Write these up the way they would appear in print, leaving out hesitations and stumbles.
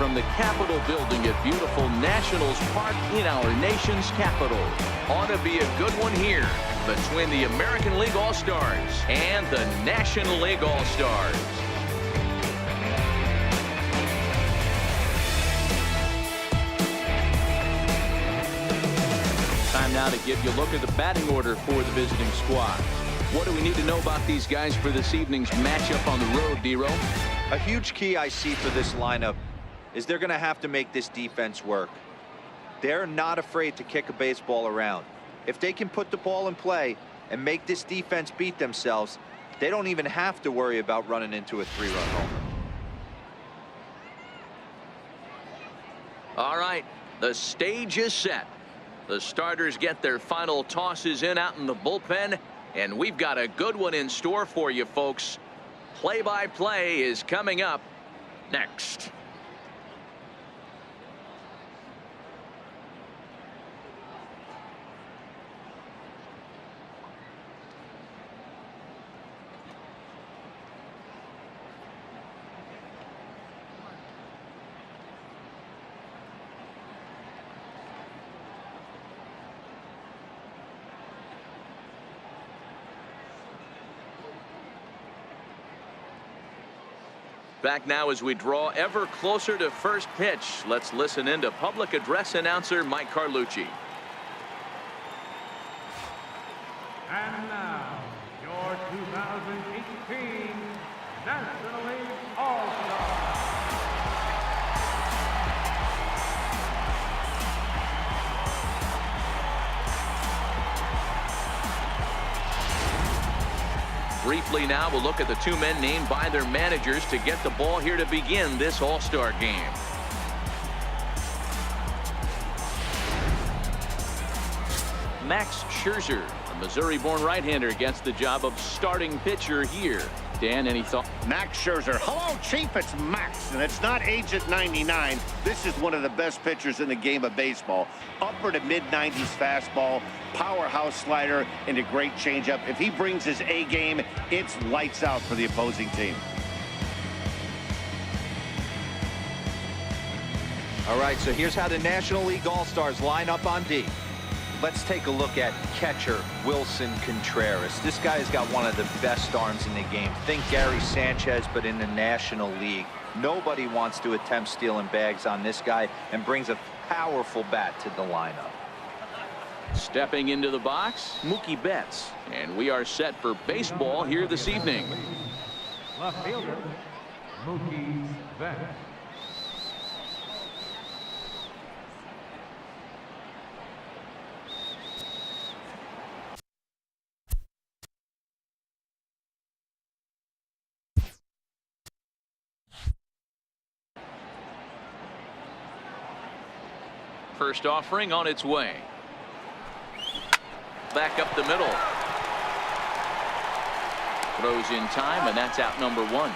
from the Capitol building at beautiful Nationals Park in our nation's capital. Ought to be a good one here between the American League All-Stars and the National League All-Stars. Time now to give you a look at the batting order for the visiting squad. What do we need to know about these guys for this evening's matchup on the road, D-Row? A huge key I see for this lineup is they're going to have to make this defense work. They're not afraid to kick a baseball around. If they can put the ball in play and make this defense beat themselves, they don't even have to worry about running into a 3-run homer. All right, the stage is set. The starters get their final tosses in out in the bullpen, and we've got a good one in store for you, folks. Play-by-play is coming up next. Back now as we draw ever closer to first pitch. Let's listen in to public address announcer Mike Carlucci. And now, your 2018 National League All-Stars. Briefly now, we'll look at the two men named by their managers to get the ball here to begin this All-Star game. Max Scherzer, a Missouri-born right-hander, gets the job of starting pitcher here. Dan, any thought? Max Scherzer. Hello, Chief. It's Max, and it's not Agent 99. This is one of the best pitchers in the game of baseball. Upper to mid-90s fastball, powerhouse slider, and a great changeup. If he brings his A game, it's lights out for the opposing team. All right, so here's how the National League All-Stars line up on D. Let's take a look at catcher Wilson Contreras. This guy has got one of the best arms in the game. Think Gary Sanchez, but in the National League. Nobody wants to attempt stealing bags on this guy, and brings a powerful bat to the lineup. Stepping into the box, Mookie Betts. And we are set for baseball here this evening. Left fielder, Mookie Betts. First offering on its way. Back up the middle. Throws in time, and that's out number one.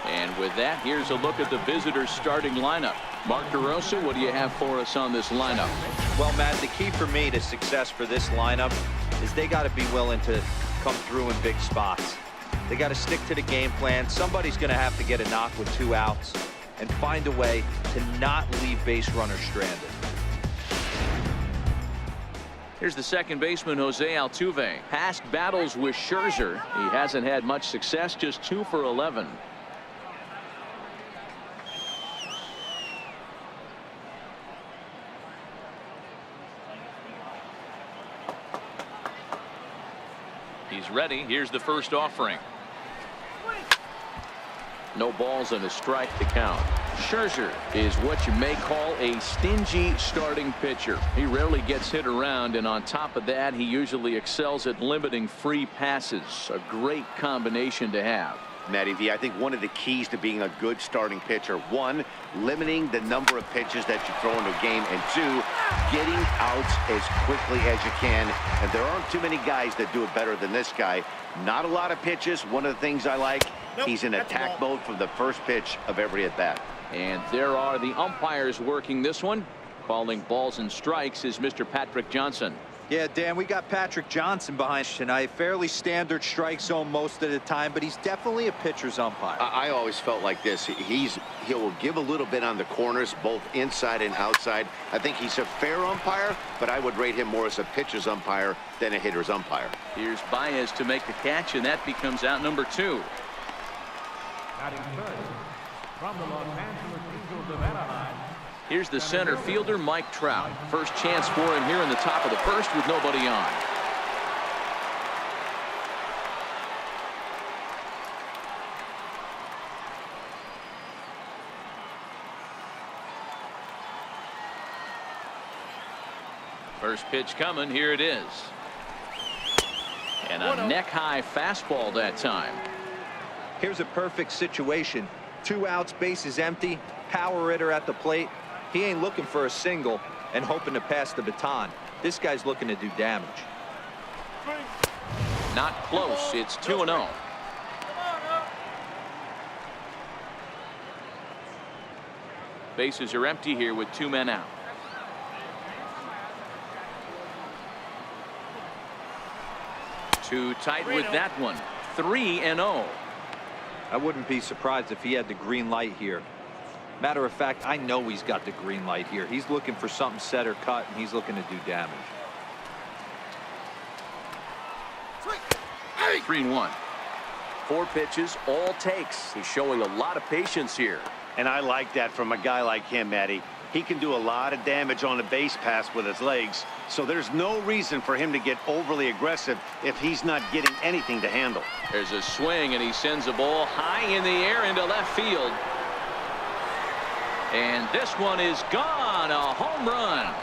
And with that, here's a look at the visitors' starting lineup. Mark DeRosa, what do you have for us on this lineup? Well, Matt, the key for me to success for this lineup is they got to be willing to come through in big spots. They got to stick to the game plan. Somebody's going to have to get a knock with 2 outs and find a way to not leave base runners stranded. Here's the second baseman, Jose Altuve. Past battles with Scherzer, he hasn't had much success, just 2 for 11. He's ready. Here's the first offering. No balls and a strike to count. Scherzer is what you may call a stingy starting pitcher. He rarely gets hit around, and on top of that, he usually excels at limiting free passes. A great combination to have. Matty V, I think one of the keys to being a good starting pitcher, 1, limiting the number of pitches that you throw into a game, and 2, getting outs as quickly as you can. And there aren't too many guys that do it better than this guy. Not a lot of pitches. One of the things I like, he's in attack mode from the first pitch of every at-bat. And there are the umpires working this one. Calling balls and strikes is Mr. Patrick Johnson. Yeah, Dan, we got Patrick Johnson behind tonight. Fairly standard strike zone most of the time, but he's definitely a pitcher's umpire. I always felt like this. He'll give a little bit on the corners, both inside and outside. I think he's a fair umpire, but I would rate him more as a pitcher's umpire than a hitter's umpire. Here's Baez to make the catch, and that becomes out number 2. Batting first, from the Los Angeles Angels of Anaheim. Here's the center fielder, Mike Trout. First chance for him here in the top of the first with nobody on. First pitch coming. Here it is. And a neck-high fastball that time. Here's a perfect situation. 2 outs, bases empty, power hitter at the plate. He ain't looking for a single and hoping to pass the baton. This guy's looking to do damage. Not close. It's 2-0. Bases are empty here with 2 men out. Too tight with that one. 3-0. I wouldn't be surprised if he had the green light here. Matter of fact, I know he's got the green light here. He's looking for something set or cut, and he's looking to do damage. 3-1. 4 pitches, all takes. He's showing a lot of patience here. And I like that from a guy like him, Matty. He can do a lot of damage on a base pass with his legs, so there's no reason for him to get overly aggressive if he's not getting anything to handle. There's a swing, and he sends a ball high in the air into left field. And this one is gone. A home run.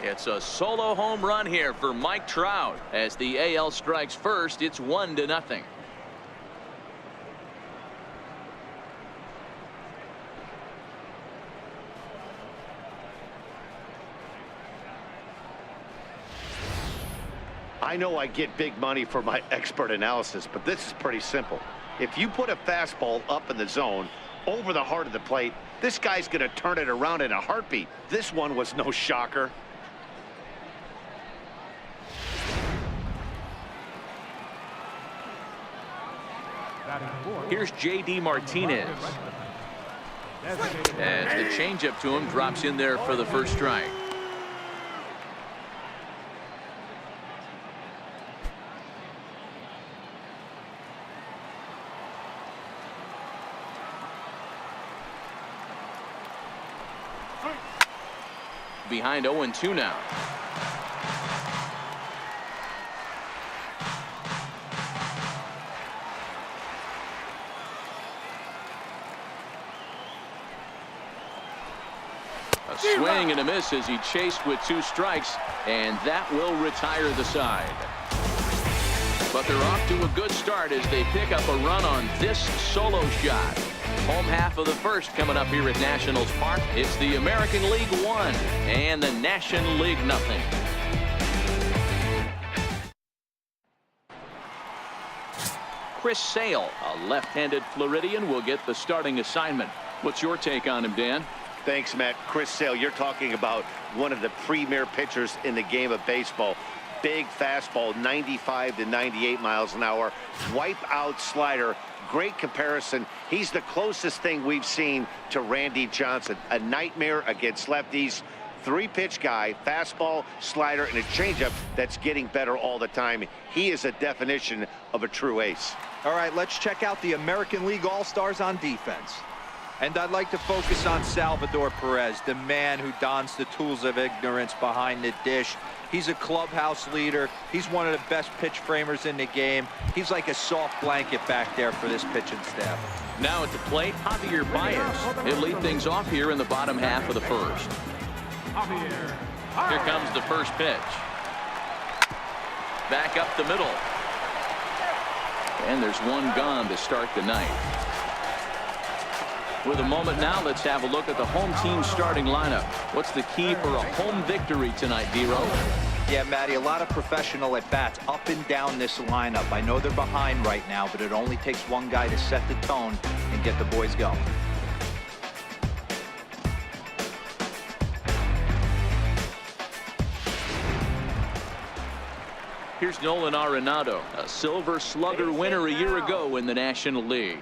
It's a solo home run here for Mike Trout. As the AL strikes first, it's 1-0. I know I get big money for my expert analysis, but this is pretty simple. If you put a fastball up in the zone over the heart of the plate, this guy's going to turn it around in a heartbeat. This one was no shocker. Here's J.D. Martinez. As the changeup to him drops in there for the first strike. Behind 0-2 now. A swing and a miss as he chased with 2 strikes, and that will retire the side. But they're off to a good start as they pick up a run on this solo shot. Home half of the first coming up here at Nationals Park. It's the American League 1 and the National League 0. Chris Sale, a left-handed Floridian, will get the starting assignment. What's your take on him, Dan? Thanks, Matt. Chris Sale, you're talking about one of the premier pitchers in the game of baseball. Big fastball, 95 to 98 miles an hour. Wipe out slider. Great comparison. He's the closest thing we've seen to Randy Johnson. A nightmare against lefties. 3-pitch guy, fastball, slider, and a changeup that's getting better all the time. He is a definition of a true ace. All right, let's check out the American League All-Stars on defense. And I'd like to focus on Salvador Perez, the man who dons the tools of ignorance behind the dish. He's a clubhouse leader. He's one of the best pitch framers in the game. He's like a soft blanket back there for this pitching staff. Now at the plate, Javier Baez. He'll lead things off here in the bottom half of the first. Here comes the first pitch. Back up the middle. And there's one gone to start the night. With a moment now, let's have a look at the home team starting lineup. What's the key for a home victory tonight, D-Row? Yeah, Matty, a lot of professional at-bats up and down this lineup. I know they're behind right now, but it only takes one guy to set the tone and get the boys going. Here's Nolan Arenado, a Silver Slugger winner a year ago in the National League.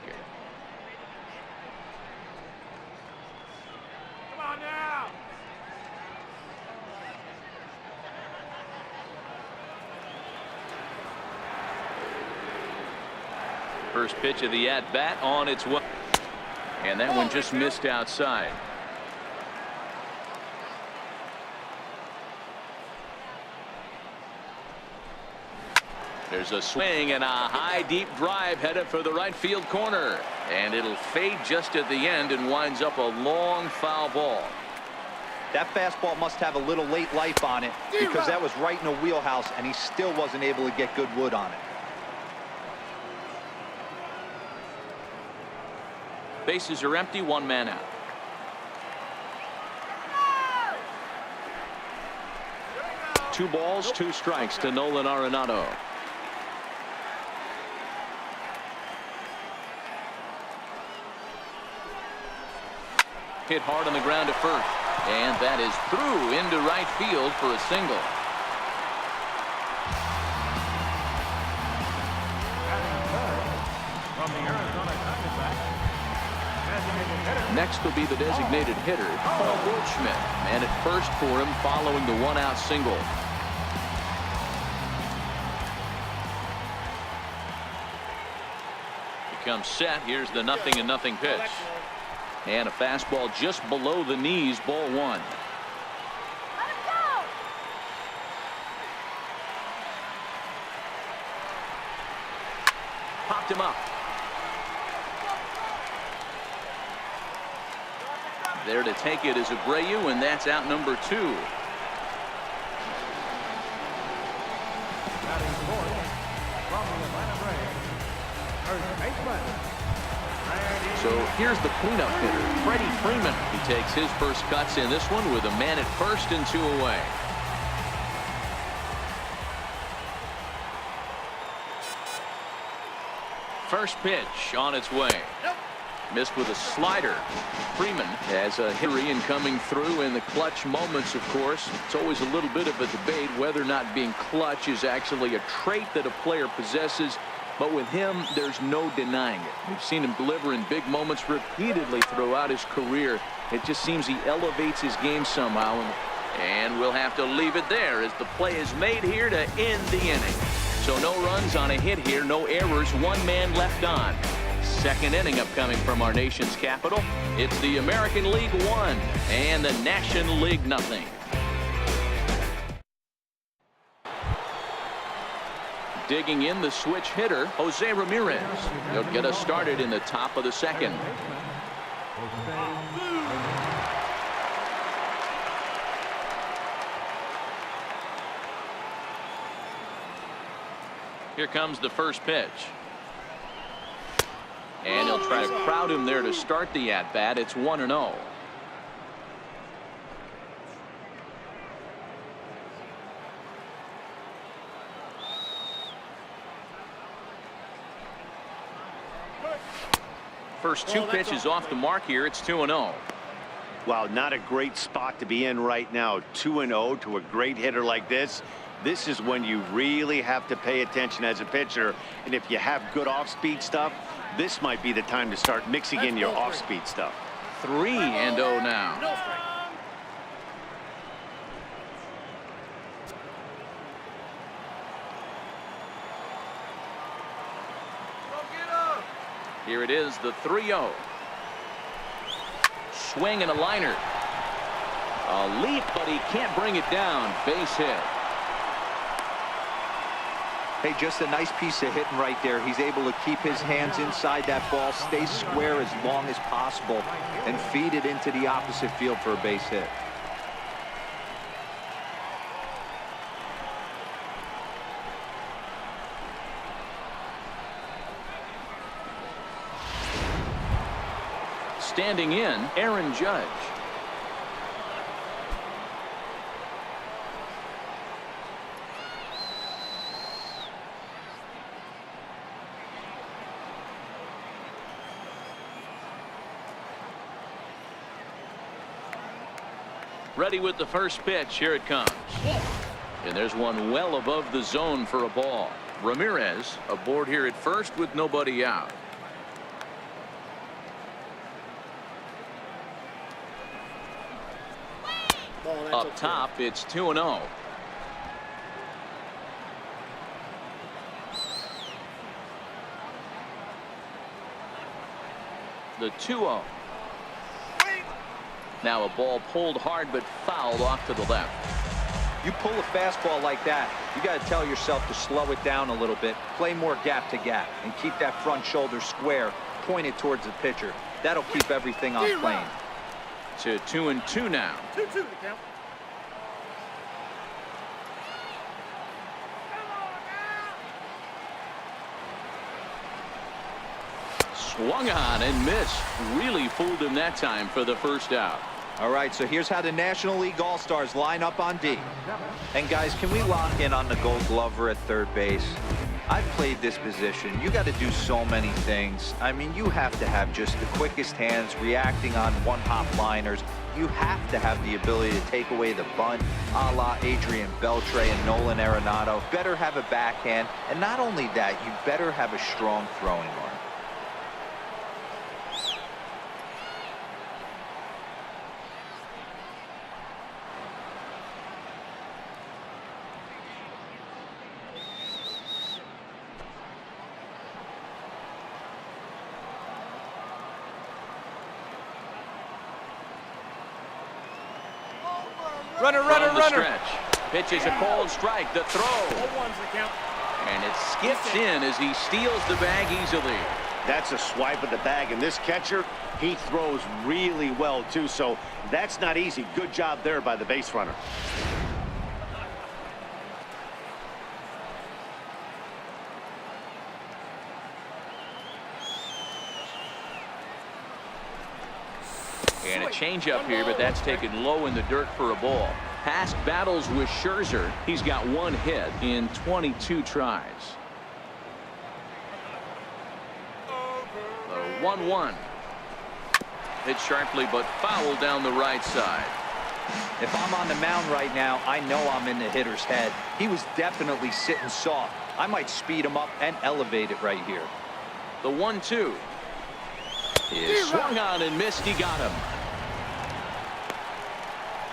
Come on now. First pitch of the at-bat on its way. And that one just missed outside. There's a swing and a high deep drive headed for the right field corner. And it'll fade just at the end and winds up a long foul ball. That fastball must have a little late life on it because that was right in the wheelhouse and he still wasn't able to get good wood on it. Bases are empty, one man out. Two balls, two strikes to Nolan Arenado. Hit hard on the ground at first. And that is through into right field for a single. From the Arizona Diamondbacks, designated hitter. Next will be the designated hitter, Paul Goldschmidt. Man at first for him following the one-out single. Becomes set. Here's the 0-0 pitch. And a fastball just below the knees, ball one. Popped him up. There to take it is Abreu, and that's out number 2. Batting fourth from the Atlanta Braves, first baseman. So here's the cleanup hitter, Freddie Freeman. He takes his first cuts in this one with a man at first and 2 away. First pitch on its way. Missed with a slider. Freeman has a hitter in coming through in the clutch moments, of course. It's always a little bit of a debate whether or not being clutch is actually a trait that a player possesses. But with him, there's no denying it. We've seen him deliver in big moments repeatedly throughout his career. It just seems he elevates his game somehow. And we'll have to leave it there as the play is made here to end the inning. So no runs on a hit here, no errors, one man left on. Second inning upcoming from our nation's capital. It's the American League 1 and the National League nothing. Digging in the switch hitter, Jose Ramirez. He'll get us started in the top of the second. Here comes the first pitch. And he'll try to crowd him there to start the at-bat. It's 1-0. First 2 pitches off the mark here. It's 2-0. Wow, not a great spot to be in right now. 2-0 to a great hitter like this. This is when you really have to pay attention as a pitcher. And if you have good off-speed stuff, this might be the time to start mixing in your off-speed stuff. 3-0 now. Here it is, the 3-0. Swing and a liner. A leap, but he can't bring it down. Base hit. Hey, just a nice piece of hitting right there. He's able to keep his hands inside that ball, stay square as long as possible, and feed it into the opposite field for a base hit. Standing in, Aaron Judge. Ready with the first pitch. Here it comes. And there's one well above the zone for a ball. Ramirez aboard here at first with nobody out. Up top, it's 2-0. The 2-0. Now a ball pulled hard but fouled off to the left. You pull a fastball like that, you got to tell yourself to slow it down a little bit, play more gap to gap, and keep that front shoulder square, pointed towards the pitcher. That'll keep everything on plane. To 2-2 now. 2-2 to count. Swung on and missed. Really fooled him that time for the first out. All right, so here's how the National League All-Stars line up on D. And guys, can we lock in on the Gold Glover at third base? I've played this position. You got to do so many things. I mean, you have to have just the quickest hands, reacting on one-hop liners. You have to have the ability to take away the bunt, a la Adrian Beltre and Nolan Arenado. Better have a backhand, and not only that, you better have a strong throwing arm. Runner. Stretch. Pitch is a called strike. The throw. 0-1's the count. And it skips in as he steals the bag easily. That's a swipe of the bag, and this catcher, he throws really well too, so that's not easy. Good job there by the base runner. And a changeup here, but that's taken low in the dirt for a ball. Past battles with Scherzer, he's got one hit in 22 tries. The 1-1. Hit sharply, but foul down the right side. If I'm on the mound right now, I know I'm in the hitter's head. He was definitely sitting soft. I might speed him up and elevate it right here. The 1-2 is swung on and missed. He got him.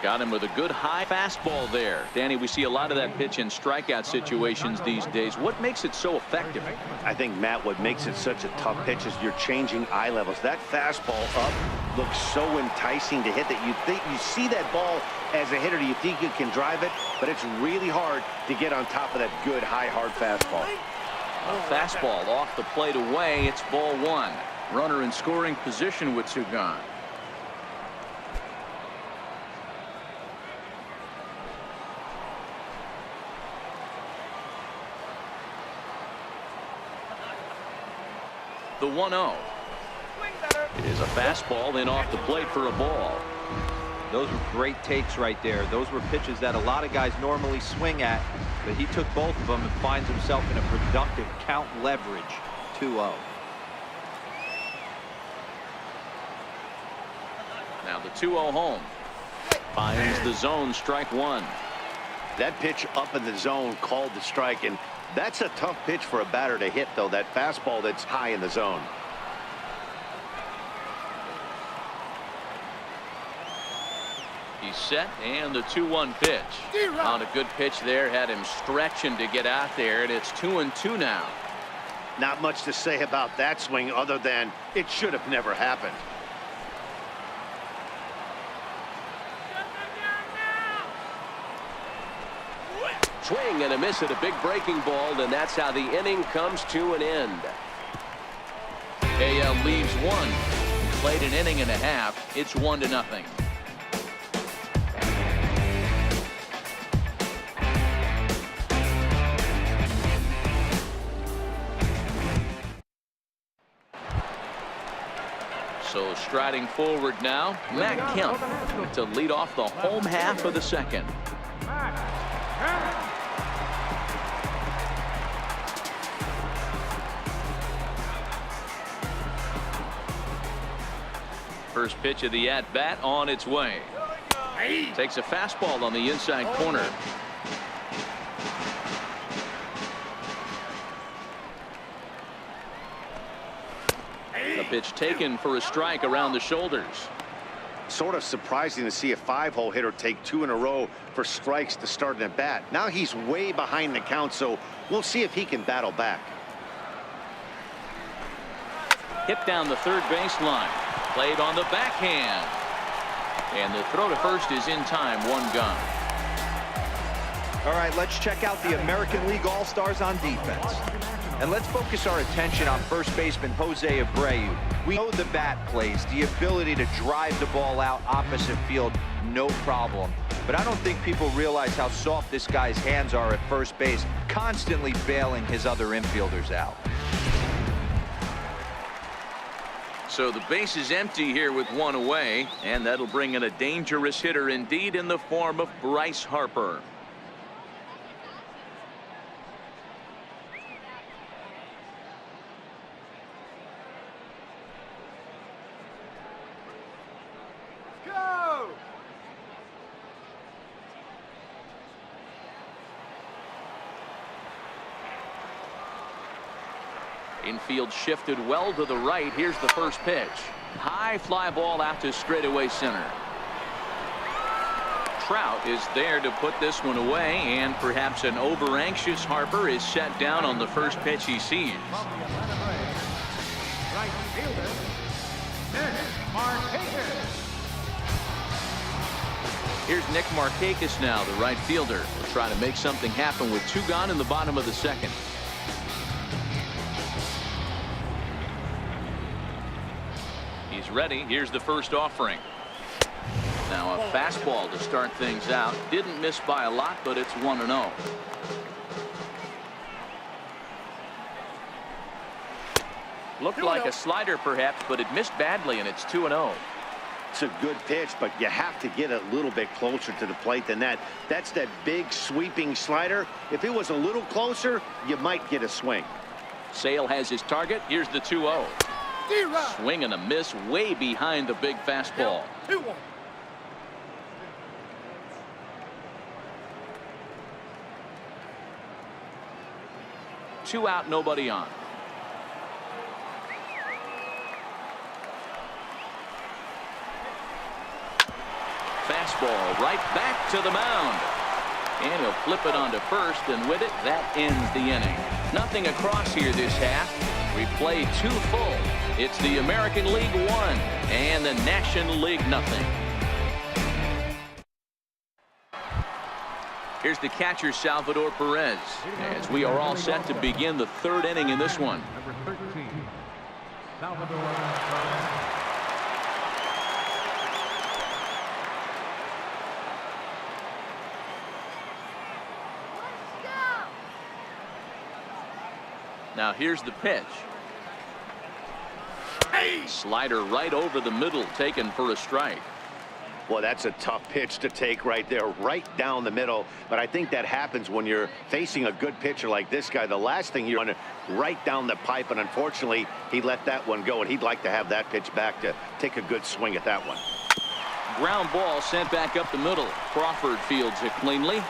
Got him with a good high fastball there. Danny, we see a lot of that pitch in strikeout situations these days. What makes it so effective? I think, Matt, what makes it such a tough pitch is you're changing eye levels. That fastball up looks so enticing to hit that you think you see that ball as a hitter. You think you can drive it, but it's really hard to get on top of that good high hard fastball. A fastball off the plate away. It's ball one. Runner in scoring position with two gone. The 1-0 is a fastball in off the plate for a ball. Those were great takes right there. Those were pitches that a lot of guys normally swing at, but he took both of them and finds himself in a productive count leverage. 2-0. Now the 2-0 home. Finds the zone, strike one. That pitch up in the zone called the strike, and that's a tough pitch for a batter to hit, though, that fastball that's high in the zone. He's set, and the 2-1 pitch. On a good pitch there, had him stretching to get out there, and it's 2-2 now. Not much to say about that swing other than it should have never happened. Swing and a miss at a big breaking ball, and that's how the inning comes to an end. AL leaves one. Played an inning and a half. It's 1-0. So striding forward now, Matt Kemp to lead off the home half of the second. First pitch of the at-bat on its way. Takes a fastball on the inside corner. The pitch taken for a strike around the shoulders. Sort of surprising to see a 5-hole hitter take 2 in a row for strikes to start an at bat. Now he's way behind the count, so we'll see if he can battle back. Hit down the third baseline. Played on the backhand. And the throw to first is in time. 1 gone. All right, let's check out the American League All-Stars on defense. And let's focus our attention on first baseman Jose Abreu. We know the bat plays, the ability to drive the ball out opposite field, no problem. But I don't think people realize how soft this guy's hands are at first base, constantly bailing his other infielders out. So the base is empty here with 1 away, and that'll bring in a dangerous hitter indeed in the form of Bryce Harper. Infield shifted well to the right. Here's the first pitch. High fly ball out to straightaway center. Trout is there to put this one away, and perhaps an over-anxious Harper is set down on the first pitch he sees. Right fielder, Nick Markakis. Here's Nick Markakis now, the right fielder. Will try to make something happen with 2 gone in the bottom of the second. He's ready. Here's the first offering. Now a fastball to start things out. Didn't miss by a lot, but it's 1-0. Looked like a slider perhaps, but it missed badly, and it's 2-0. It's a good pitch, but you have to get a little bit closer to the plate than that. That's that big sweeping slider. If it was a little closer, you might get a swing. Sale has his target. Here's the 2-0. Swing and a miss way behind the big fastball. 2-1. Two out, nobody on. Fastball right back to the mound. And he'll flip it onto first, and with it, that ends the inning. Nothing across here this half. We played 2 full. It's the American League 1 and the National League nothing. Here's the catcher, Salvador Perez, as we are all set to begin the 3rd inning in this one. Number 13, Salvador Perez. Now here's the pitch. Slider right over the middle, taken for a strike. Well, that's a tough pitch to take right there, right down the middle. But I think that happens when you're facing a good pitcher like this guy. The last thing you want to right down the pipe, and unfortunately, he let that one go, and he'd like to have that pitch back to take a good swing at that one. Ground ball sent back up the middle. Crawford fields it cleanly.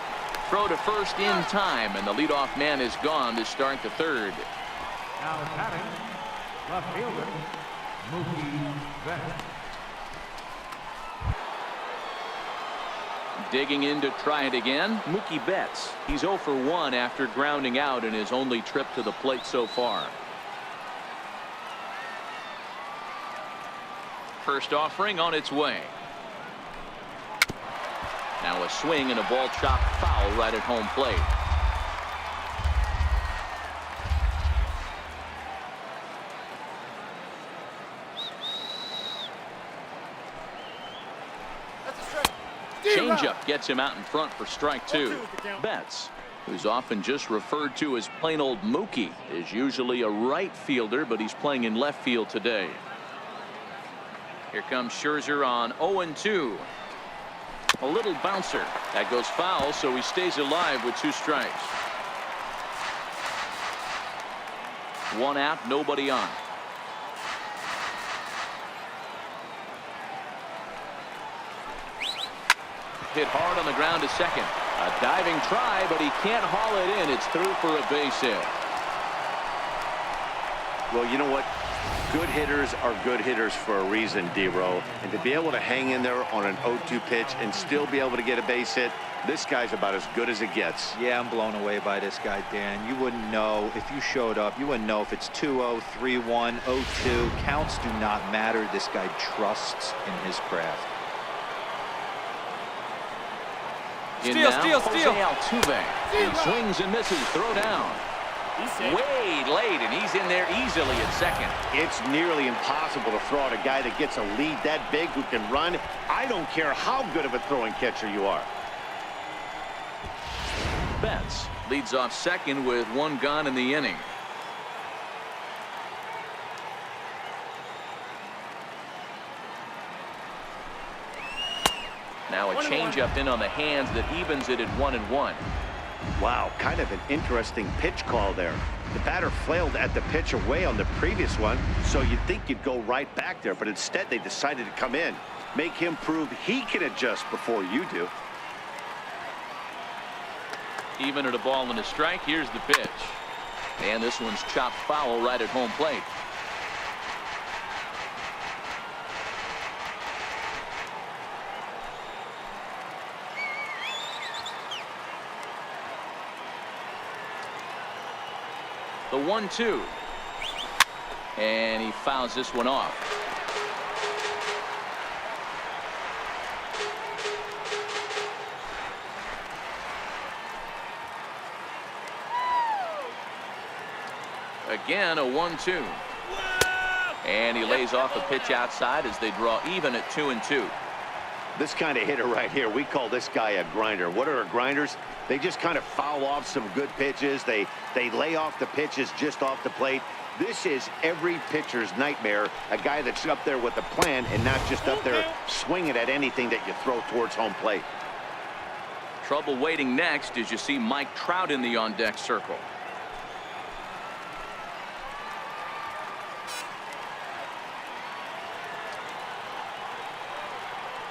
Throw to first in time, and the leadoff man is gone to start the 3rd. Now batting, left fielder, Mookie Betts. Digging in to try it again, Mookie Betts. He's 0 for 1 after grounding out in his only trip to the plate so far. First offering on its way. Now a swing and a ball chopped foul right at home plate. Changeup gets him out in front for strike 2. Betts, who's often just referred to as plain old Mookie, is usually a right fielder, but he's playing in left field today. Here comes Scherzer on 0-2. A little bouncer. That goes foul, so he stays alive with 2 strikes. 1 out, nobody on. Hit hard on the ground to second. A diving try, but he can't haul it in. It's through for a base hit. Well, you know what? Good hitters are good hitters for a reason, D-Row. And to be able to hang in there on an 0-2 pitch and still be able to get a base hit, this guy's about as good as it gets. Yeah, I'm blown away by this guy, Dan. You wouldn't know if you showed up. You wouldn't know if it's 2-0, 3-1, 0-2. Counts do not matter. This guy trusts in his craft. Steal. Altuve. He swings and misses. Throw down. Way late, and he's in there easily at second. It's nearly impossible to throw out a guy that gets a lead that big who can run. I don't care how good of a throwing catcher you are. Betts leads off second with one gone in the inning. Now a changeup in on the hands that evens it at 1-1. Wow, kind of an interesting pitch call there. The batter flailed at the pitch away on the previous one, so you'd think you'd go right back there, but instead they decided to come in. Make him prove he can adjust before you do. Even at a ball and a strike, here's the pitch. And this one's chopped foul right at home plate. The 1-2. And he fouls this one off. Again, a 1-2. And he lays off a pitch outside as they draw even at 2-2. This kind of hitter right here, we call this guy a grinder. What are grinders? They just kind of foul off some good pitches. They lay off the pitches just off the plate. This is every pitcher's nightmare, a guy that's up there with a plan and not just up there swinging at anything that you throw towards home plate. Trouble waiting next as you see Mike Trout in the on-deck circle.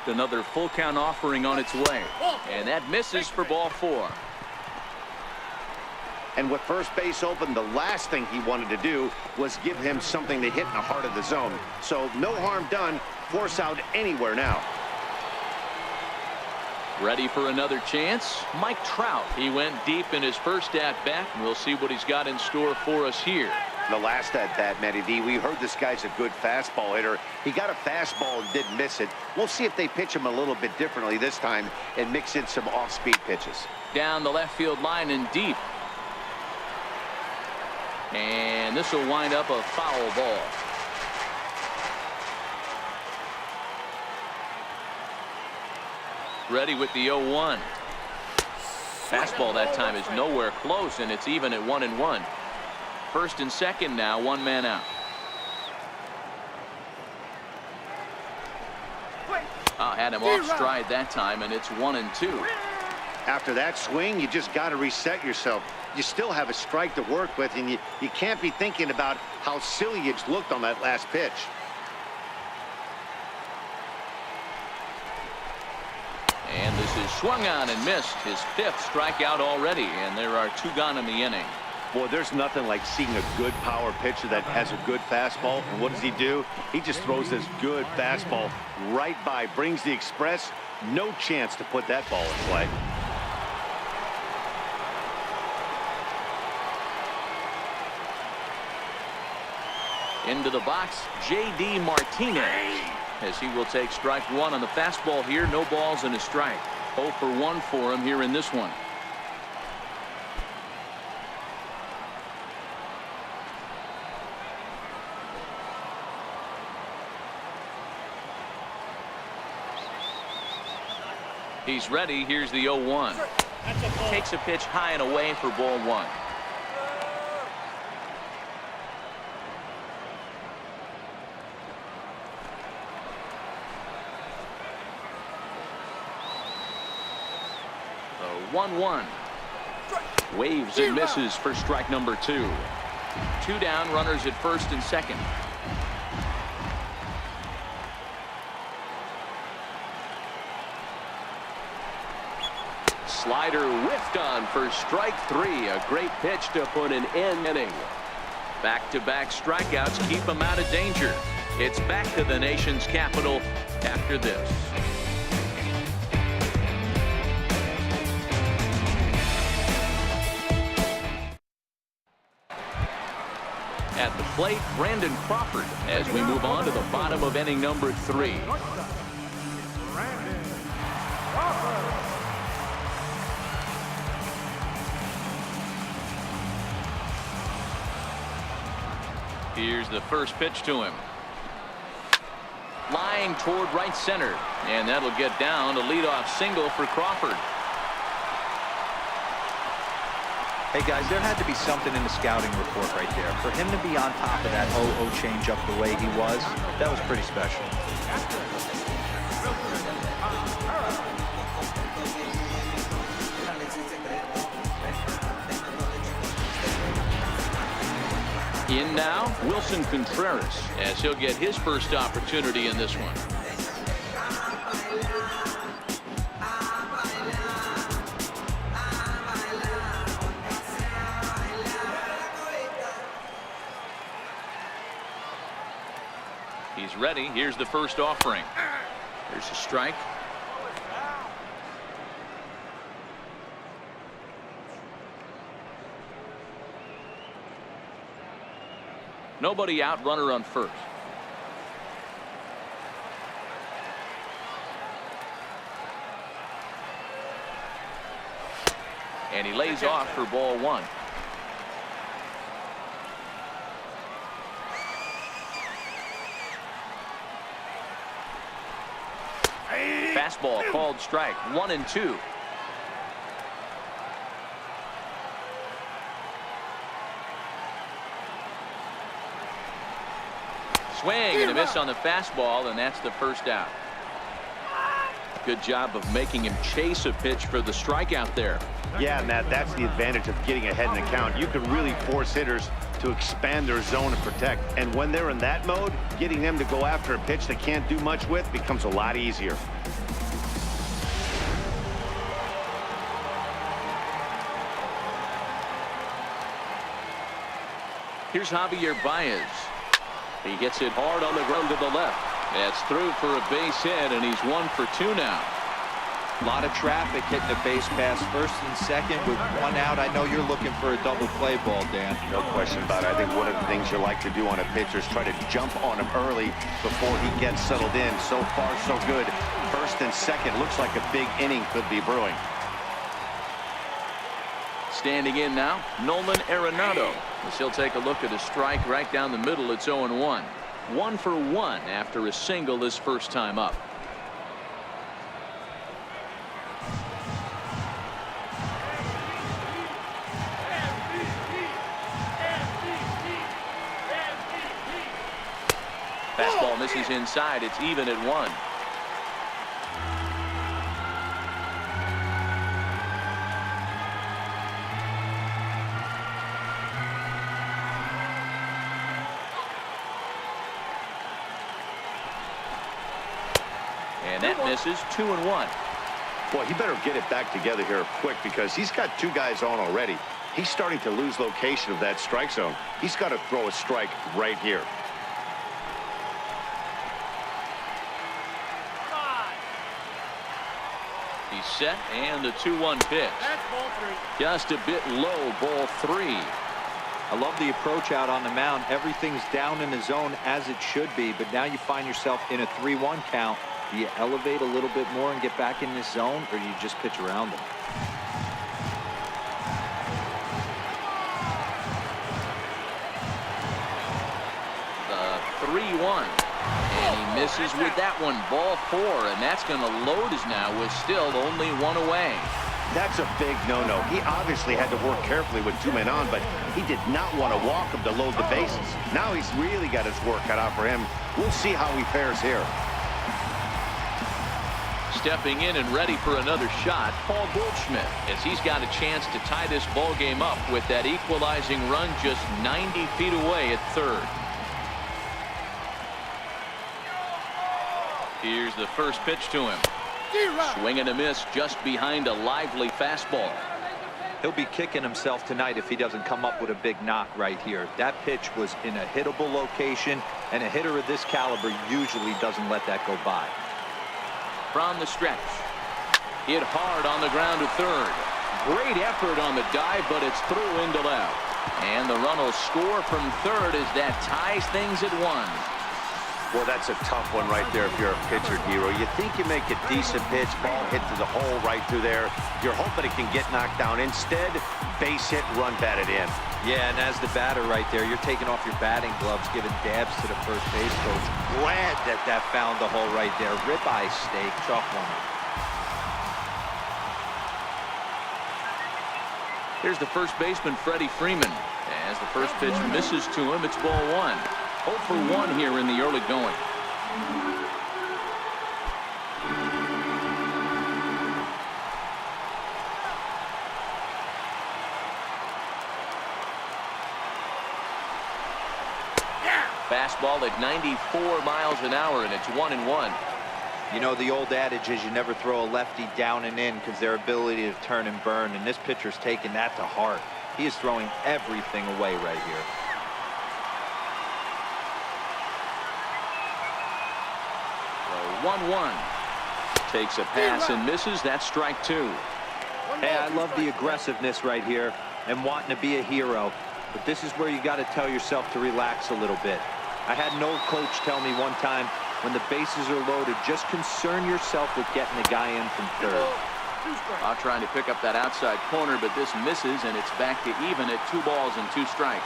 Another full count offering on its way, and that misses for ball 4. And with first base open, the last thing he wanted to do was give him something to hit in the heart of the zone. So no harm done. Force out anywhere now. Ready for another chance? Mike Trout. He went deep in his first at-bat, and we'll see what he's got in store for us here. The last at-bat, Matty D, we heard this guy's a good fastball hitter. He got a fastball and didn't miss it. We'll see if they pitch him a little bit differently this time and mix in some off-speed pitches. Down the left field line and deep. And this will wind up a foul ball. Ready with the 0-1. Fastball that time is nowhere close, and it's even at 1-1. First and second now, one man out. Had him off stride that time, and it's 1-2. After that swing, you just got to reset yourself. You still have a strike to work with, and you can't be thinking about how silly it looked on that last pitch. And this is swung on and missed. His 5th strikeout already, and there are 2 gone in the inning. Boy, there's nothing like seeing a good power pitcher that has a good fastball. And what does he do? He just throws this good fastball right by, brings the express. No chance to put that ball in play. Into the box, J.D. Martinez, as he will take strike 1 on the fastball here. No balls and a strike. 0 for 1 for him here in this one. He's ready. Here's the 0-1. Takes a pitch high and away for ball 1. The 1-1. Waves and misses for strike number 2. 2 down, runners at first and second. Slider whiffed on for strike 3. A great pitch to put an end inning. Back-to-back strikeouts keep him out of danger. It's back to the nation's capital after this. At the plate, Brandon Crawford, as we move on to the bottom of inning number 3. Brandon Crawford. Here's the first pitch to him. Line toward right center, and that'll get down. A leadoff single for Crawford. Hey guys, there had to be something in the scouting report right there. For him to be on top of that 0-0 changeup the way he was, that was pretty special. In now, Wilson Contreras, as he'll get his first opportunity in this one. He's ready. Here's the first offering. There's a strike. Nobody out, runner on first. And he lays off for ball 1. Fastball called strike. 1-2. Swing and a miss on the fastball, and that's the first out. Good job of making him chase a pitch for the strikeout there. Yeah, Matt, that's the advantage of getting ahead in the count. You can really force hitters to expand their zone and protect. And when they're in that mode, getting them to go after a pitch they can't do much with becomes a lot easier. Here's Javier Baez. He hits it hard on the ground to the left. That's through for a base hit, and he's 1 for 2 now. A lot of traffic hitting the base pass first and second with 1 out. I know you're looking for a double play ball, Dan. No question about it. I think one of the things you like to do on a pitcher is try to jump on him early before he gets settled in. So far, so good. First and second looks like a big inning could be brewing. Standing in now, Nolan Arenado. As he'll take a look at a strike right down the middle. It's 0-1. 1 for 1 after a single his first time up. Fastball misses inside. It's even at 1. And that misses. 2-1. Boy, he better get it back together here quick because he's got 2 guys on already. He's starting to lose location of that strike zone. He's got to throw a strike right here. He's set, and the 2-1 pitch. Just a bit low, ball 3. I love the approach out on the mound. Everything's down in the zone as it should be, but now you find yourself in a 3-1 count. Do you elevate a little bit more and get back in this zone, or do you just pitch around them? The 3-1. And he misses with that one. Ball 4, and that's going to load us now with still only 1 away. That's a big no-no. He obviously had to work carefully with 2 men on, but he did not want to walk him to load the bases. Now he's really got his work cut out for him. We'll see how he fares here. Stepping in and ready for another shot, Paul Goldschmidt, as he's got a chance to tie this ball game up with that equalizing run just 90 feet away at third. Here's the first pitch to him. Swing and a miss just behind a lively fastball. He'll be kicking himself tonight if he doesn't come up with a big knock right here. That pitch was in a hittable location, and a hitter of this caliber usually doesn't let that go by. From the stretch. Hit hard on the ground to third. Great effort on the dive, but it's through into left. And the run will score from third as that ties things at 1. Well, that's a tough one right there if you're a pitcher, Hero. You think you make a decent pitch, ball hit to the hole right through there. You're hoping it can get knocked down. Instead, base hit, run batted in. Yeah, and as the batter right there, you're taking off your batting gloves, giving dabs to the first base coach. Glad that that found the hole right there. Ribeye steak, chalk one. Here's the first baseman, Freddie Freeman. As the first pitch misses to him, it's ball 1. 0 for 1 here in the early going. Fastball at 94 miles an hour, and it's 1-1. You know, the old adage is you never throw a lefty down and in because their ability to turn and burn, and this pitcher's taking that to heart. He is throwing everything away right here. So 1-1. Takes a pass and misses. That's strike 2. Hey, I love the aggressiveness right here and wanting to be a hero. But this is where you got to tell yourself to relax a little bit. I had an old coach tell me one time, when the bases are loaded, just concern yourself with getting the guy in from third. Trying to pick up that outside corner, but this misses, and it's back to even at 2 balls and 2 strikes.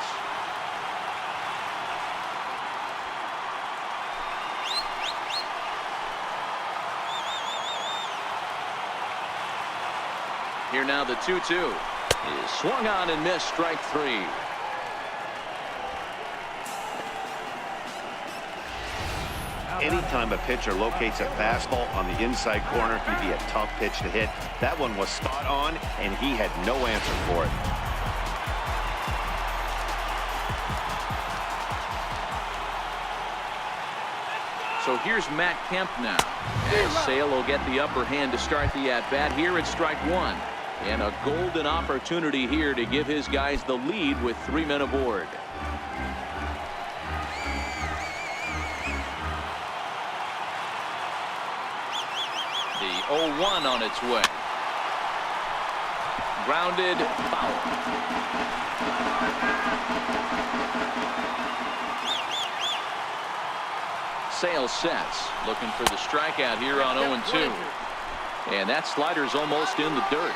Here now the 2-2 is swung on and missed, strike 3. Anytime a pitcher locates a fastball on the inside corner, it can be a tough pitch to hit. That one was spot on, and he had no answer for it. So here's Matt Kemp now. As Sale will get the upper hand to start the at-bat. Here it's strike 1. And a golden opportunity here to give his guys the lead with 3 men aboard. The 0-1 on its way. Grounded, foul. Sale sets, looking for the strikeout here on 0-2. And that slider's almost in the dirt.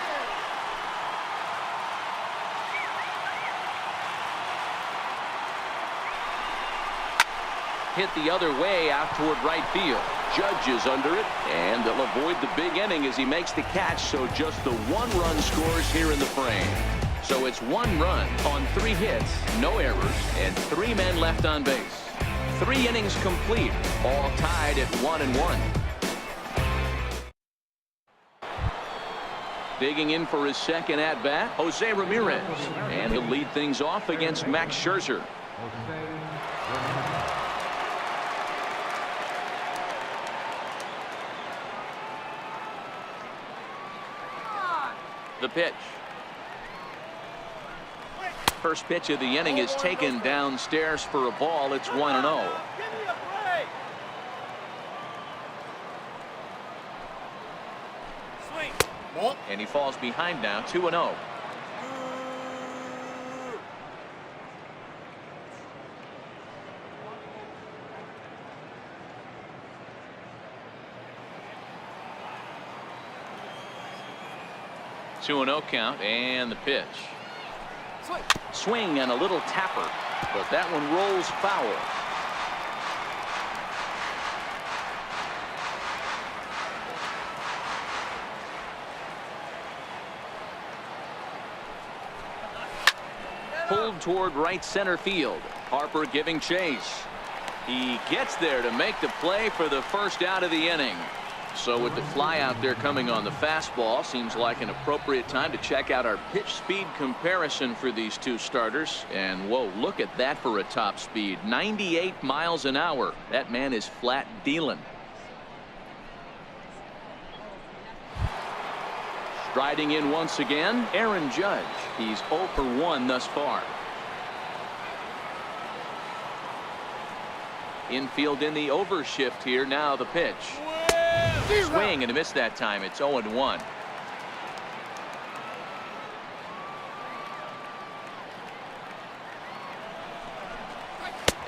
Hit the other way out toward right field. Judge is under it, and they'll avoid the big inning as he makes the catch, so just the 1 run scores here in the frame. So it's 1 run on 3 hits, no errors, and 3 men left on base. 3 innings complete, all tied at 1-1. Digging in for his second at-bat, Jose Ramirez, and he'll lead things off against Max Scherzer. The pitch. First pitch of the inning is taken downstairs for a ball. It's 1-0. And he falls behind now, 2-0. Two-0 count, and the pitch. Swing and a little tapper, but that one rolls foul. Pulled toward right center field. Harper giving chase. He gets there to make the play for the first out of the inning. So with the fly out there coming on the fastball, seems like an appropriate time to check out our pitch speed comparison for these 2 starters. And whoa, look at that for a top speed. 98 miles an hour. That man is flat dealing. Striding in once again, Aaron Judge. He's 0 for 1 thus far. Infield in the overshift here. Now the pitch. Swing and a miss that time. It's 0-1.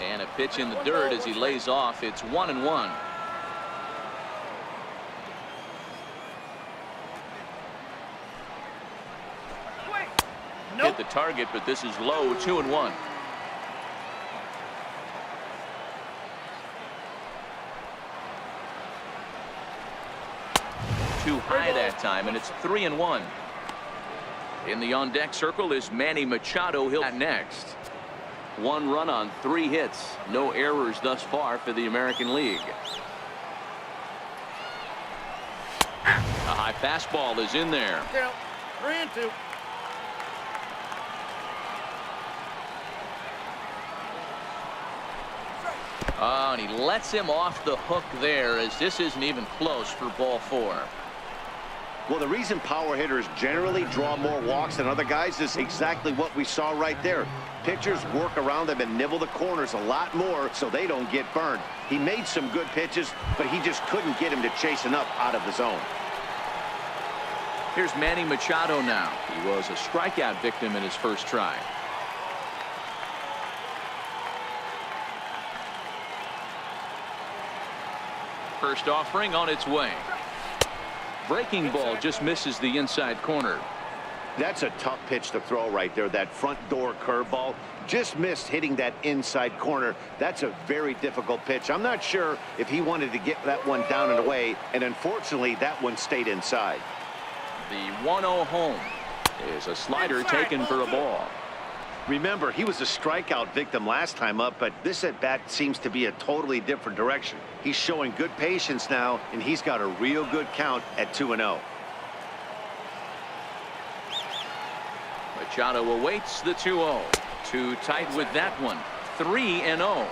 And a pitch in the dirt as he lays off. It's 1-1. Hit the target, but this is low. 2-1. Too high that time, and it's 3-1. In the on deck circle is Manny Machado. He'll bat next. 1 run on 3 hits. No errors thus far for the American League. A high fastball is in there. 3-2. Oh, and he lets him off the hook there, as this isn't even close for ball 4. Well, the reason power hitters generally draw more walks than other guys is exactly what we saw right there. Pitchers work around them and nibble the corners a lot more so they don't get burned. He made some good pitches, but he just couldn't get him to chase enough out of the zone. Here's Manny Machado now. He was a strikeout victim in his first try. First offering on its way. Breaking ball just misses the inside corner. That's a tough pitch to throw right there. That front door curveball just missed hitting that inside corner. That's a very difficult pitch. I'm not sure if he wanted to get that one down and away, and unfortunately that one stayed inside. The 1-0 home is a slider taken for a ball. Remember, he was a strikeout victim last time up, but this at bat seems to be a totally different direction. He's showing good patience now, and he's got a real good count at 2-0. Machado awaits the 2-0. Too tight with that one. 3-0.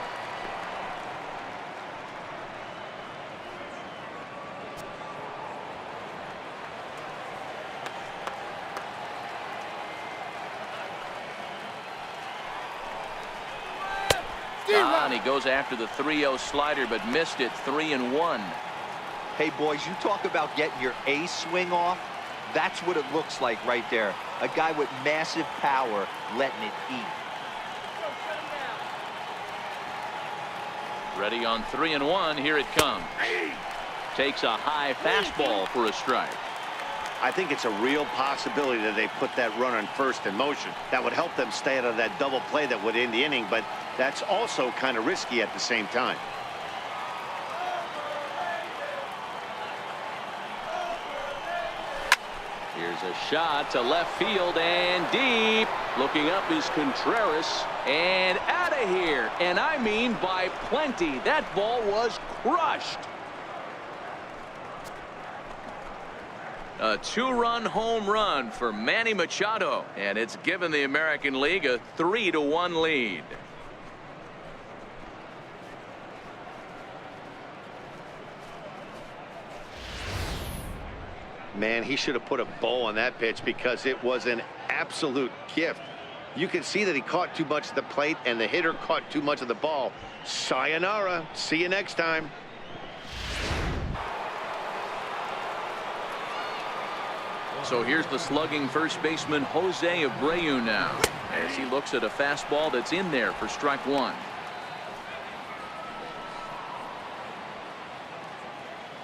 And he goes after the 3-0 slider, but missed it. 3-1. Hey, boys, you talk about getting your ace swing off. That's what it looks like right there. A guy with massive power letting it eat. Ready on 3-1. Here it comes. Takes a high fastball for a strike. I think it's a real possibility that they put that runner on first in motion. That would help them stay out of that double play that would end the inning, but that's also kind of risky at the same time. Here's a shot to left field and deep. Looking up is Contreras, and out of here. And I mean by plenty. That ball was crushed. A 2-run home run for Manny Machado, and it's given the American League a 3-1 lead. Man, he should have put a bow on that pitch because it was an absolute gift. You can see that he caught too much of the plate and the hitter caught too much of the ball. Sayonara. See you next time. So here's the slugging first baseman Jose Abreu now, as he looks at a fastball that's in there for strike 1.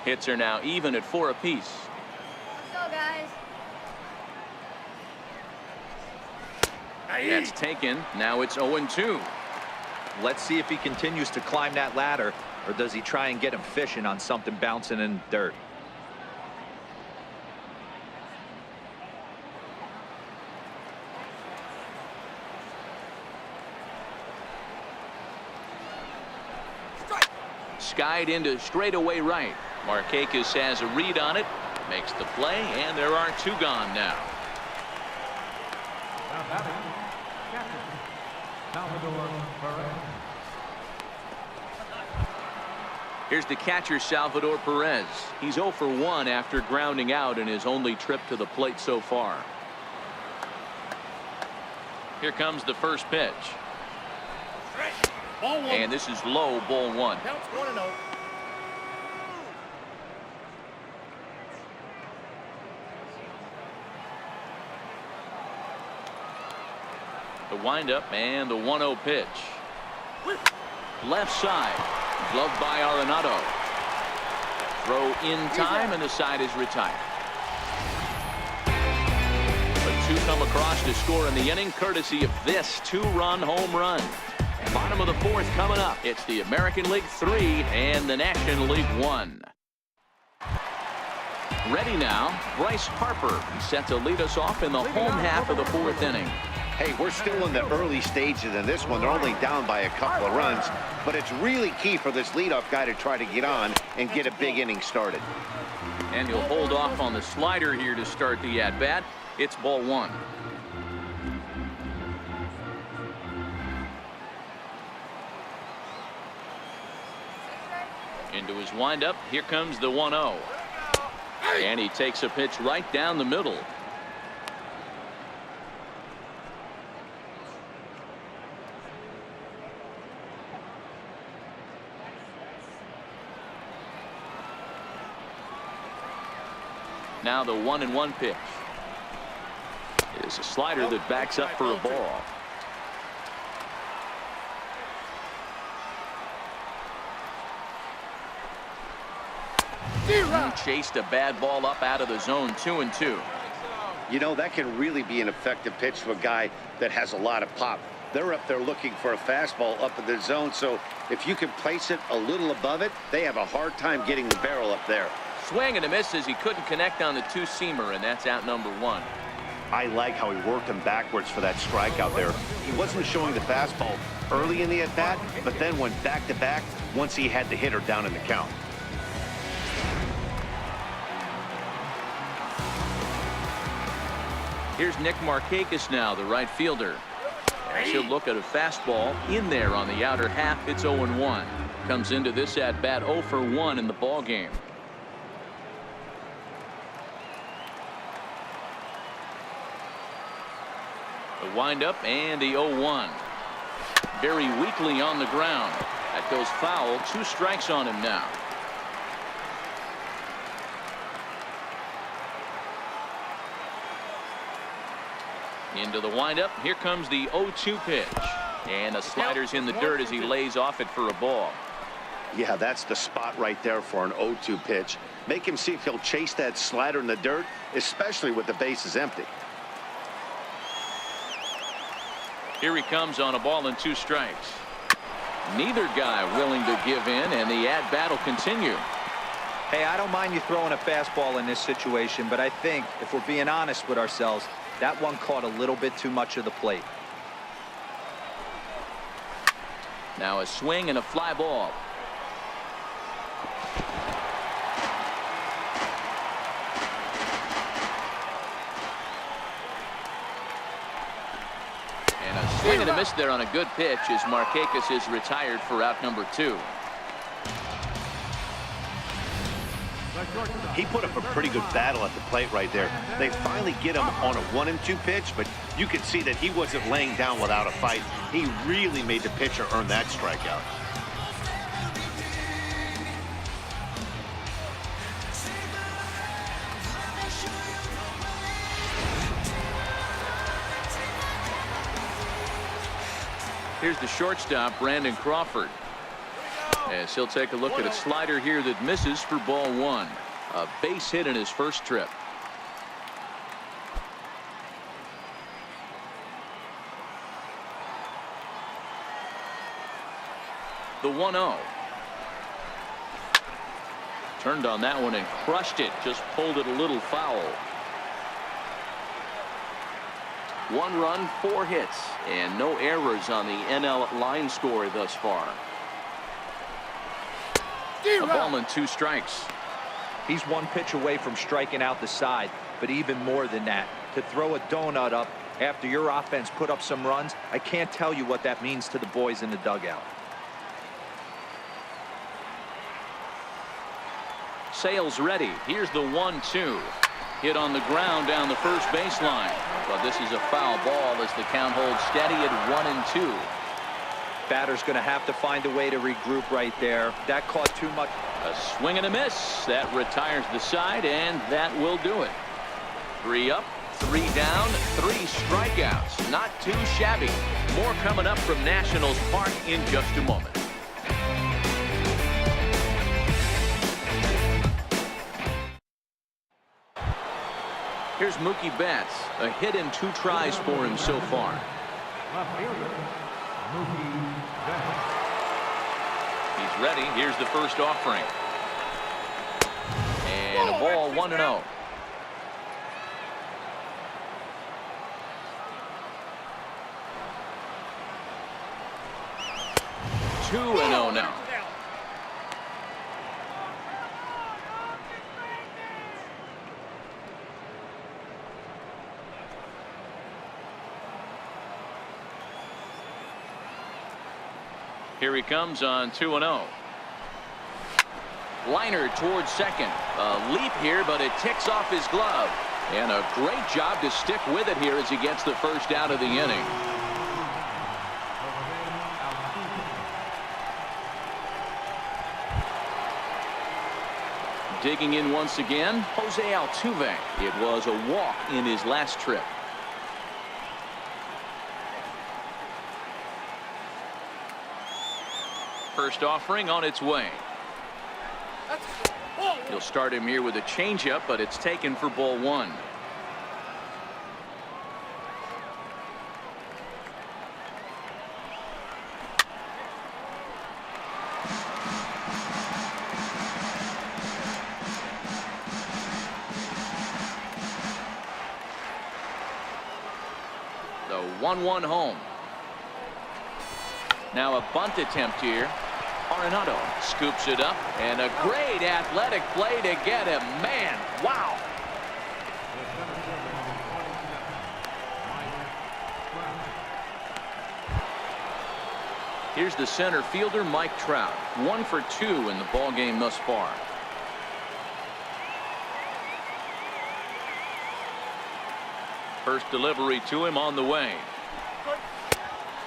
Hits are now even at 4 apiece. Let's go, guys. That's taken. Now it's 0-2. Let's see if he continues to climb that ladder, or does he try and get him fishing on something bouncing in the dirt. Skied into straightaway right. Markakis has a read on it, makes the play, and there are 2 gone now. Now batting, catcher, Salvador Perez. Here's the catcher, Salvador Perez. He's 0 for 1 after grounding out in his only trip to the plate so far. Here comes the first pitch. Ball one. And this is low, ball 1. Counts 1-0. The windup and the 1-0 pitch. Left side. Gloved by Arenado. Throw in time, and the side is retired. But 2 come across to score in the inning, courtesy of this 2-run home run. Bottom of the 4th coming up. It's the American League 3 and the National League 1. Ready now, Bryce Harper set to lead us off in the home half of the 4th inning. Hey, we're still in the early stages in this one. They're only down by a couple of runs, but it's really key for this leadoff guy to try to get on and get a big inning started. And he'll hold off on the slider here to start the at-bat. It's ball 1. Into his windup. Here comes the 1-0. And he takes a pitch right down the middle. Now the 1-1 pitch. It is a slider that backs up for a ball. He chased a bad ball up out of the zone. 2-2. You know, that can really be an effective pitch to a guy that has a lot of pop. They're up there looking for a fastball up in the zone, so if you can place it a little above it, they have a hard time getting the barrel up there. Swing and a miss as he couldn't connect on the 2-seamer, and that's out number 1. I like how he worked him backwards for that strikeout there. He wasn't showing the fastball early in the at-bat, but then went back-to-back once he had the hitter down in the count. Here's Nick Markakis now, the right fielder. And she'll look at a fastball in there on the outer half. It's 0-1. Comes into this at-bat 0 for 1 in the ball game. The windup and the 0-1. Very weakly on the ground. That goes foul. 2 strikes on him now. Into the windup. Here comes the 0-2 pitch. And the slider's in the dirt as he lays off it for a ball. Yeah, that's the spot right there for an 0-2 pitch. Make him see if he'll chase that slider in the dirt, especially with the bases empty. Here he comes on a ball and 2 strikes. Neither guy willing to give in, and the at-bat will continue. Hey, I don't mind you throwing a fastball in this situation, but I think if we're being honest with ourselves, that one caught a little bit too much of the plate. Now a swing and a fly ball. And a swing and a miss there on a good pitch as Markakis is retired for out number 2. He put up a pretty good battle at the plate right there. They finally get him on a 1-2 pitch, but you could see that he wasn't laying down without a fight. He really made the pitcher earn that strikeout. Here's the shortstop, Brandon Crawford. As he'll take a look at a slider here that misses for ball 1. A base hit in his first trip. The 1-0. Turned on that one and crushed it. Just pulled it a little foul. 1 run, 4 hits, and no errors on the NL line score thus far. A ball and 2 strikes. He's 1 pitch away from striking out the side, but even more than that, to throw a donut up after your offense put up some runs, I can't tell you what that means to the boys in the dugout. Sales ready. Here's the 1-2. Hit on the ground down the first baseline. But this is a foul ball as the count holds steady at 1-2. Batter's going to have to find a way to regroup right there. That caught too much. A swing and a miss. That retires the side, and that will do it. 3 up, 3 down, 3 strikeouts. Not too shabby. More coming up from Nationals Park in just a moment. Here's Mookie Betts. A hit and 2 tries for him so far. Left fielder, Mookie Betts. He's ready. Here's the first offering. And a ball 1-0. 2-0 now. Here he comes on 2-0. Liner towards second. A leap here, but it ticks off his glove. And a great job to stick with it here as he gets the first out of the inning. Digging in once again, Jose Altuve. It was a walk in his last trip. First offering on its way. He'll start him here with a changeup, but it's taken for ball 1. The 1-1 home. Now a bunt attempt here. Arenado scoops it up, and a great athletic play to get him. Man, wow. Here's the center fielder, Mike Trout. 1 for 2 in the ball game thus far. First delivery to him on the way.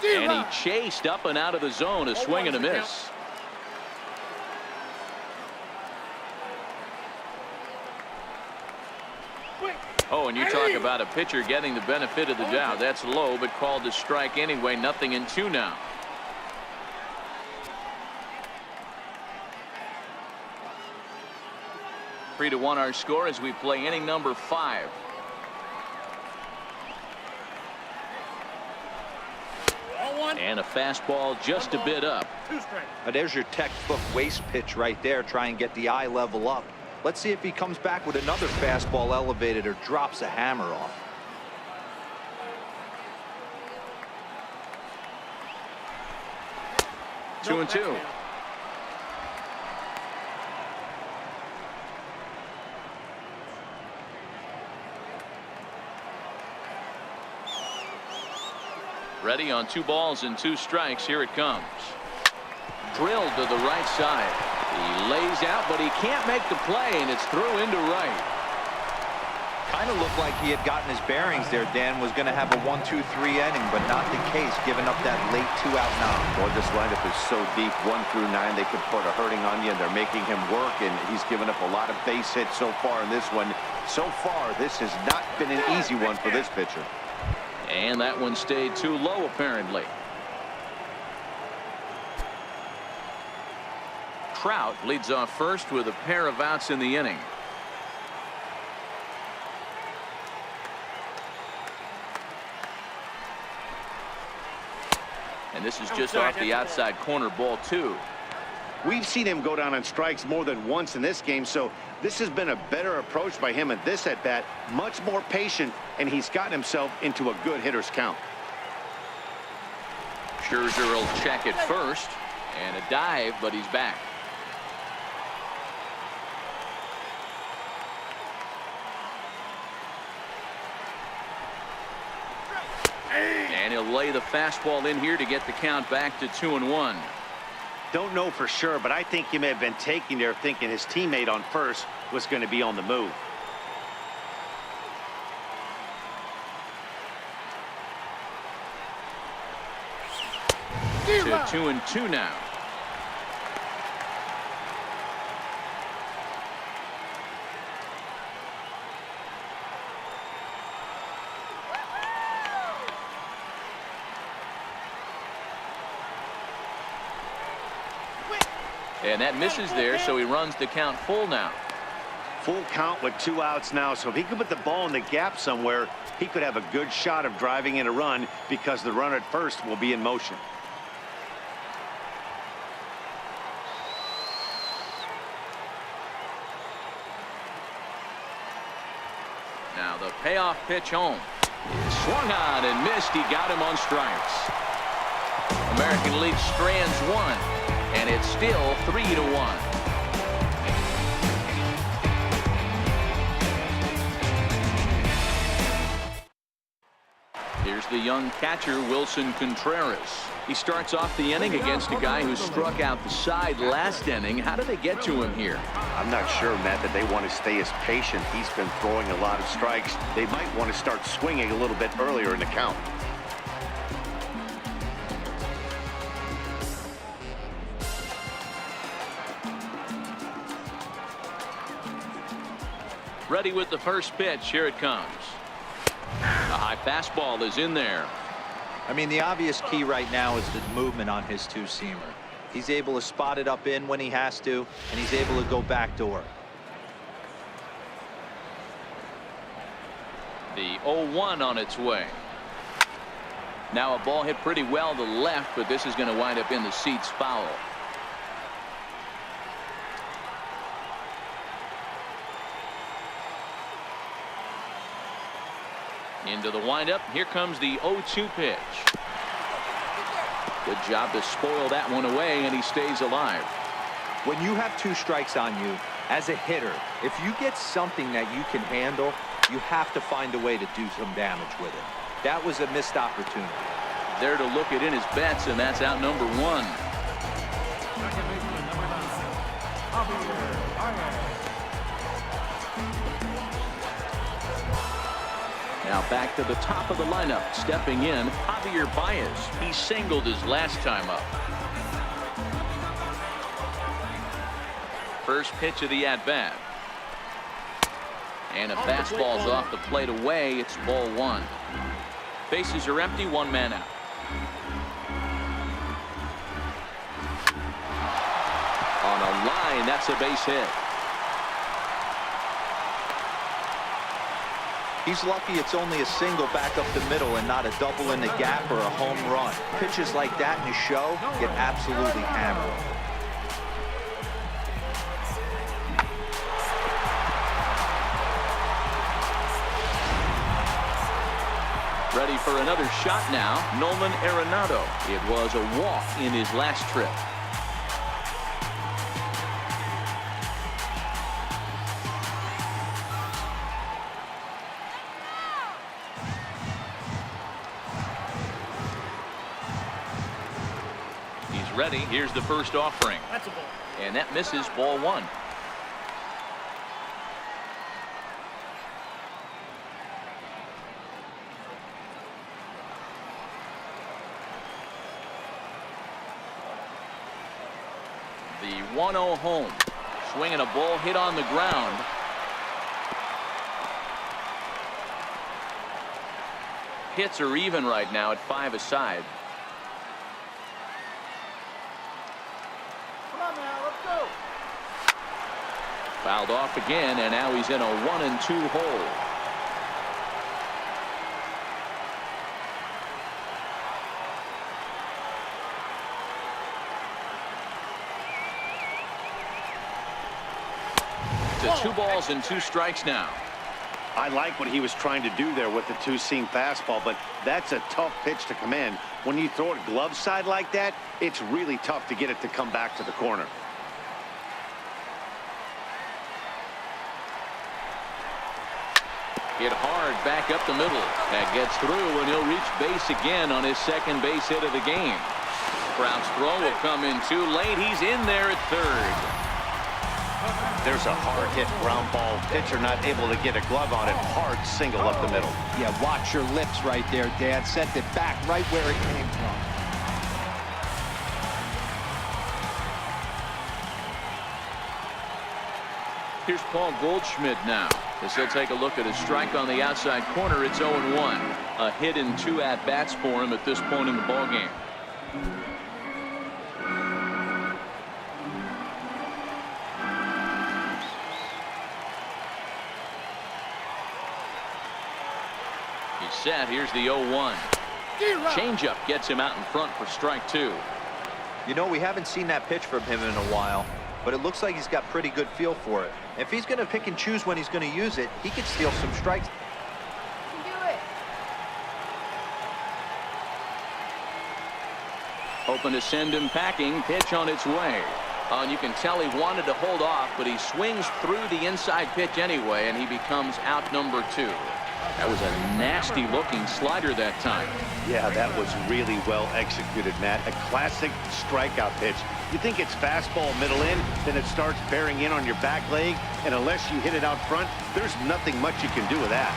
And he chased up and out of the zone. A swing and a miss. Oh, and you talk about a pitcher getting the benefit of the doubt. That's low, but called to strike anyway. 0-2 now. Three to 1 our score as we play inning number 5. And a fastball just a bit up. There's your textbook waste pitch right there. Try and get the eye level up. Let's see if he comes back with another fastball elevated or drops a hammer off. Two and two. Ready on 2 balls and 2 strikes. Here it comes. Drilled to the right side. He lays out, but he can't make the play, and it's through into right. Kind of looked like he had gotten his bearings there. Dan was going to have a 1-2-3 inning, but not the case, giving up that late 2-out knock. Boy, this lineup is so deep. 1 through 9, they could put a hurting on you, and they're making him work, and he's given up a lot of base hits so far in this one. So far, this has not been an easy one for this pitcher. And that one stayed too low, apparently. Trout leads off first with a pair of outs in the inning. And this is just off the outside corner, ball 2. We've seen him go down on strikes more than once in this game, so this has been a better approach by him at this at-bat. Much more patient, and he's gotten himself into a good hitter's count. Scherzer will check it first, and a dive, but he's back. And he'll lay the fastball in here to get the count back to 2-1. Don't know for sure, but I think he may have been taking there thinking his teammate on first was going to be on the move. To 2-2 now. And that misses there, so he runs the count full now. Full count with 2 outs now, so if he could put the ball in the gap somewhere, he could have a good shot of driving in a run because the runner at first will be in motion. Now the payoff pitch home. Swung on and missed. He got him on strikes. American League strands one, and it's still 3-1. Here's the young catcher, Wilson Contreras. He starts off the inning against a guy who struck out the side last inning. How did they get to him here? I'm not sure, Matt, that they want to stay as patient. He's been throwing a lot of strikes. They might want to start swinging a little bit earlier in the count. Ready with the first pitch. Here it comes. A high fastball is in there. I mean, the obvious key right now is the movement on his two-seamer. He's able to spot it up in when he has to, and he's able to go backdoor. The 0-1 on its way. Now a ball hit pretty well to the left, but this is going to wind up in the seats foul. Into the windup. Here comes the 0-2 pitch. Good job to spoil that one away, and he stays alive. When you have 2 strikes on you, as a hitter, if you get something that you can handle, you have to find a way to do some damage with it. That was a missed opportunity. There to look it in his bets, and that's out number 1. Second baseman, number 9, Javier Baez. Now back to the top of the lineup. Stepping in, Javier Baez. He singled his last time up. First pitch of the at-bat. And a fastball's off the plate away. It's ball 1. Bases are empty, 1 man out. On a line, that's a base hit. He's lucky it's only a single back up the middle and not a double in the gap or a home run. Pitches like that in his show get absolutely hammered. Ready for another shot now. Nolan Arenado. It was a walk in his last trip. Ready. Here's the first offering. That's a ball. And that misses, ball 1. The 1-0 home. Swinging a ball hit on the ground. Hits are even right now at 5 aside. Fouled off again, and now he's in a 1-2 hole. To 2 balls and 2 strikes now. I like what he was trying to do there with the 2-seam fastball, but that's a tough pitch to come in. When you throw it glove side like that, it's really tough to get it to come back to the corner. Hit hard back up the middle. That gets through, and he'll reach base again on his second base hit of the game. Trout's throw will come in too late. He's in there at third. There's a hard hit ground ball. Pitcher not able to get a glove on it. Hard single up the middle. Yeah, watch your lips right there, Dad. Sent it back right where it came from. Here's Paul Goldschmidt now, as he'll take a look at a strike on the outside corner. It's 0-1. A hit in 2 at-bats for him at this point in the ballgame. He's set. Here's the 0-1. Changeup gets him out in front for strike 2. You know, we haven't seen that pitch from him in a while, but it looks like he's got pretty good feel for it. If he's going to pick and choose when he's going to use it, he could steal some strikes. You can do it. Hoping to send him packing. Pitch on its way. And you can tell he wanted to hold off, but he swings through the inside pitch anyway, and he becomes out number 2. That was a nasty looking slider that time. Yeah, that was really well executed, Matt. A classic strikeout pitch. You think it's fastball middle in, then it starts bearing in on your back leg, and unless you hit it out front, there's nothing much you can do with that.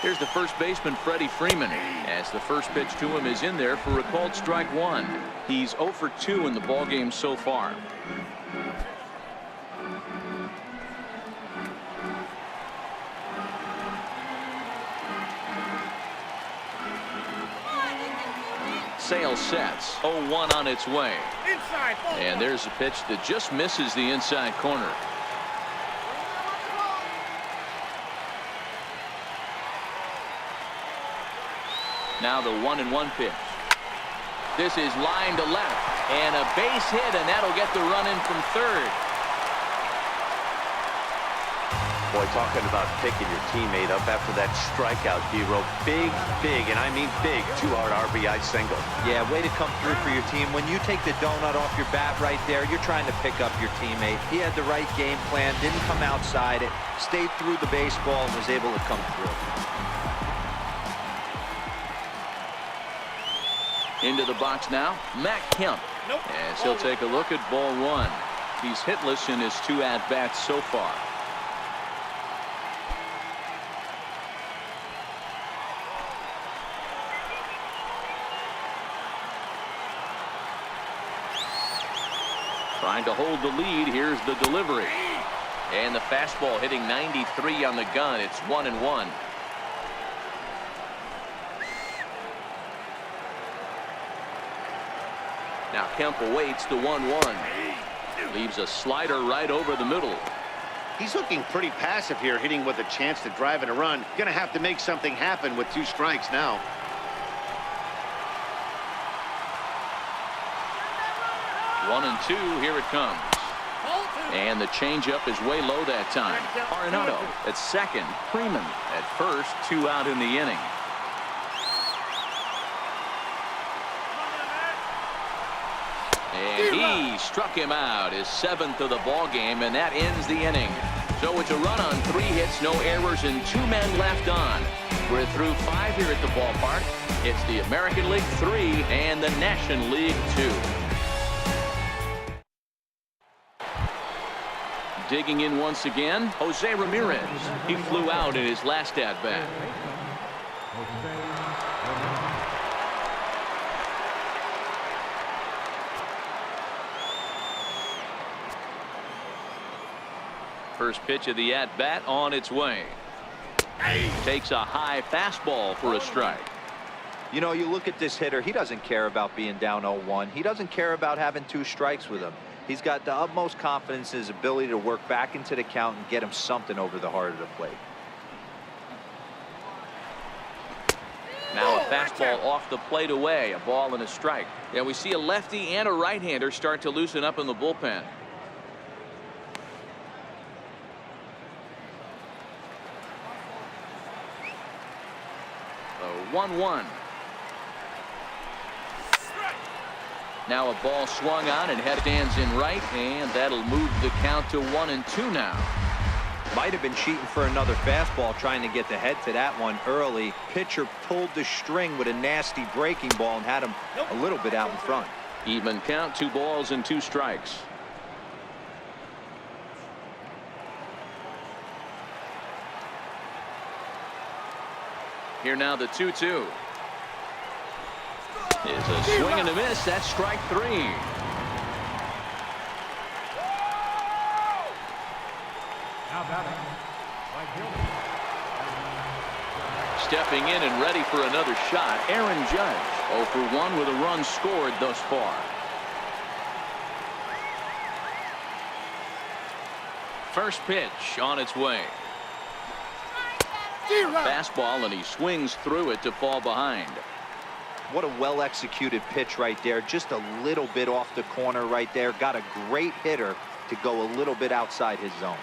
Here's the first baseman, Freddie Freeman, as the first pitch to him is in there for a called strike 1. He's 0 for 2 in the ballgame so far. Sale sets. 0-1 on its way. Inside. And there's a pitch that just misses the inside corner. Now the 1-1 pitch. This is line to left, and a base hit, and that'll get the run in from third. Boy, talking about picking your teammate up after that strikeout, D-Row. Big, and I mean big, 2-hard RBI single. Yeah, way to come through for your team. When you take the donut off your bat right there, you're trying to pick up your teammate. He had the right game plan, didn't come outside it, stayed through the baseball, and was able to come through. Into the box now, Matt Kemp. As he'll take a look at ball 1. He's hitless in his 2 at-bats so far. Trying to hold the lead. Here's the delivery. And the fastball hitting 93 on the gun. It's 1-1. Now Kemp awaits the 1-1. Leaves a slider right over the middle. He's looking pretty passive here, hitting with a chance to drive in a run. Gonna have to make something happen with 2 strikes now. One and 2, here it comes. And the changeup is way low that time. Arenado at second, Freeman at first, 2 out in the inning. And he struck him out, his 7th of the ball game, and that ends the inning. So it's a run on 3 hits, no errors, and 2 men left on. We're through 5 here at the ballpark. It's the American League 3 and the National League 2. Digging in once again, Jose Ramirez. He flew out in his last at-bat. First pitch of the at-bat on its way. Takes a high fastball for a strike. You know, you look at this hitter, he doesn't care about being down 0-1. He doesn't care about having 2 strikes with him. He's got the utmost confidence in his ability to work back into the count and get him something over the heart of the plate. Now a fastball off the plate away, a ball and a strike. Yeah, we see a lefty and a right-hander start to loosen up in the bullpen. So 1-1. Now a ball swung on and head stands in right, and that'll move the count to 1-2 now. Might have been cheating for another fastball, trying to get the head to that one early. Pitcher pulled the string with a nasty breaking ball and had him a little bit out in front. Even count, 2 balls and 2 strikes. Here now the 2-2. Is a swing and a miss. That's strike 3. Now batting, right fielder. Stepping in and ready for another shot, Aaron Judge. 0 for 1 with a run scored thus far. First pitch on its way. Fastball, and he swings through it to fall behind. What a well-executed pitch right there. Just a little bit off the corner right there. Got a great hitter to go a little bit outside his zone.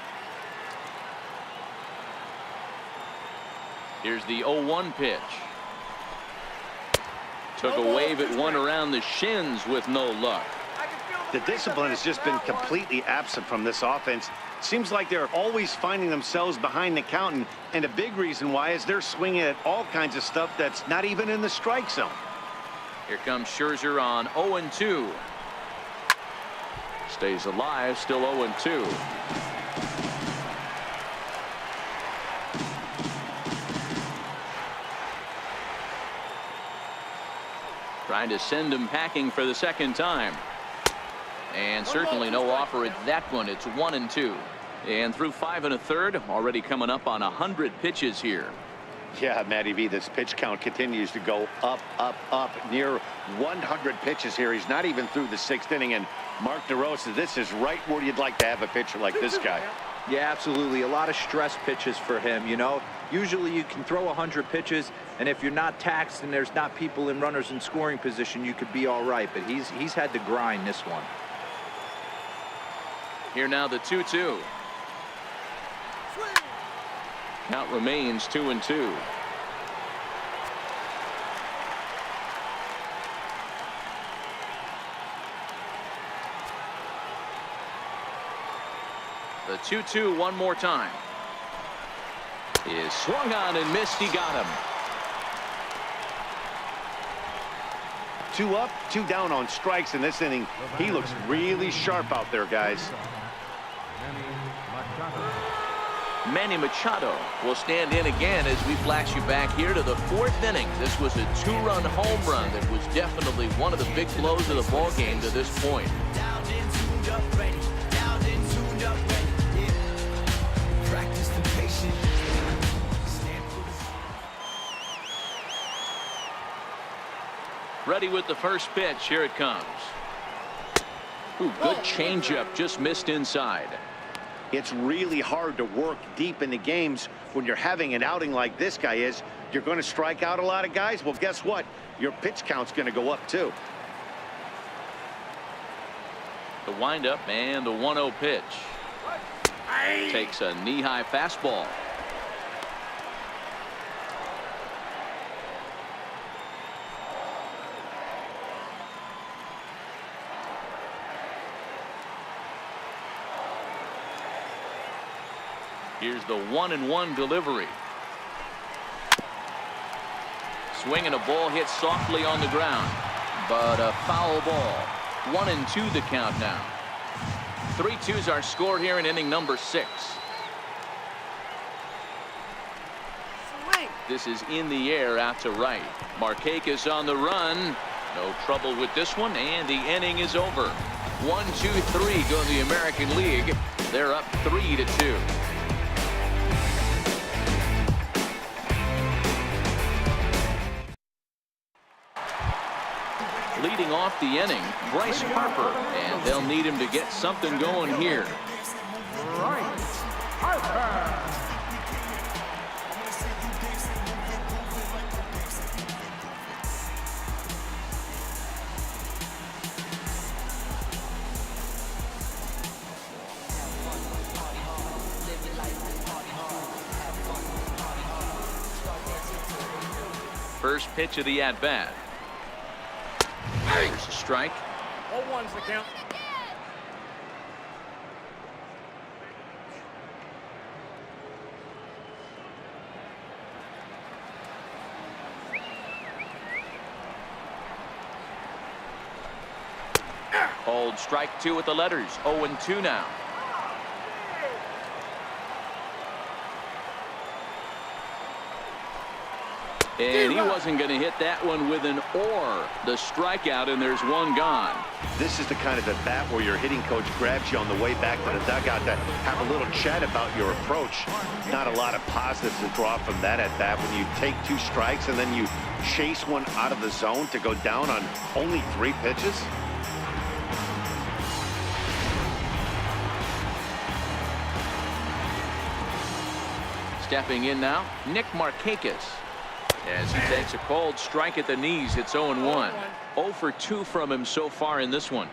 Here's the 0-1 pitch. Took a wave at one around the shins with no luck. The discipline has just been completely absent from this offense. Seems like they're always finding themselves behind the count, and a big reason why is they're swinging at all kinds of stuff that's not even in the strike zone. Here comes Scherzer on 0-2. Stays alive, still 0-2. Trying to send him packing for the second time. And certainly no offer at that one. It's 1-2. And through 5 1/3, already coming up on 100 pitches here. Yeah, Matty V, this pitch count continues to go up, up, up. Near 100 pitches here. He's not even through the 6th inning. And Mark DeRosa, this is right where you'd like to have a pitcher like this guy. Yeah, absolutely. A lot of stress pitches for him, you know. Usually you can throw 100 pitches, and if you're not taxed and there's not people in runners in scoring position, you could be all right. But he's had to grind this one. Here now the 2-2. Count remains 2-2. The 2-2 one more time. Is swung on and missed. He got him. 2 up, 2 down on strikes in this inning. He looks really sharp out there, guys. Manny Machado will stand in again as we flash you back here to the 4th inning. This was a 2-run home run that was definitely one of the big blows of the ball game to this point. Ready with the first pitch. Here it comes. Ooh, good changeup, just missed inside. It's really hard to work deep in the games when you're having an outing like this guy is. You're going to strike out a lot of guys. Well, guess what? Your pitch count's going to go up too. The windup and the 1-0 pitch. Takes a knee-high fastball. Here's the 1-1 delivery. Swinging a ball hit softly on the ground, but a foul ball. 1-2 the count now. 3-2's our score here in inning number 6. This is in the air out to right. Markakis on the run. No trouble with this one, and the inning is over. 1-2-3 go in the American League. They're up 3-2. Leading off the inning, Bryce Harper, and they'll need him to get something going here. Bryce Harper. First pitch of the at-bat. There's a strike. 0-1's the count. Called strike two with the letters. 0-2 now. And he wasn't going to hit that one with an or. The strikeout, and there's one gone. This is the kind of at bat where your hitting coach grabs you on the way back to the dugout to have a little chat about your approach. Not a lot of positives to draw from that at bat when you take 2 strikes and then you chase one out of the zone to go down on only 3 pitches. Stepping in now, Nick Markakis. As he takes a cold strike at the knees, it's 0-1. 0 for 2 from him so far in this one.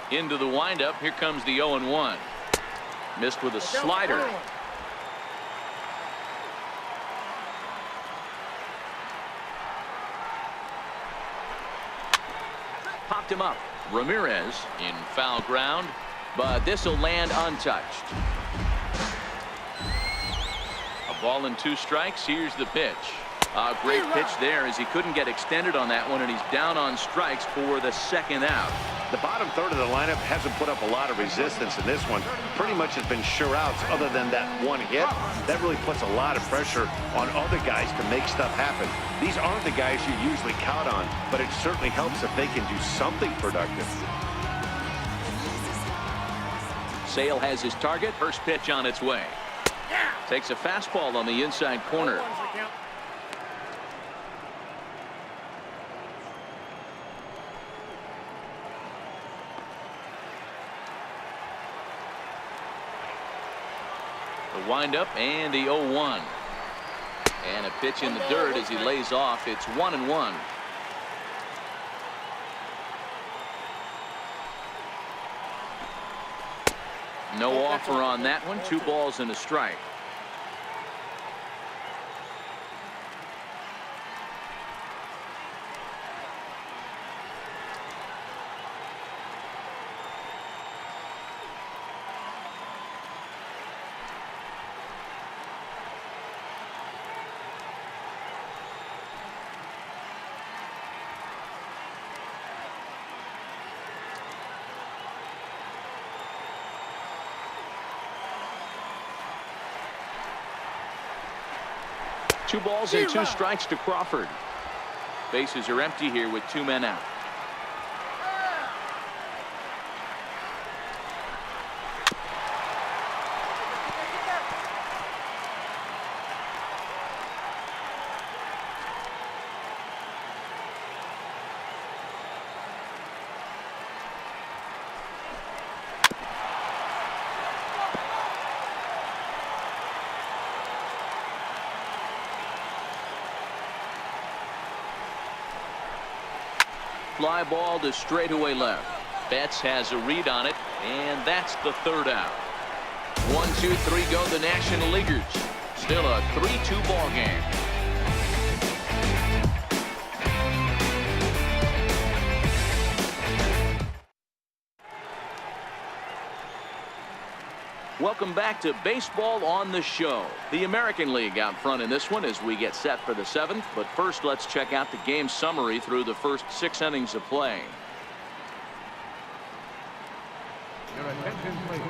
Into the windup. Here comes the 0-1. Missed with a slider. Popped him up. Ramirez in foul ground, but this will land untouched. A ball and 2 strikes. Here's the pitch. A great pitch there as he couldn't get extended on that one, and he's down on strikes for the 2nd out. The bottom third of the lineup hasn't put up a lot of resistance in this one. Pretty much has been sure outs other than that one hit. That really puts a lot of pressure on other guys to make stuff happen. These aren't the guys you usually count on, but it certainly helps if they can do something productive. Sale has his target. First pitch on its way. Takes a fastball on the inside corner. The windup and the 0-1. And a pitch in the dirt as he lays off. It's 1-1. No offer on that one. 2 balls and a strike. Two balls and 2 strikes to Crawford. Bases are empty here with 2 men out. Fly ball to straightaway left. Betts has a read on it, and that's the 3rd out. 1, 2, 3 go the National Leaguers. Still a 3-2 ball game. Welcome back to Baseball on the Show. The American League out front in this one as we get set for the 7th. But first, let's check out the game summary through the first 6 innings of play. Your attention, please.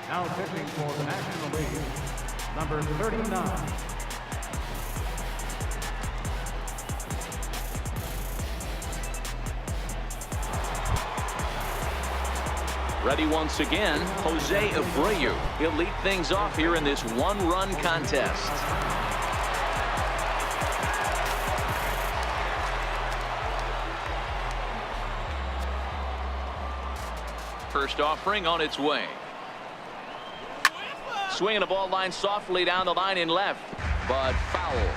Now pitching for the National League, number 39. Ready once again, Jose Abreu. He'll lead things off here in this 1-run contest. First offering on its way. Swinging a ball line softly down the line in left, but foul.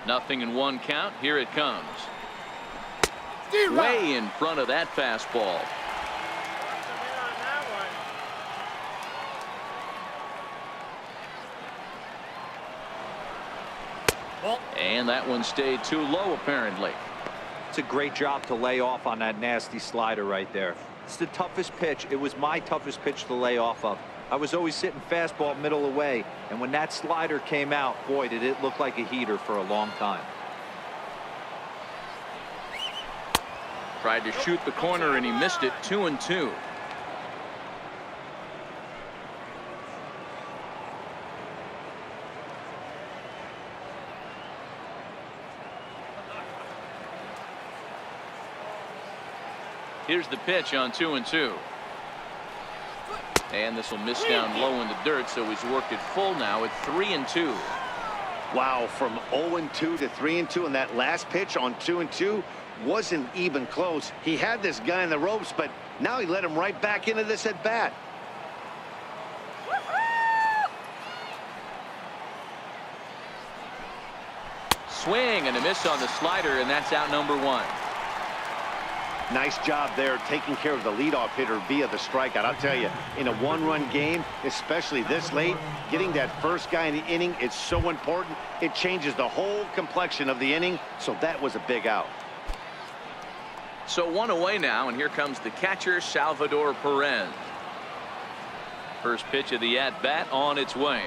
Nothing in 1 count. Here it comes. Way in front of that fastball. And that one stayed too low, apparently. It's a great job to lay off on that nasty slider right there. It's the toughest pitch. It was my toughest pitch to lay off of. I was always sitting fastball middle away, and when that slider came out, boy, did it look like a heater for a long time. Tried to shoot the corner and he missed it. 2-2. Here's the pitch on 2-2. And this will miss down low in the dirt, so he's worked it full now at 3-2. Wow, from 0-2 to 3-2, and that last pitch on 2-2 wasn't even close. He had this guy in the ropes, but now he let him right back into this at bat. Swing and a miss on the slider, and that's out number 1. Nice job there taking care of the leadoff hitter via the strikeout. I'll tell you, in a one-run game, especially this late, getting that first guy in the inning is so important. It changes the whole complexion of the inning, so that was a big out. So 1 away now, and here comes the catcher, Salvador Perez. First pitch of the at-bat on its way.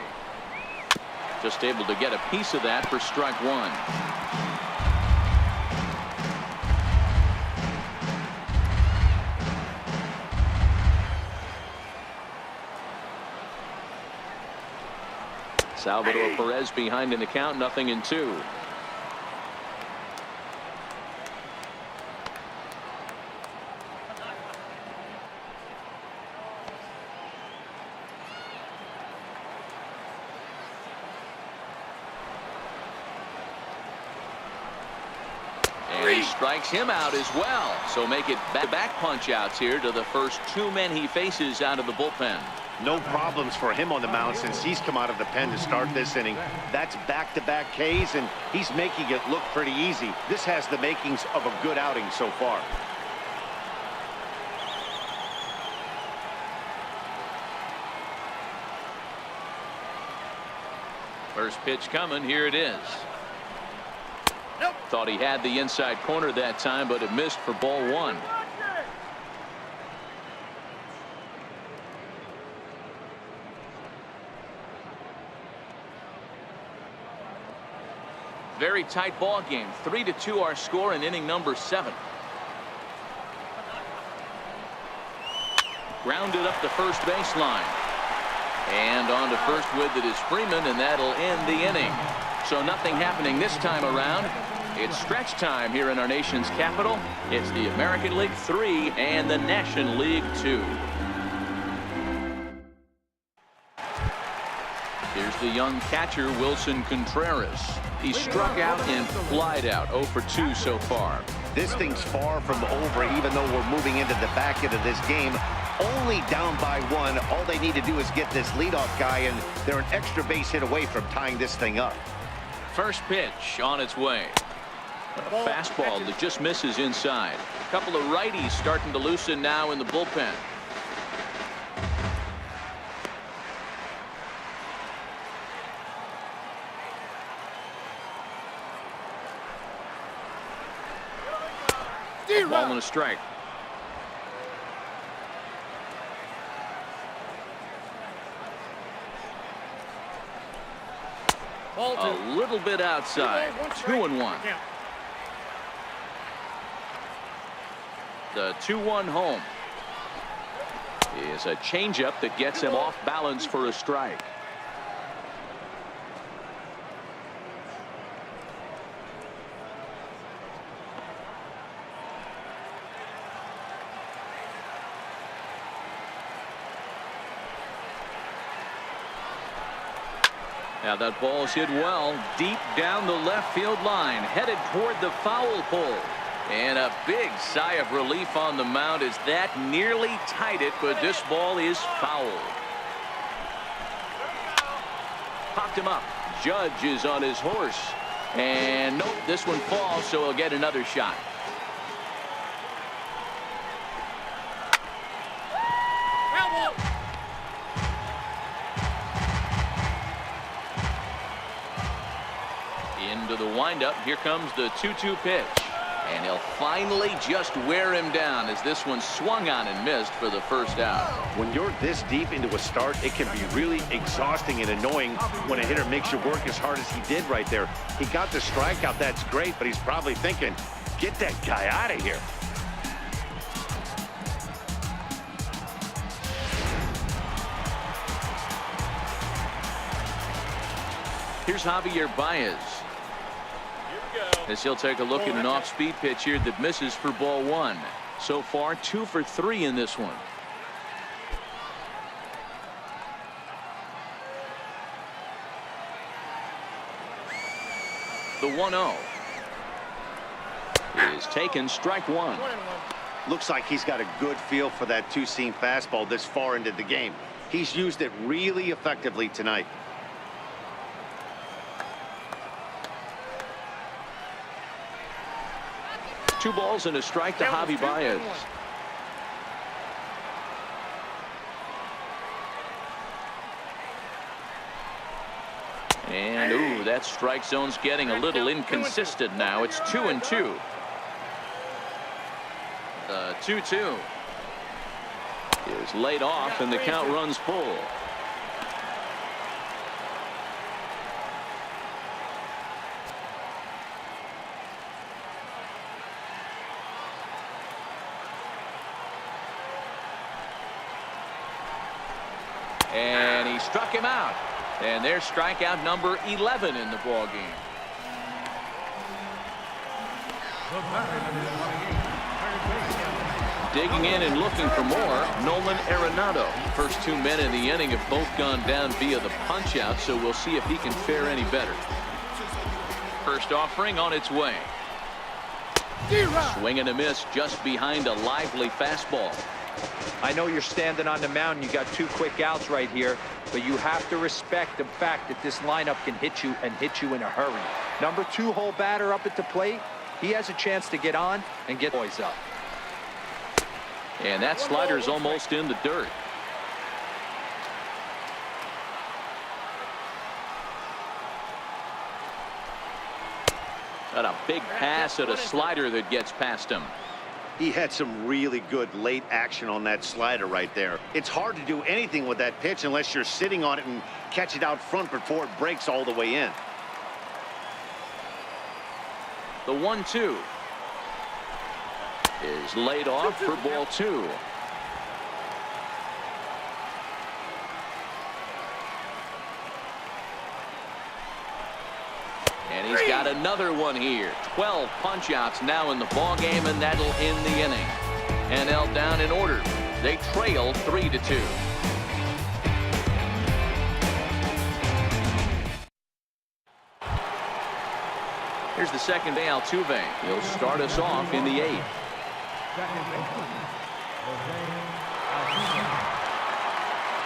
Just able to get a piece of that for strike 1. Salvador Perez behind in the count, 0-2. And he strikes him out as well. So make it back punch outs here to the first 2 men he faces out of the bullpen. No problems for him on the mound since he's come out of the pen to start this inning. That's back-to-back Ks, and he's making it look pretty easy. This has the makings of a good outing so far. First pitch coming. Here it is. Thought he had the inside corner that time, but it missed for ball 1. Very tight ball game. 3-2 our score in inning number 7. Grounded up the first baseline. And on to first with it is Freeman, and that'll end the inning. So nothing happening this time around. It's stretch time here in our nation's capital. It's the American League 3 and the National League 2. Here's the young catcher, Wilson Contreras. He struck out and flied out. 0 for 2 so far. This thing's far from over, even though we're moving into the back end of this game. Only down by 1. All they need to do is get this leadoff guy, and they're an extra base hit away from tying this thing up. First pitch on its way. A fastball that just misses inside. A couple of righties starting to loosen now in the bullpen. Ball and a strike. A little bit outside. 2-1. The 2-1 home is a changeup that gets him off balance for a strike. Now that ball's hit well deep down the left field line, headed toward the foul pole. And a big sigh of relief on the mound as that nearly tied it, but this ball is foul. Popped him up. Judge is on his horse. And nope, this one falls, so he'll get another shot. Into the windup. Here comes the 2-2 pitch. And he'll finally just wear him down as this one swung on and missed for the first out. When you're this deep into a start, it can be really exhausting and annoying when a hitter makes you work as hard as he did right there. He got the strikeout, that's great, but he's probably thinking, get that guy out of here. Here's Javier Baez. As he'll take a look at an off-speed pitch here that misses for ball one. So far, 2 for 3 in this one. The 1-0 is taken, strike one. Looks like he's got a good feel for that two-seam fastball this far into the game. He's used it really effectively tonight. Two balls and a strike to Javi Baez. And ooh, that strike zone's getting a little inconsistent now. It's 2-2. The 2-2 is laid off and the count runs full. And he struck him out. And there's strikeout number 11 in the ball game. Digging in and looking for more, Nolan Arenado. First 2 men in the inning have both gone down via the punch out, so we'll see if he can fare any better. First offering on its way. Swing and a miss just behind a lively fastball. I know you're standing on the mound. You got 2 quick outs right here, but you have to respect the fact that this lineup can hit you and hit you in a hurry. Number 2 hole batter up at the plate. He has a chance to get on and get boys up. And that slider's almost in the dirt. Got a big pass at a slider that gets past him. He had some really good late action on that slider right there. It's hard to do anything with that pitch unless you're sitting on it and catch it out front before it breaks all the way in. The 1-2 is laid off for ball 2. And he's got another one here. 12 punch outs now in the ball game, and that'll end the inning. NL down in order. They trail 3-2. Here's the second day, Altuve. He'll start us off in the 8th.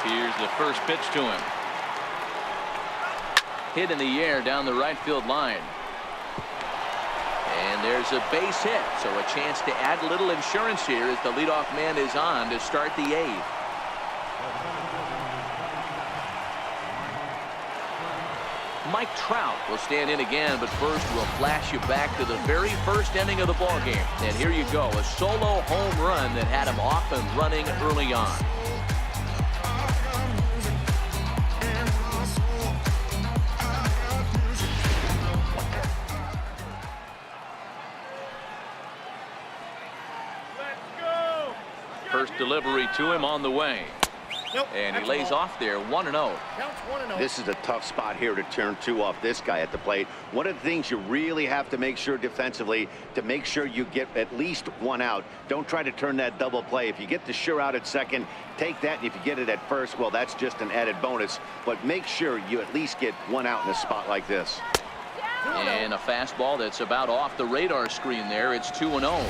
Here's the first pitch to him. Hit in the air down the right field line. And there's a base hit, so a chance to add a little insurance here as the leadoff man is on to start the 8th. Mike Trout will stand in again, but first we'll flash you back to the very first inning of the ballgame. And here you go, a solo home run that had him off and running early on. First delivery to him on the way. And he lays off there, 1-0. This is a tough spot here to turn 2 off this guy at the plate. One of the things you really have to make sure defensively, to make sure you get at least 1 out. Don't try to turn that double play. If you get the sure out at second, take that. And if you get it at first, well, that's just an added bonus. But make sure you at least get 1 out in a spot like this. And a fastball that's about off the radar screen there. It's 2-0.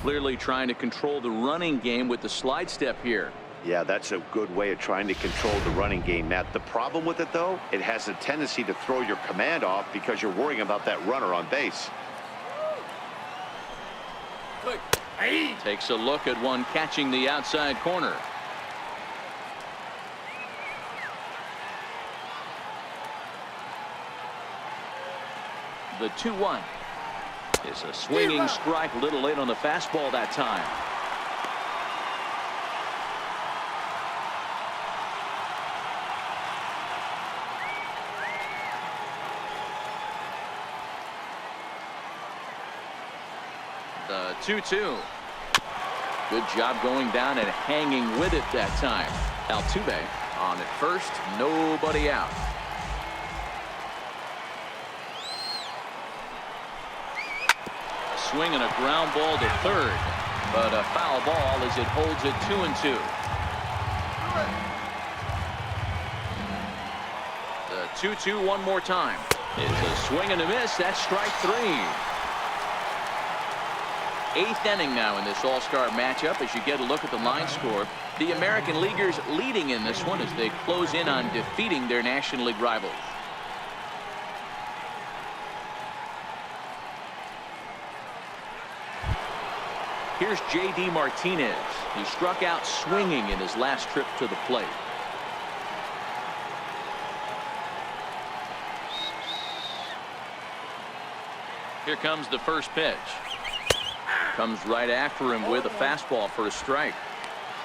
Clearly trying to control the running game with the slide step here. Yeah, that's a good way of trying to control the running game, Matt. The problem with it, though, it has a tendency to throw your command off because you're worrying about that runner on base. Takes a look at one catching the outside corner. The 2-1 It's a swinging strike, a little late on the fastball that time. The 2-2. Good job going down and hanging with it that time. Altuve on at first, nobody out. A swing and a ground ball to third, but a foul ball as it holds it 2-2. The 2-2 one more time. It's a swing and a miss. That's strike three. Eighth inning now in this all-star matchup as you get a look at the line score. The American Leaguers leading in this one as they close in on defeating their National League rivals. Here's J.D. Martinez. He struck out swinging in his last trip to the plate. Here comes the first pitch. Comes right after him with a fastball for a strike.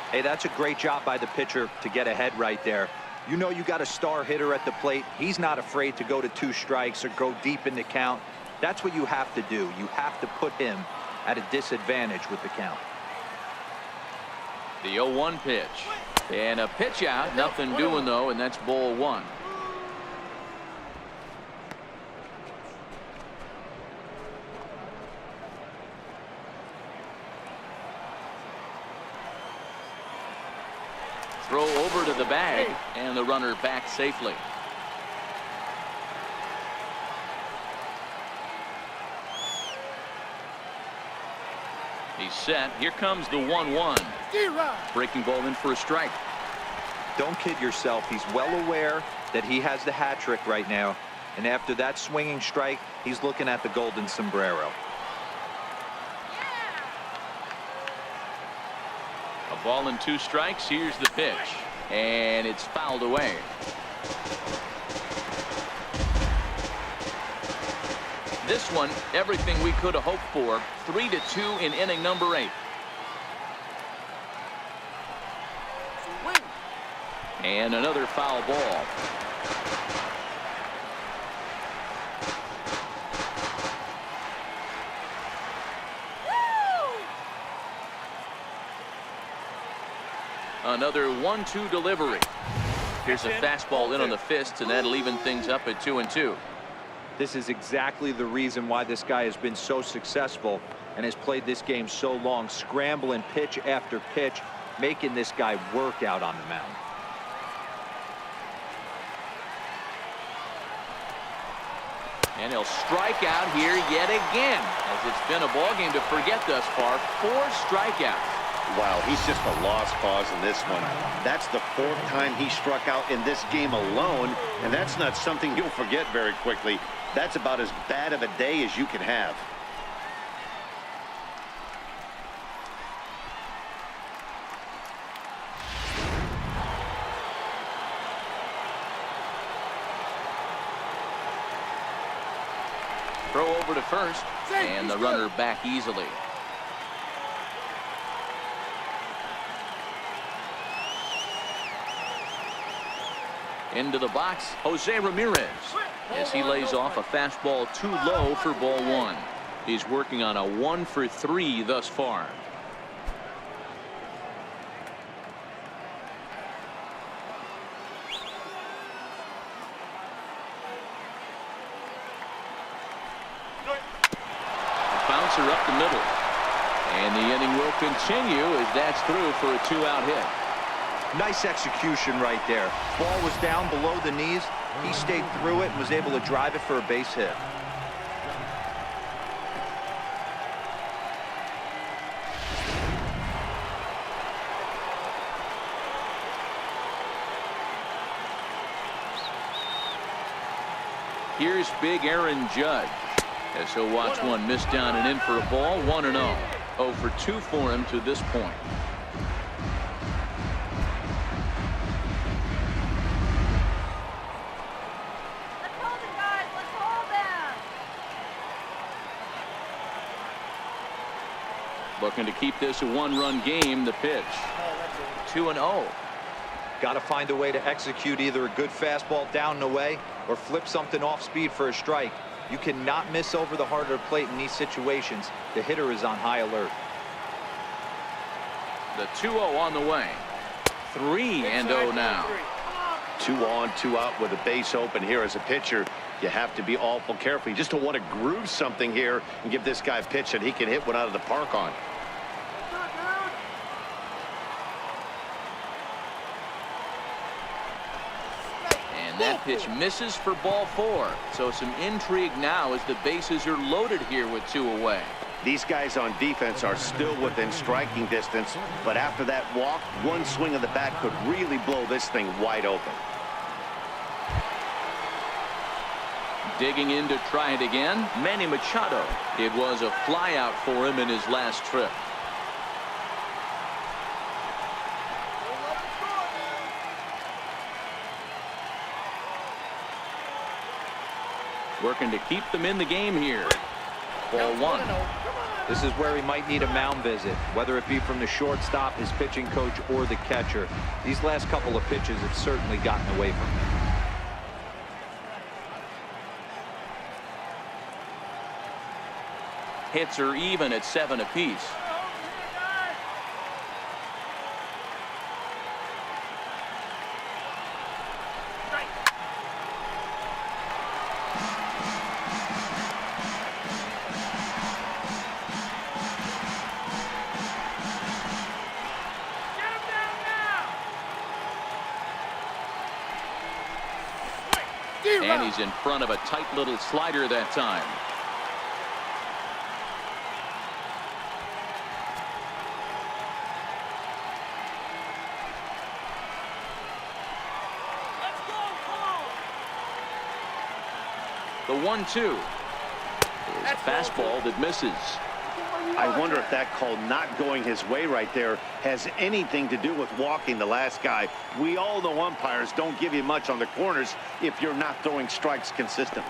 Hey, that's a great job by the pitcher to get ahead right there. You know you got a star hitter at the plate. He's not afraid to go to 2 strikes or go deep in the count. That's what you have to do. You have to put him at a disadvantage with the count. The 0-1 pitch. And a pitch out. Nothing doing, though, and that's ball one. Throw over to the bag, and the runner back safely. He's set. Here comes the 1-1. Breaking ball in for a strike. Don't kid yourself. He's well aware that he has the hat trick right now. And after that swinging strike, he's looking at the golden sombrero. A ball and 2 strikes. Here's the pitch. And it's fouled away. This one, everything we could have hoped for. 3-2 in inning number 8. And another foul ball. Another 1-2 delivery. Here's a fastball in on the fist, and that'll even things up at 2-2. This is exactly the reason why this guy has been so successful and has played this game so long, scrambling pitch after pitch, making this guy work out on the mound. And he'll strike out here yet again, as it's been a ball game to forget thus far. 4 strikeouts. Wow, he's just a lost cause in this one. That's the 4th time he struck out in this game alone, and that's not something you'll forget very quickly. That's about as bad of a day as you can have. Throw over to first, and the runner back easily. Into the box, Jose Ramirez, as he lays off a fastball too low for ball 1. He's working on a 1 for 3 thus far. Bouncer up the middle, and the inning will continue as that's through for a 2-out hit. Nice execution right there. Ball was down below the knees. He stayed through it and was able to drive it for a base hit. Here's big Aaron Judge, as he'll watch one miss down and in for a ball. 1-0. 0 for 2 for him to this point. Looking to keep this a one-run game. The pitch. 2-0. Got to find a way to execute either a good fastball down and away or flip something off speed for a strike. You cannot miss over the heart of the plate in these situations. The hitter is on high alert. The 2-0 on the way. 3-0 now. 2 on, 2 out with a base open here as a pitcher. You have to be awful careful. You just don't want to groove something here and give this guy a pitch that he can hit one out of the park on. And that pitch misses for ball 4. So some intrigue now as the bases are loaded here with 2 away. These guys on defense are still within striking distance, but after that walk, one swing of the bat could really blow this thing wide open. Digging in to try it again, Manny Machado. It was a flyout for him in his last trip. Working to keep them in the game here. Ball 1. This is where he might need a mound visit, whether it be from the shortstop, his pitching coach, or the catcher. These last couple of pitches have certainly gotten away from him. Hits are even at 7 apiece. And he's in front of a tight little slider that time. The 1-2 is a fastball that misses. I wonder if that call not going his way right there has anything to do with walking the last guy. We all know umpires don't give you much on the corners if you're not throwing strikes consistently.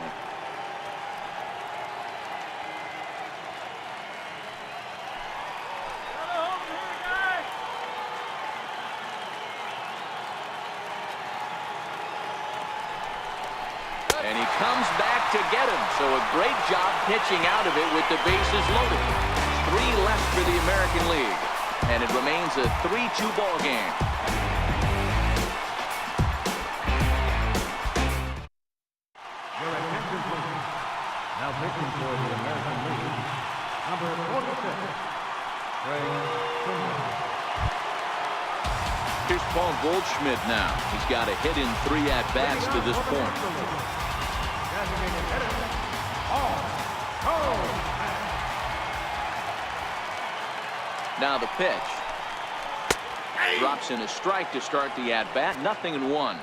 And he comes back to get him. So a great job pitching out of it with the bases loaded. 3 left for the American League. And it remains a 3-2 ball game. Your attention, please. Now pitching for the American League, number 46, Ray Springer. Here's Paul Goldschmidt now. He's got a hit in 3 at-bats to this point. Designated hitter, Paul Goldschmidt. Now the pitch. Drops in a strike to start the at-bat. 0-1.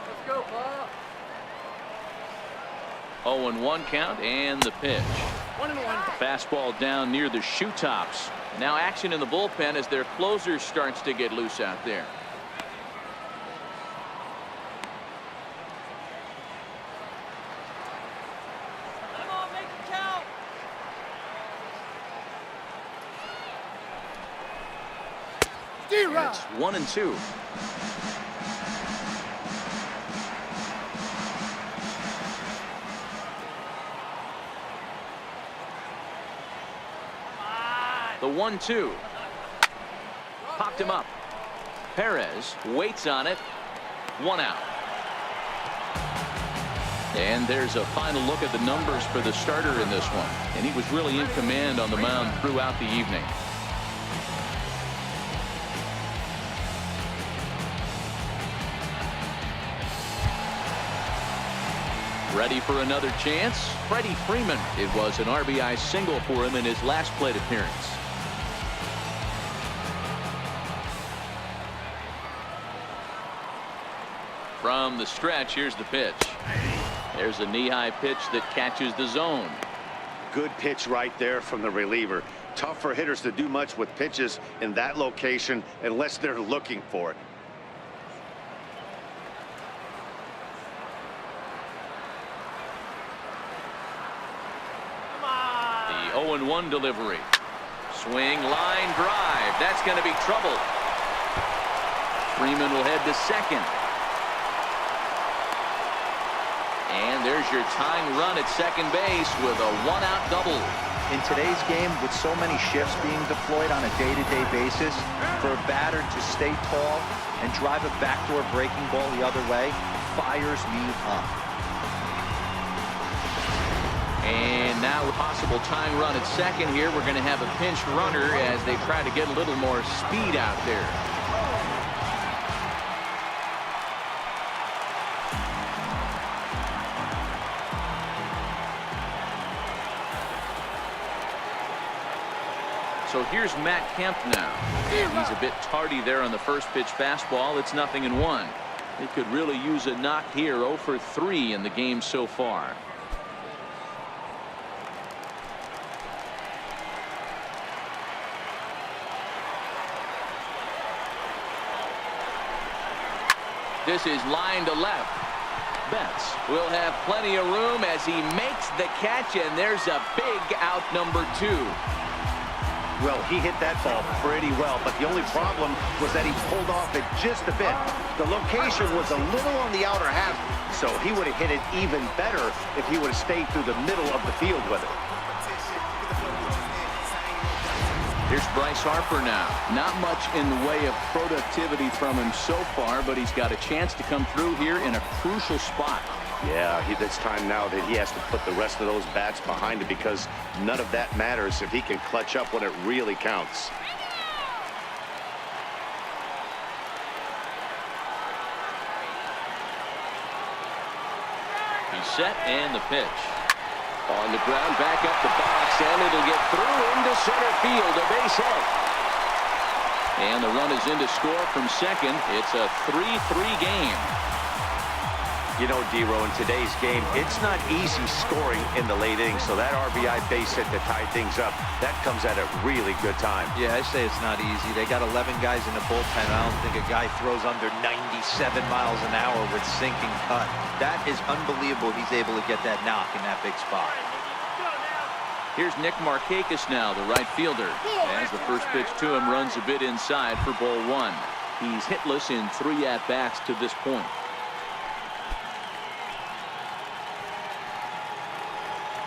Let's go, Paul. 0-1 count and the pitch. 1-1. Fastball down near the shoe tops. Now action in the bullpen as their closer starts to get loose out there. Come on, make it count. It's 1-2. The 1-2. Popped him up. Perez waits on it. 1 out. And there's a final look at the numbers for the starter in this one. And he was really in command on the mound throughout the evening. Ready for another chance? Freddie Freeman. It was an RBI single for him in his last plate appearance. From the stretch, here's the pitch. There's a knee-high pitch that catches the zone. Good pitch right there from the reliever. Tough for hitters to do much with pitches in that location unless they're looking for it. The 0-1 delivery. Swing, line, drive. That's going to be trouble. Freeman will head to second. And there's your tying run at second base with a one-out double. In today's game, with so many shifts being deployed on a day-to-day basis, for a batter to stay tall and drive a backdoor breaking ball the other way fires me up. And now a possible tying run at second here. We're going to have a pinch runner as they try to get a little more speed out there. So here's Matt Kemp now. And he's a bit tardy there on the first pitch fastball. It's 0-1. They could really use a knock here. 0 for 3 in the game so far. This is line to left. Betts will have plenty of room as he makes the catch, and there's a big out, number 2. Well, he hit that ball pretty well, but the only problem was that he pulled off it just a bit. The location was a little on the outer half, so he would have hit it even better if he would have stayed through the middle of the field with it. Here's Bryce Harper now. Not much in the way of productivity from him so far, but he's got a chance to come through here in a crucial spot. Yeah, it's time now that he has to put the rest of those bats behind him, because none of that matters if he can clutch up when it really counts. He's set, and the pitch. On the ground, back up the box, and it'll get through into center field, a base hit. And the run is in to score from second. It's a 3-3 game. You know, D-Row, in today's game, it's not easy scoring in the late innings, so that RBI base hit to tie things up, that comes at a really good time. Yeah, I say it's not easy. They got 11 guys in the bullpen. I don't think a guy throws under 97 miles an hour with sinking cut. That is unbelievable. He's able to get that knock in that big spot. Here's Nick Markakis now, the right fielder, as the first pitch to him runs a bit inside for ball 1. He's hitless in 3 at-bats to this point.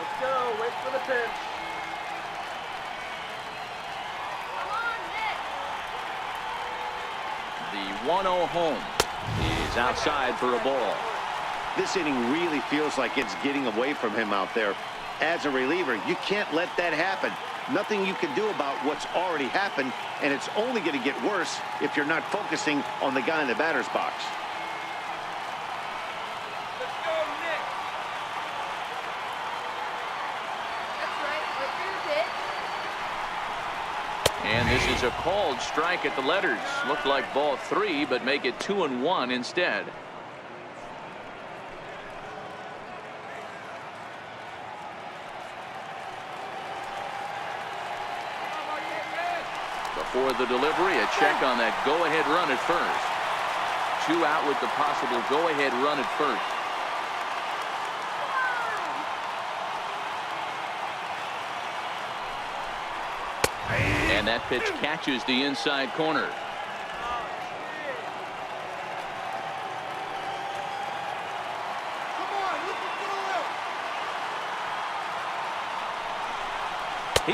Let's go. Wait for the pitch. The 1-0 home is outside for a ball. This inning really feels like it's getting away from him out there. As a reliever, you can't let that happen. Nothing you can do about what's already happened, and it's only going to get worse if you're not focusing on the guy in the batter's box. Let's go, Nick. That's right. Right, And this is a called strike at the letters. Looked like ball 3, but make it 2-1 instead. Before the delivery, a check on that go-ahead run at first. 2 out with the possible go-ahead run at first. And that pitch catches the inside corner. He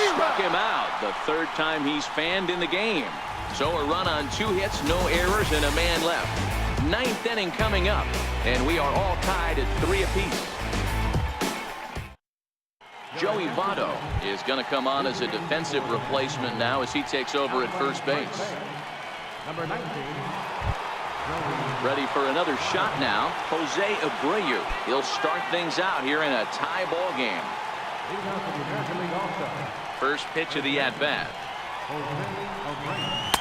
struck him out, the 3rd time he's fanned in the game. So a run on 2 hits, no errors, and a man left. 9th inning coming up, and we are all tied at 3 apiece. Joey Votto is going to come on as a defensive replacement now as he takes over at first base. Number 19. Ready for another shot now, Jose Abreu. He'll start things out here in a tie ball game. Leading out the American League All-Star. First pitch of the at-bat.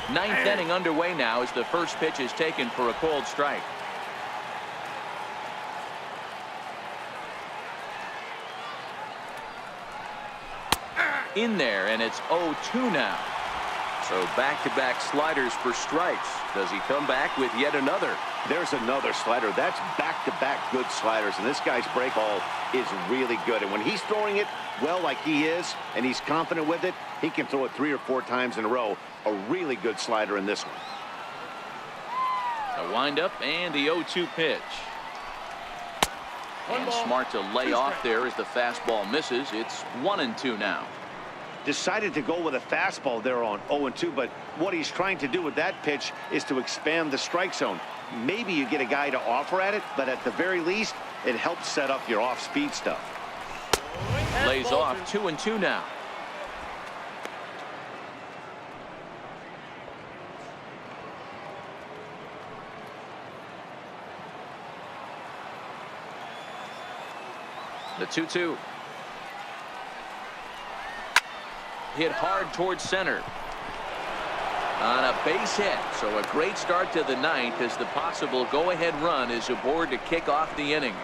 9th inning underway now as the first pitch is taken for a called strike. in there, and it's 0-2 now. So back-to-back sliders for strikes. Does he come back with yet another? There's another slider. That's back-to-back good sliders, and this guy's break ball is really good. And when he's throwing it well like he is, and he's confident with it, he can throw it 3 or 4 times in a row. A really good slider in this one. A windup and the 0-2 pitch. And smart to lay off there as the fastball misses. It's 1-2 now. Decided to go with a fastball there on 0-2, but what he's trying to do with that pitch is to expand the strike zone. Maybe you get a guy to offer at it, but at the very least, it helps set up your off-speed stuff. Lays off 2-2 now. The 2-2. Hit hard towards center. On a base hit. So a great start to the ninth as the possible go-ahead run is aboard to kick off the inning.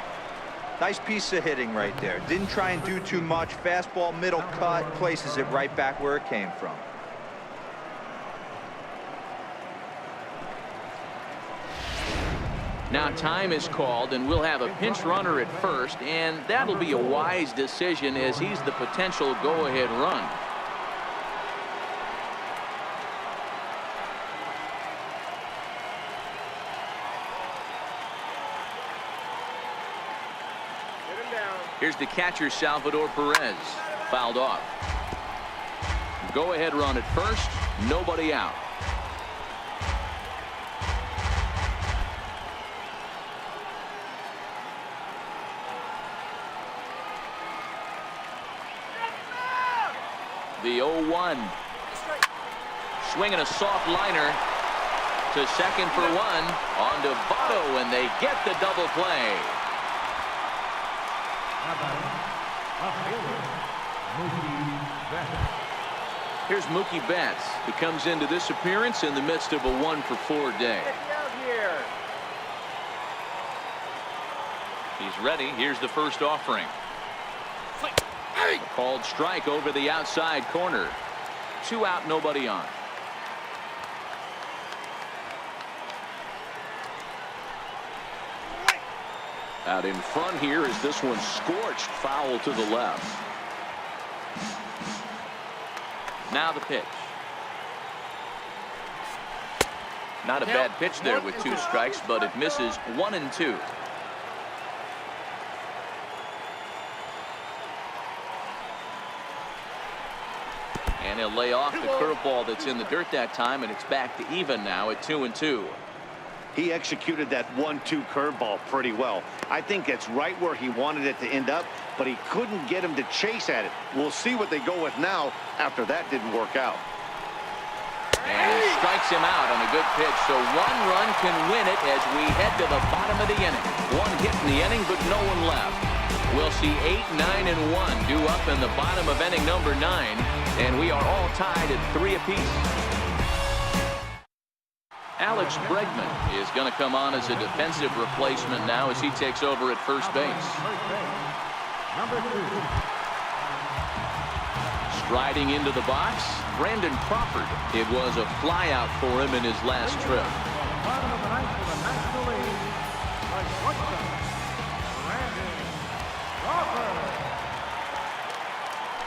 Nice piece of hitting right there. Didn't try and do too much. Fastball, middle cut, places it right back where it came from. Now time is called, and we'll have a pinch runner at first, and that'll be a wise decision as he's the potential go-ahead run. Here's the catcher, Salvador Perez. Fouled off. Go-ahead run at first. Nobody out. The 0-1. Swinging a soft liner to second for one. On to Votto, and they get the double play. Here's Mookie Betts, who comes into this appearance in the midst of a 1-for-4 day. He's ready. Here's the first offering. A called strike over the outside corner. 2 out, nobody on. Out in front here is this one scorched foul to the left. Now the pitch. Not a bad pitch there with 2 strikes, but it misses 1-2. And he'll lay off the curveball that's in the dirt that time, and it's back to even now at 2-2. He executed that 1-2 curveball pretty well. I think it's right where he wanted it to end up, but he couldn't get him to chase at it. We'll see what they go with now after that didn't work out. And he strikes him out on a good pitch, so 1 run can win it as we head to the bottom of the inning. 1 hit in the inning, but no one left. We'll see 8, 9, and 1 due up in the bottom of inning number 9, and we are all tied at 3 apiece. Alex Bregman is going to come on as a defensive replacement now as he takes over at first base. Number 2. Striding into the box, Brandon Crawford. It was a flyout for him in his last trip. Bottom of the ninth for the National League. The shortstop, Brandon Crawford.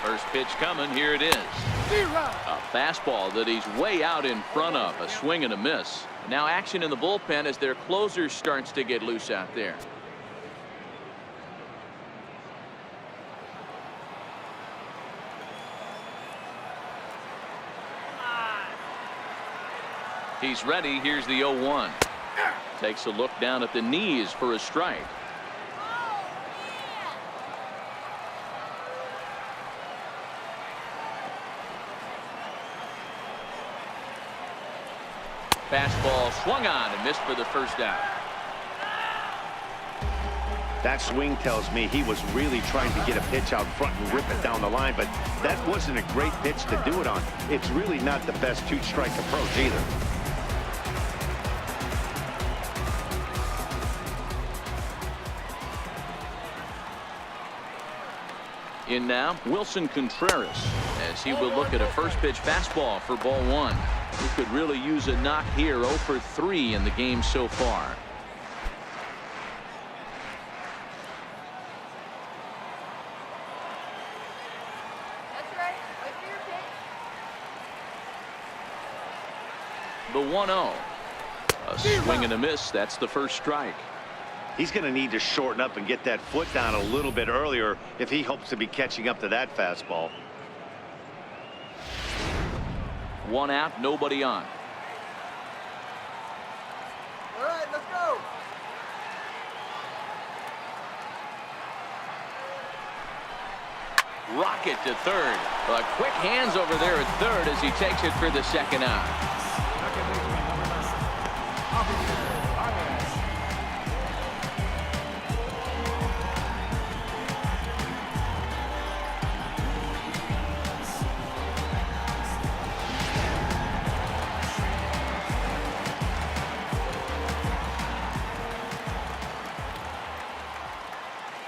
First pitch coming. Here it is. A fastball that he's way out in front of. A swing and a miss. Now action in the bullpen as their closer starts to get loose out there. He's ready. Here's the 0-1. Takes a look down at the knees for a strike. Fastball swung on and missed for the first out. That swing tells me he was really trying to get a pitch out front and rip it down the line, but that wasn't a great pitch to do it on. It's really not the best 2-strike approach either. In now, Wilson Contreras, as he will look at a first pitch fastball for ball one. He could really use a knock here. 0 for 3 in the game so far. That's right. Wait for your pitch. The 1-0. A swing and a miss. That's the first strike. He's going to need to shorten up and get that foot down a little bit earlier if he hopes to be catching up to that fastball. 1 out, nobody on. All right, let's go. Rocket to third. Quick hands over there at third as he takes it for the second out. Second baseman, number 9. Javier Baez.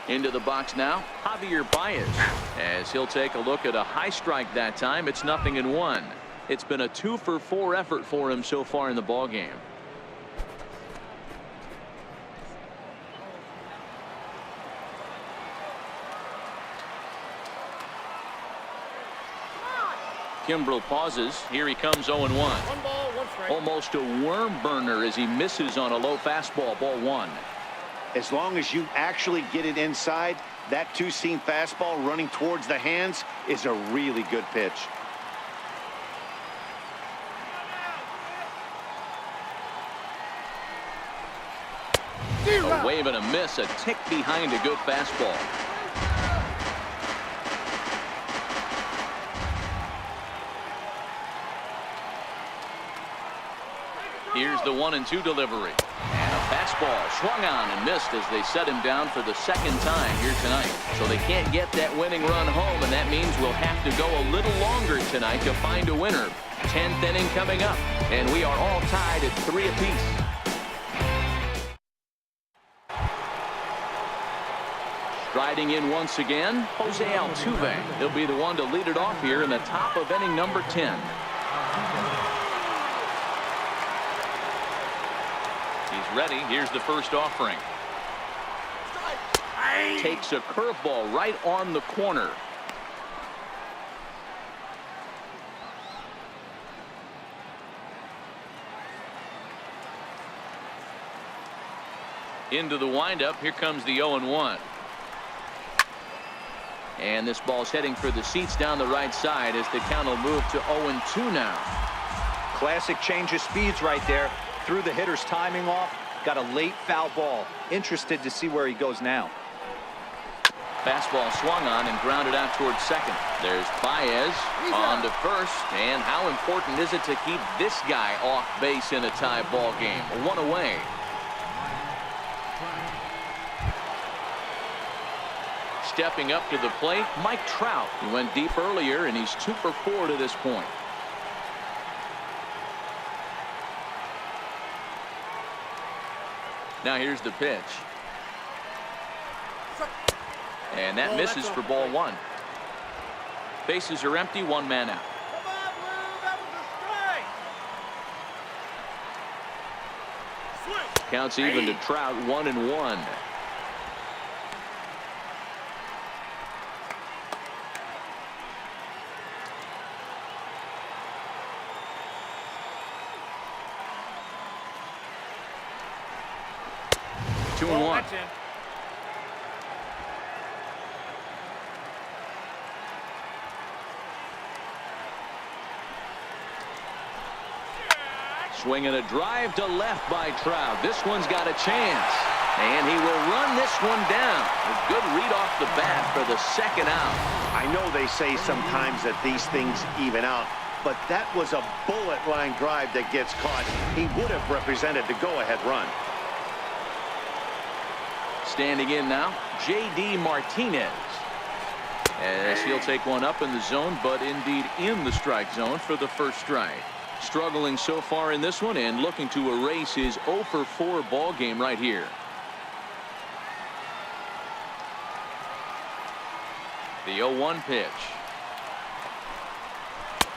Into the box now, Javier Baez, as he'll take a look at a high strike that time. It's 0-1. It's been a 2 for 4 effort for him so far in the ball game. Kimbrel pauses. Here he comes. 0-1. 1 ball, 1 strike. Almost a worm burner as he misses on a low fastball. Ball 1. As long as you actually get it inside, that two-seam fastball running towards the hands is a really good pitch. A wave and a miss, a tick behind a good fastball. Here's the 1-2 delivery. And a fastball swung on and missed as they set him down for the second time here tonight. So they can't get that winning run home, and that means we'll have to go a little longer tonight to find a winner. 10th inning coming up, and we are all tied at 3 apiece. Striding in once again, Jose Altuve. He'll be the one to lead it off here in the top of inning number 10. He's ready. Here's the first offering. Takes a curveball right on the corner. Into the windup. Here comes the 0-1. And this ball's heading for the seats down the right side as the count will move to 0-2 now. Classic change of speeds right there. Threw the hitter's timing off. Got a late foul ball. Interested to see where he goes now. Fastball swung on and grounded out towards second. There's Baez on to first. And how important is it to keep this guy off base in a tie ball game? 1 away. Stepping up to the plate, Mike Trout. He went deep earlier, and he's 2 for 4 to this point. Now here's the pitch. And that misses for ball 1. Bases are empty, 1 man out. Come on, Blue. That was a strike. Swing. Counts even to Trout, 1-1. Two and 1. That's in. Swinging a drive to left by Trout. This one's got a chance. And he will run this one down. A good read off the bat for the second out. I know they say sometimes that these things even out, but that was a bullet line drive that gets caught. He would have represented the go-ahead run. Standing in now, J.D. Martinez. As he'll take one up in the zone, but indeed in the strike zone for the first strike. Struggling so far in this one and looking to erase his 0 for 4 ball game right here. The 0-1 pitch.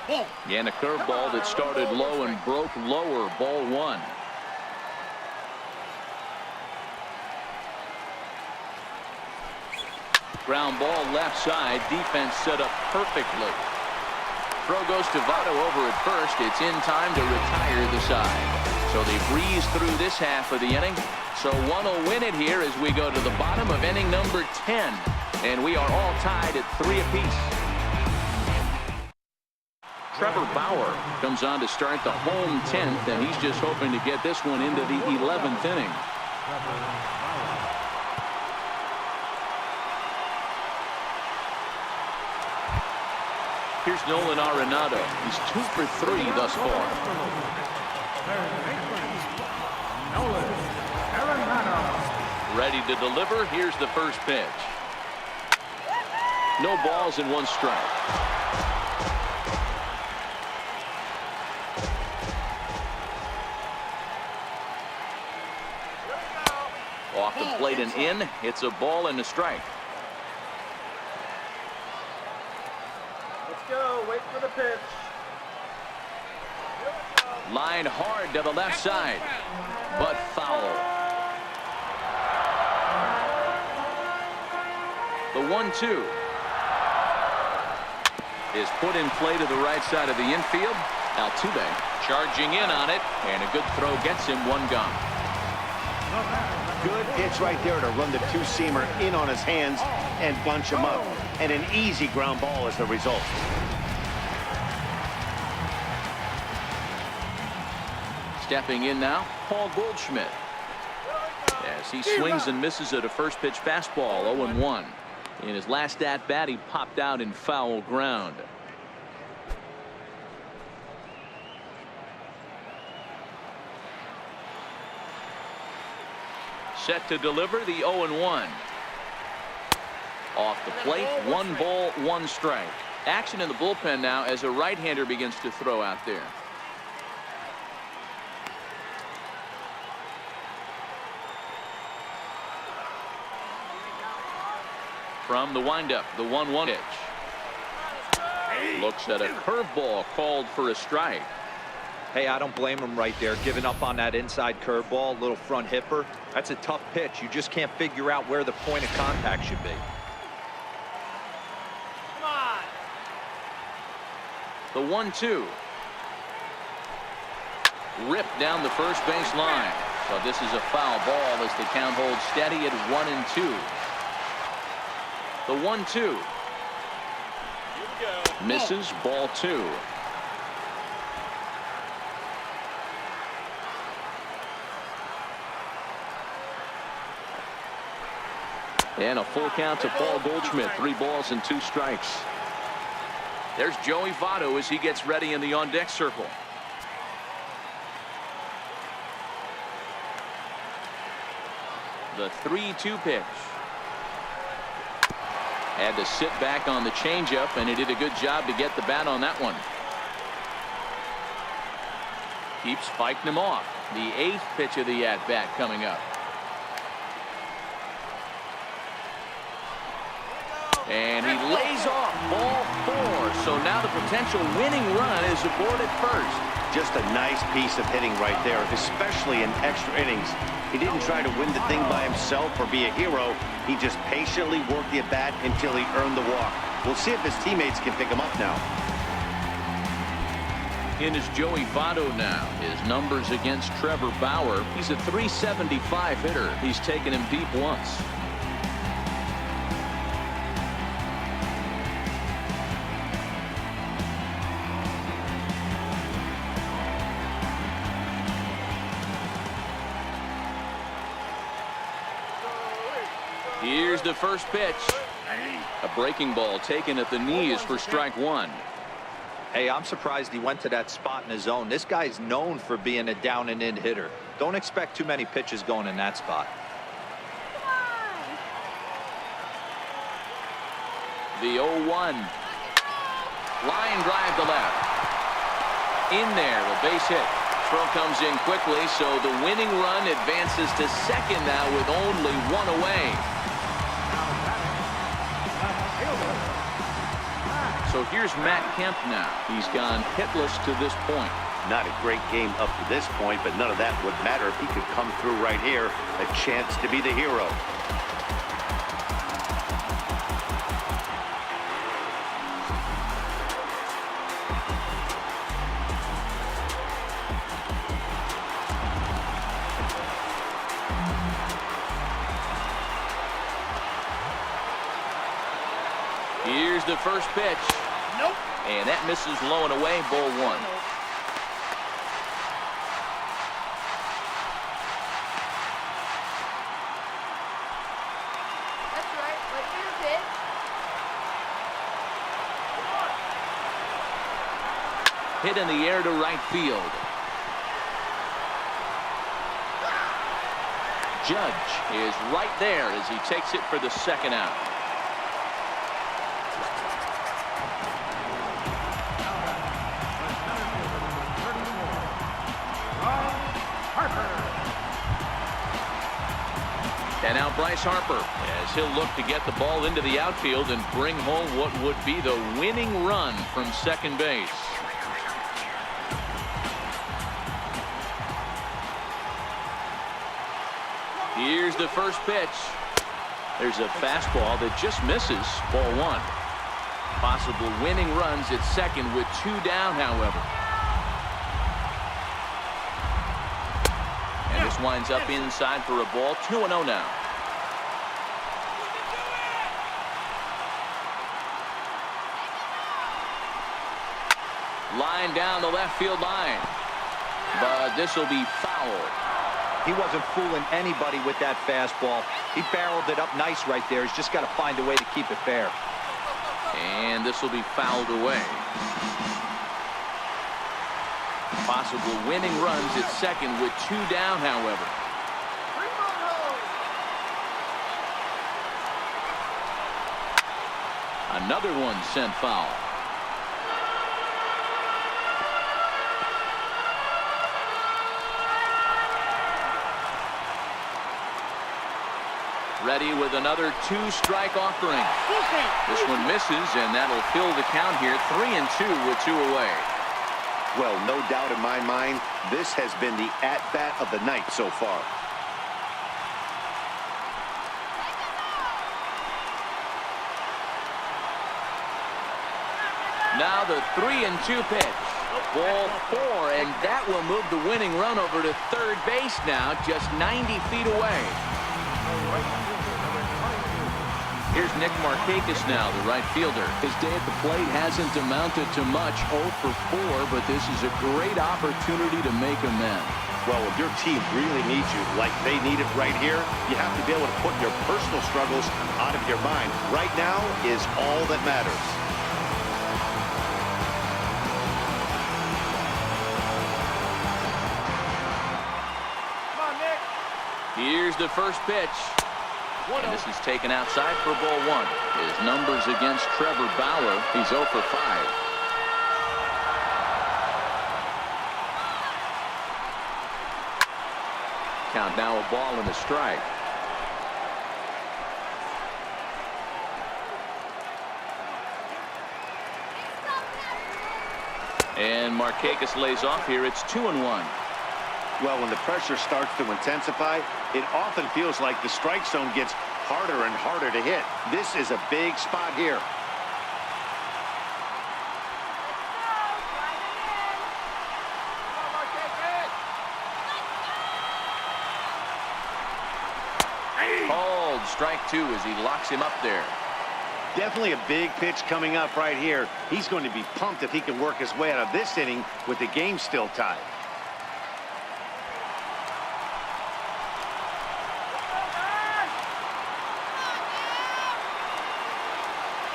And a curveball that started low and broke lower, ball one. Ground ball left side. Defense set up perfectly. Throw goes to Votto over at first. It's in time to retire the side. So they breeze through this half of the inning. So one will win it here as we go to the bottom of inning number 10. And we are all tied at 3 apiece. Trevor Bauer comes on to start the home 10th, and he's just hoping to get this one into the 11th inning. Here's Nolan Arenado. He's 2 for 3 thus far. Nolan Arenado. Ready to deliver. Here's the first pitch. No balls and 1 strike. Off the plate and in. It's a ball and a strike. Let's go. Wait for the pitch. Line hard to the left side, but foul. The 1-2 is put in play to the right side of the infield. Altuve charging in on it, and a good throw gets him 1 gone. Good pitch right there to run the two-seamer in on his hands and bunch him up. And an easy ground ball as the result. Stepping in now, Paul Goldschmidt. As he swings and misses at a first pitch fastball, 0-1. In his last at bat, he popped out in foul ground. Set to deliver the 0-1. Off the plate, 1 ball, 1 strike. Action in the bullpen now as a right-hander begins to throw out there. From the windup, the 1-1 pitch. Looks at a curveball called for a strike. Hey, I don't blame him right there, giving up on that inside curveball, little front hipper. That's a tough pitch. You just can't figure out where the point of contact should be. Come on. The 1-2. Ripped down the first base line. So this is a foul ball as the count holds steady at 1-2. The 1-2. Misses, ball 2. And a full count to Paul Goldschmidt. 3 balls and 2 strikes. There's Joey Votto as he gets ready in the on-deck circle. The 3-2 pitch. Had to sit back on the changeup, and he did a good job to get the bat on that one. Keeps fighting him off. The 8th pitch of the at-bat coming up. And he lays off ball 4. So now the potential winning run is aboard at first. Just a nice piece of hitting right there, especially in extra innings. He didn't try to win the thing by himself or be a hero. He just patiently worked the at-bat until he earned the walk. We'll see if his teammates can pick him up now. In is Joey Votto now. His numbers against Trevor Bauer. He's a .375 hitter. He's taken him deep once. Here's the first pitch. A breaking ball taken at the knees for strike 1. Hey, I'm surprised he went to that spot in his zone. This guy's known for being a down and in hitter. Don't expect too many pitches going in that spot. The 0-1. Line drive to left. In there, a base hit. Throw comes in quickly, so the winning run advances to second now with only 1 away. So So here's Matt Kemp now. He's gone hitless to this point. Not a great game up to this point, but none of that would matter if he could come through right here. A chance to be the hero. Here's the first pitch. Nope. And that misses low and away, ball one. That's right. Wait for your pitch. Hit in the air to right field. Judge is right there as he takes it for the second out. And now Bryce Harper, as he'll look to get the ball into the outfield and bring home what would be the winning run from second base. Here's the first pitch. There's a fastball that just misses, ball one. Possible winning runs at second with two down, however. And this winds up inside for a ball, 2-0 now. Line down the left field line. But this will be foul. He wasn't fooling anybody with that fastball. He barreled it up nice right there. He's just got to find a way to keep it fair. And this will be fouled away. Possible winning runs at second with two down, however. Another one sent foul. Ready with another two-strike offering. This one misses, and that'll fill the count here. 3-2 with two away. Well, no doubt in my mind, this has been the at-bat of the night so far. Now the 3-2 pitch. Ball four, and that will move the winning run over to third base now, just 90 feet away. Here's Nick Markakis now, the right fielder. His day at the plate hasn't amounted to much, 0 for 4, but this is a great opportunity to make amends. Well, if your team really needs you like they need it right here, you have to be able to put your personal struggles out of your mind. Right now is all that matters. Come on, Nick. Here's the first pitch. And this is taken outside for ball one. His numbers against Trevor Bauer, he's 0 for 5. Count now a ball and a strike. And Markakis lays off here. It's 2-1. Well, when the pressure starts to intensify, it often feels like the strike zone gets harder and harder to hit. This is a big spot here. Called strike two as he locks him up there. Definitely a big pitch coming up right here. He's going to be pumped if he can work his way out of this inning with the game still tied.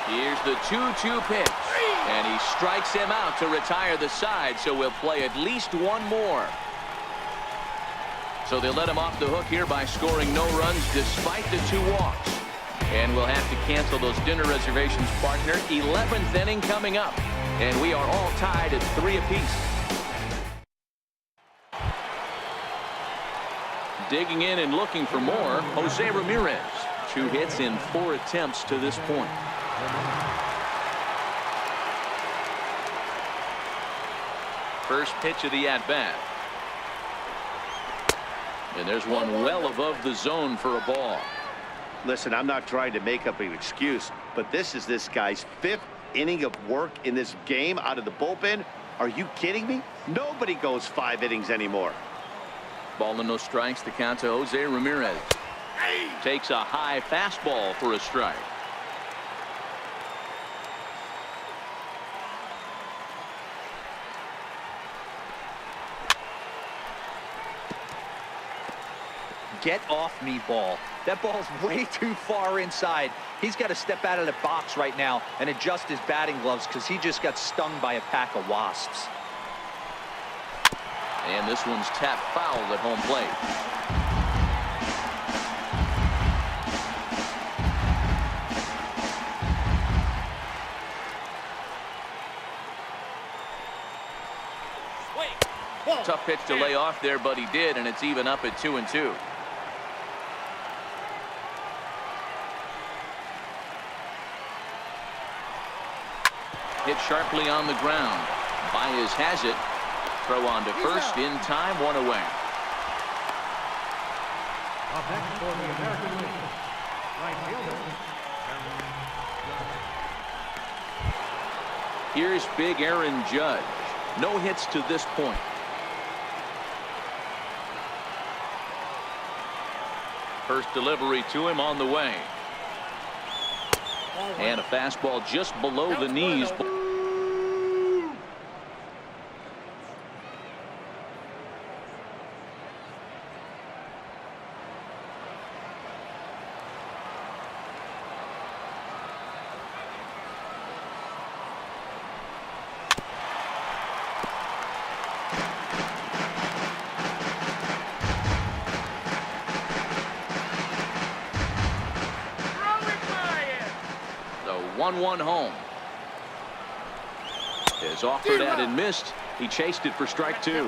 Here's the 2-2 pitch. And he strikes him out to retire the side, so we'll play at least one more. So they let him off the hook here by scoring no runs despite the 2 walks. And we'll have to cancel those dinner reservations, partner. 11th inning coming up. And we are all tied at 3 apiece. Digging in and looking for more, Jose Ramirez. 2 hits in 4 attempts to this point. First pitch of the at-bat. And there's one well above the zone for a ball. Listen, I'm not trying to make up an excuse, but this is this guy's 5th inning of work in this game out of the bullpen. Are you kidding me? Nobody goes 5 innings anymore. Ball and no strikes. The count to Jose Ramirez. Takes a high fastball for a strike. Get off me, ball. That ball's way too far inside. He's got to step out of the box right now and adjust his batting gloves because he just got stung by a pack of wasps. And this one's tapped foul at home plate. Tough pitch to lay off there, but he did, and it's even up at 2-2. Hit sharply on the ground. Baez has it. Throw on to first in time, 1 away. Up next for the American League, right fielder. Here's big Aaron Judge. No hits to this point. First delivery to him on the way. And a fastball just below the knees. The 1-1 home. Is offered at and missed. He chased it for strike 2. All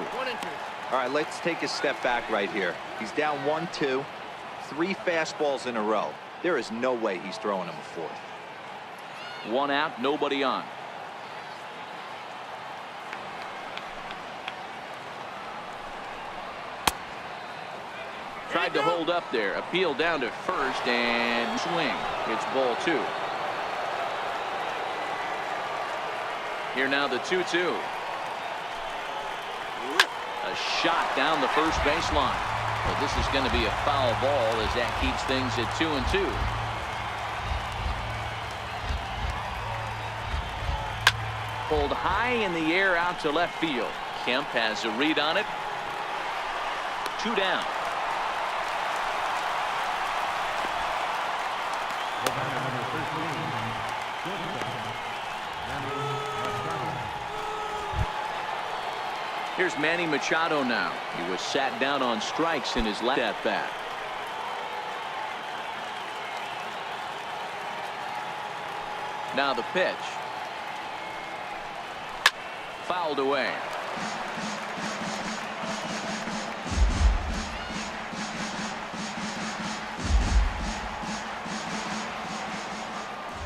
right, let's take a step back right here. He's down 1-2, 3 fastballs in a row. There is no way he's throwing him a 4th. 1 out, nobody on. Tried to hold up there. Appeal down to first and swing. It's ball 2. Here now the 2-2. A shot down the first baseline. Well, this is going to be a foul ball as that keeps things at 2-2. Pulled high in the air out to left field. Kemp has a read on it. 2 down. Here's Manny Machado now. He was sat down on strikes in his last at bat. Now the pitch. Fouled away.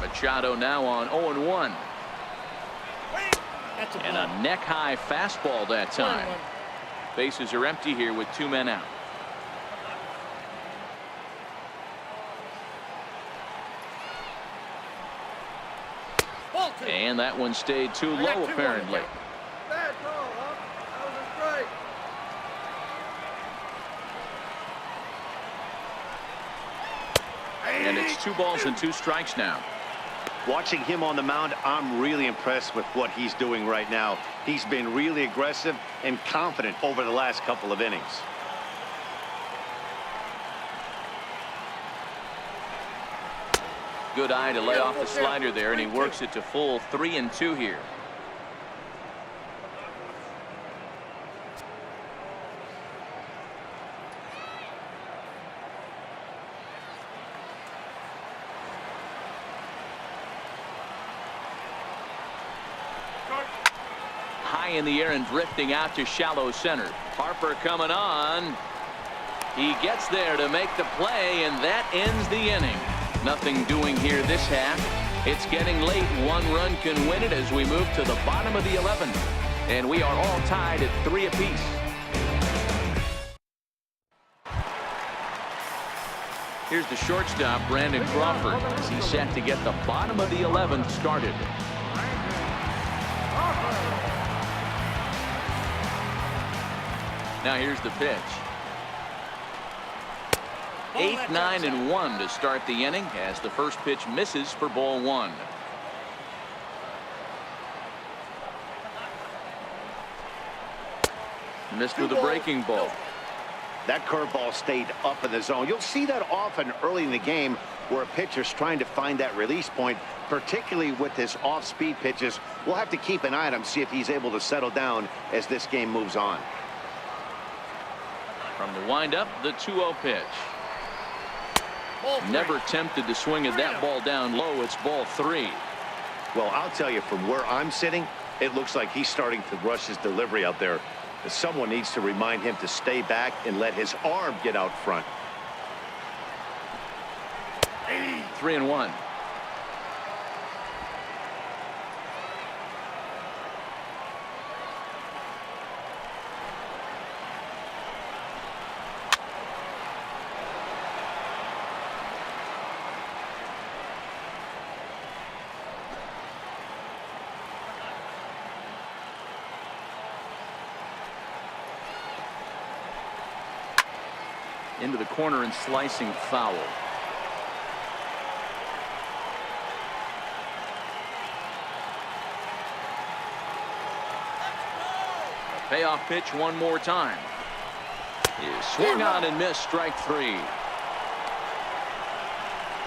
Machado now on 0-1. And a neck-high fastball that time. Bases are empty here with 2 men out. And that one stayed too low, apparently. Bad call, huh? That was a strike. And it's 2 balls and 2 strikes now. Watching him on the mound, I'm really impressed with what he's doing right now. He's been really aggressive and confident over the last couple of innings. Good eye to lay off the slider there, and he works it to full 3-2 here. High in the air and drifting out to shallow center. Harper coming on. He gets there to make the play, and that ends the inning. Nothing doing here this half. It's getting late. 1 run can win it as we move to the bottom of the 11th. And we are all tied at 3 apiece. Here's the shortstop, Brandon Crawford, as he's set to get the bottom of the 11th started. Now here's the pitch. 8, 9, and 1 to start the inning as the first pitch misses for ball 1. Missed with a breaking ball. That curveball stayed up in the zone. You'll see that often early in the game where a pitcher's trying to find that release point, particularly with his off-speed pitches. We'll have to keep an eye on him, see if he's able to settle down as this game moves on. From the windup, the 2-0 pitch. Never tempted to swing at that ball down low. It's ball 3. Well, I'll tell you, from where I'm sitting, it looks like he's starting to rush his delivery out there. Someone needs to remind him to stay back and let his arm get out front. 3-1. Into the corner and slicing foul. Payoff pitch one more time. Is swung on and missed, strike 3.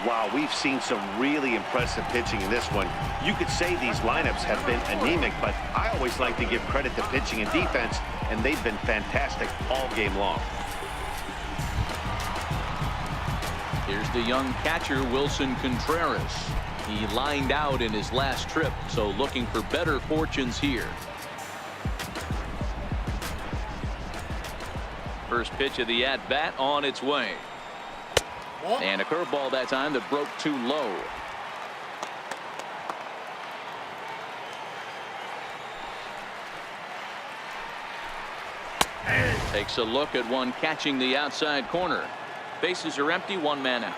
Wow, we've seen some really impressive pitching in this one. You could say these lineups have been anemic, but I always like to give credit to pitching and defense, and they've been fantastic all game long. Here's the young catcher, Wilson Contreras. He lined out in his last trip, so looking for better fortunes here. First pitch of the at-bat on its way. And a curveball that time that broke too low. Takes a look at one catching the outside corner. Bases are empty, 1 man out.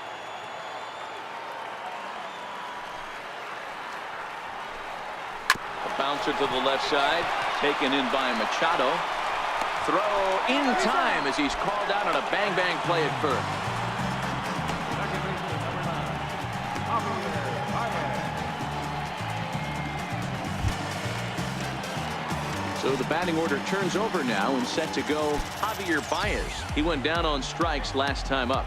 A bouncer to the left side, taken in by Machado. Throw in time as he's called out on a bang-bang play at first. So the batting order turns over now and set to go Javier Baez. He went down on strikes last time up.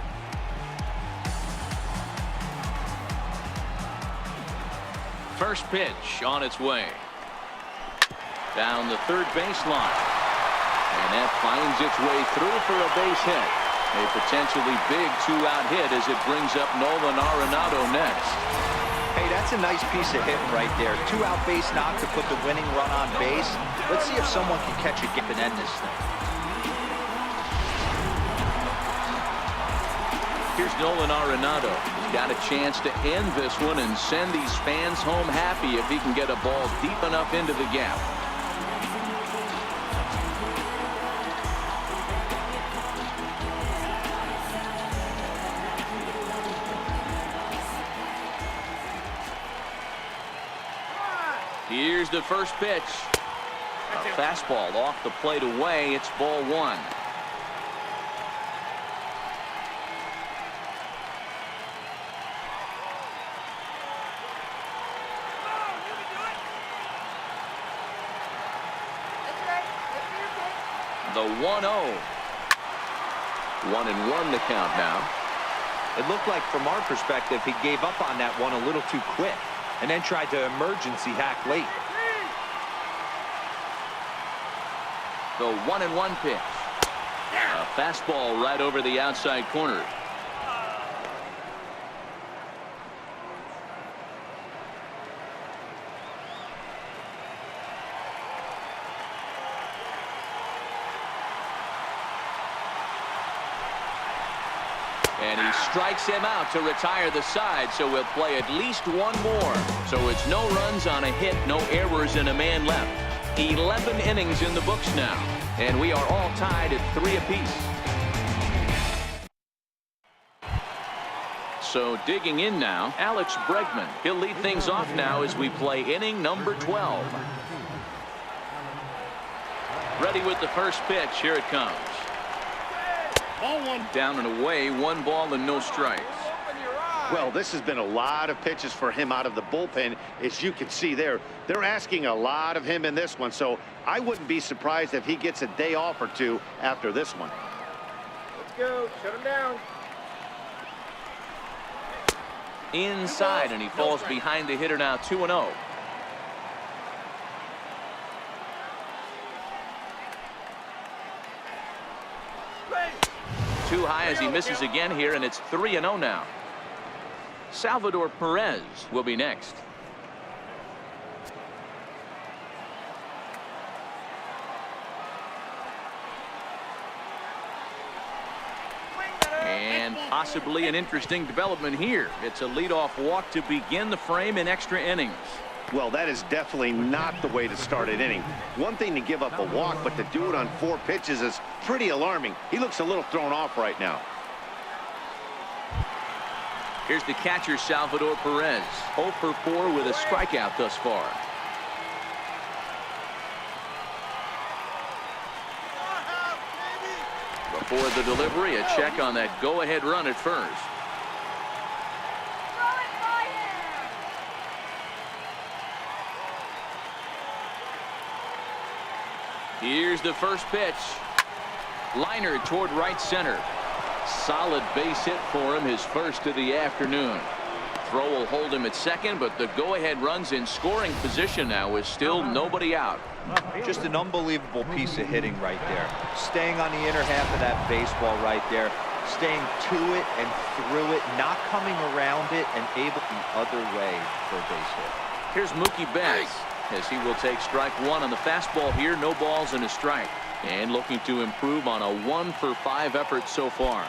First pitch on its way. Down the third baseline. And that finds its way through for a base hit. A potentially big 2-out hit as it brings up Nolan Arenado next. Hey, that's a nice piece of hitting right there. 2-out base knock to put the winning run on base. Let's see if someone can catch a gap and end this thing. Here's Nolan Arenado. He's got a chance to end this one and send these fans home happy if he can get a ball deep enough into the gap. Here's the first pitch. A fastball off the plate away. It's ball 1. The 1-0. 1-1 the count now. It looked like from our perspective he gave up on that one a little too quick and then tried to emergency hack late. The 1-1 pitch. A fastball right over the outside corner. And he strikes him out to retire the side, so we'll play at least one more. So it's no runs on a hit, no errors, and a man left. 11 innings in the books now, and we are all tied at 3 apiece. So digging in now, Alex Bregman. He'll lead things off now as we play inning number 12. Ready with the first pitch. Here it comes. Down and away, 1 ball and no strikes. Well, this has been a lot of pitches for him out of the bullpen. As you can see there, they're asking a lot of him in this one, so I wouldn't be surprised if he gets a day off or 2 after this one. Let's go. Shut him down. Inside, and he falls behind the hitter now, 2-0. Too high as he misses again here, and it's 3-0 now. Salvador Perez will be next. And possibly an interesting development here. It's a leadoff walk to begin the frame in extra innings. Well, that is definitely not the way to start an inning. One thing to give up a walk, but to do it on 4 pitches is pretty alarming. He looks a little thrown off right now. Here's the catcher, Salvador Perez. 0 for 4 with a strikeout thus far. Before the delivery, a check on that go-ahead run at first. Here's the first pitch. Liner toward right center. Solid base hit for him, his first of the afternoon. Throw will hold him at second, but the go-ahead runs in scoring position now with still nobody out. Just an unbelievable piece of hitting right there. Staying on the inner half of that baseball right there. Staying to it and through it, not coming around it, and able the other way for a base hit. Here's Mookie Betts as he will take strike 1 on the fastball here. No balls and a strike. And looking to improve on a 1 for 5 effort so far.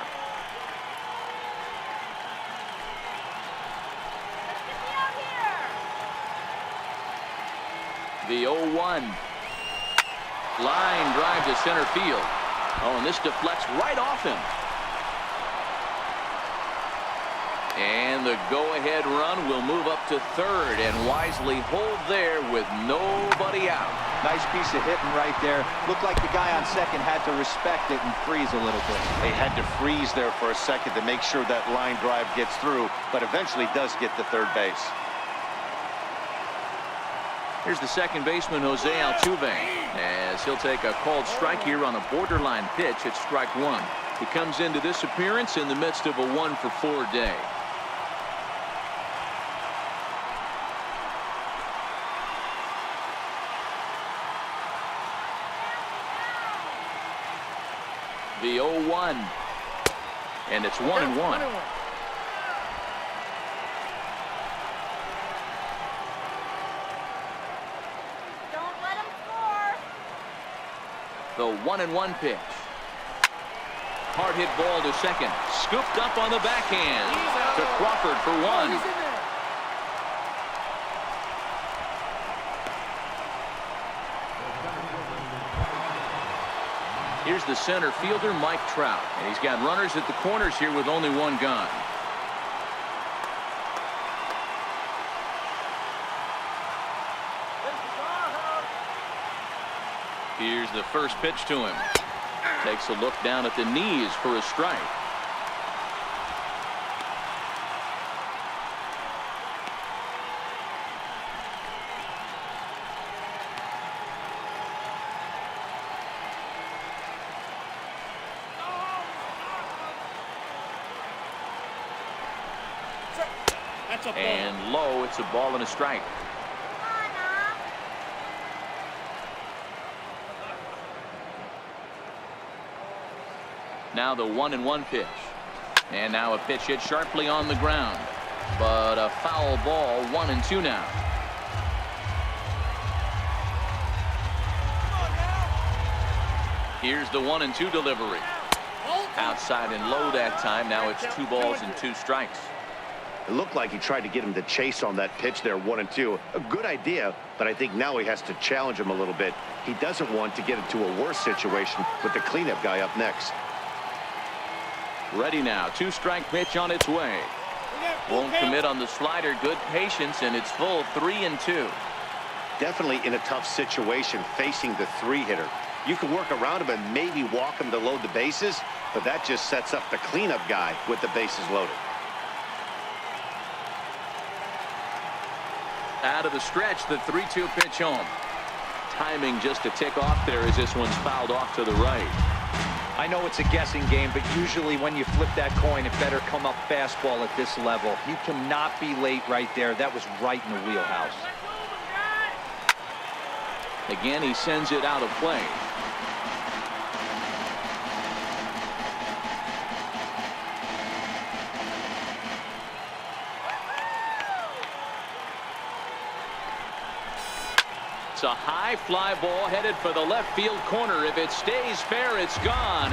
The 0-1. Line drive to center field. Oh, and this deflects right off him. And the go-ahead run will move up to third and wisely hold there with nobody out. Nice piece of hitting right there. Looked like the guy on second had to respect it and freeze a little bit. They had to freeze there for a second to make sure that line drive gets through, but eventually does get to third base. Here's the second baseman, Jose Altuve, as he'll take a called strike here on a borderline pitch at strike 1. He comes into this appearance in the midst of a 1 for 4 day. The 0-1, and it's 1-1. The 1-1 pitch. Hard hit ball to second. Scooped up on the backhand to Crawford for 1. Here's the center fielder, Mike Trout. And he's got runners at the corners here with only 1 gone. Here's the first pitch to him. Takes a look down at the knees for a strike. And low, it's a ball and a strike. Now the 1-1 pitch. And now a pitch hit sharply on the ground. But a foul ball, 1-2 now. Here's the 1-2 delivery. Outside and low that time. Now it's 2 balls and 2 strikes. It looked like he tried to get him to chase on that pitch there, 1-2. A good idea, but I think now he has to challenge him a little bit. He doesn't want to get into a worse situation with the cleanup guy up next. Ready now. 2-strike pitch on its way. Won't commit on the slider. Good patience, and it's full 3-2. Definitely in a tough situation facing the 3-hitter. You can work around him and maybe walk him to load the bases, but that just sets up the cleanup guy with the bases loaded. Out of the stretch, the 3-2 pitch home. Timing just a tick off there as this one's fouled off to the right. I know it's a guessing game, but usually when you flip that coin, it better come up fastball at this level. He cannot be late right there. That was right in the wheelhouse. Again, he sends it out of play. It's a high fly ball headed for the left field corner. If it stays fair, it's gone.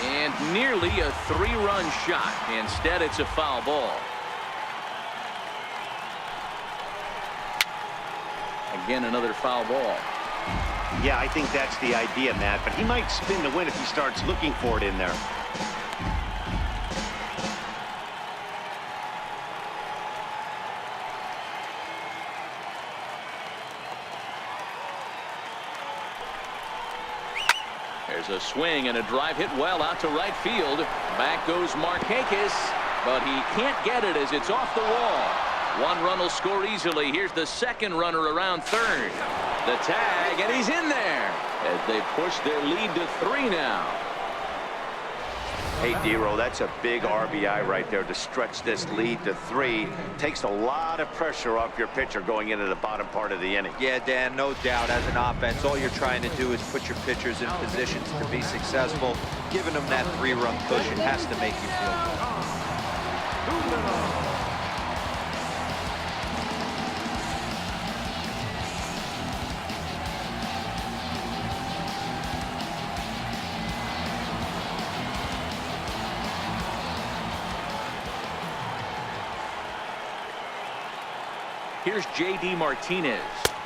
And nearly a 3-run shot. Instead, it's a foul ball. Again, another foul ball. Yeah, I think that's the idea, Matt, but he might spin the win if he starts looking for it in there. There's a swing and a drive hit well out to right field. Back goes Markakis, but he can't get it as it's off the wall. 1 run will score easily. Here's the second runner around third. The tag, and he's in there as they push their lead to 3 now. Hey, Dero, that's a big RBI right there to stretch this lead to 3. Takes a lot of pressure off your pitcher going into the bottom part of the inning. Yeah, Dan, no doubt. As an offense, all you're trying to do is put your pitchers in positions to be successful. Giving them that 3-run cushion has to make you feel good. Here's J.D. Martinez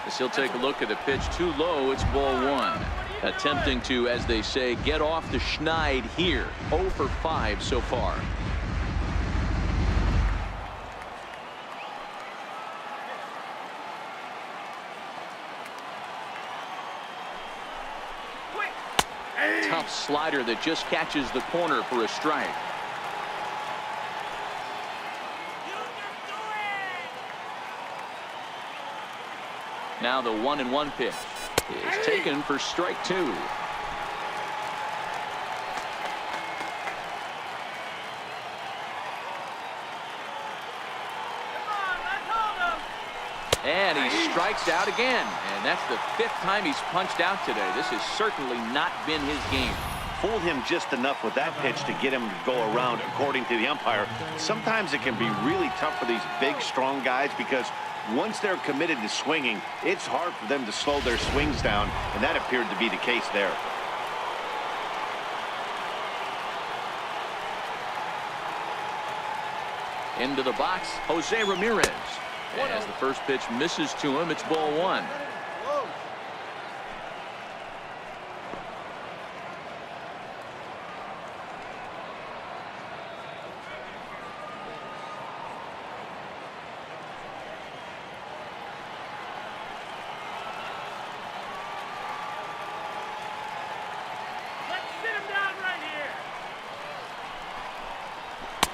as he'll take a look at the pitch too low. It's ball 1. Attempting to, as they say, get off the schneid here. 0 for 5 so far. Tough slider that just catches the corner for a strike. Now the 1-1 pitch is taken for strike 2. And he strikes out again. And that's the 5th time he's punched out today. This has certainly not been his game. Fooled him just enough with that pitch to get him to go around, according to the umpire. Sometimes it can be really tough for these big, strong guys because once they're committed to swinging, it's hard for them to slow their swings down, and that appeared to be the case there. Into the box, Jose Ramirez. As the first pitch misses to him, it's ball 1.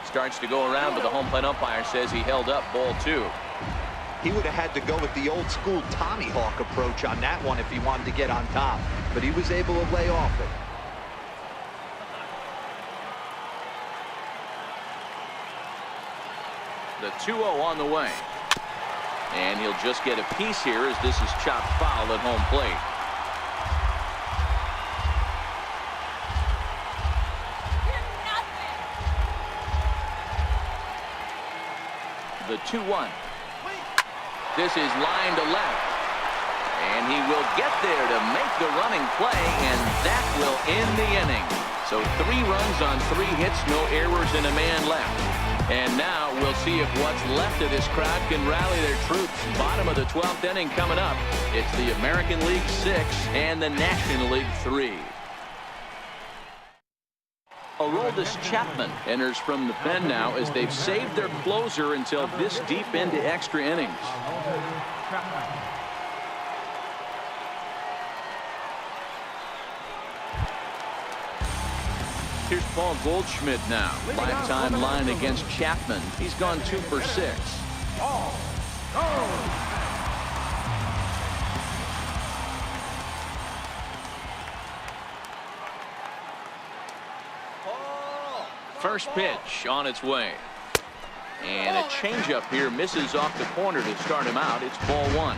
Starts to go around, but the home plate umpire says he held up ball 2. He would have had to go with the old school Tommy Hawk approach on that one if he wanted to get on top, but he was able to lay off it. The 2-0 on the way. And he'll just get a piece here as this is chopped foul at home plate. The 2-1. This is line to left. And he will get there to make the running play, and that will end the inning. So 3 runs on 3 hits, no errors, and a man left. And now we'll see if what's left of this crowd can rally their troops. Bottom of the 12th inning coming up. It's the American League 6 and the National League 3. Aroldis Chapman enters from the pen now as they've saved their closer until this deep into extra innings. Here's Paul Goldschmidt now. Lifetime line against Chapman. He's gone 2 for 6. First pitch on its way. And a changeup here misses off the corner to start him out. It's ball 1.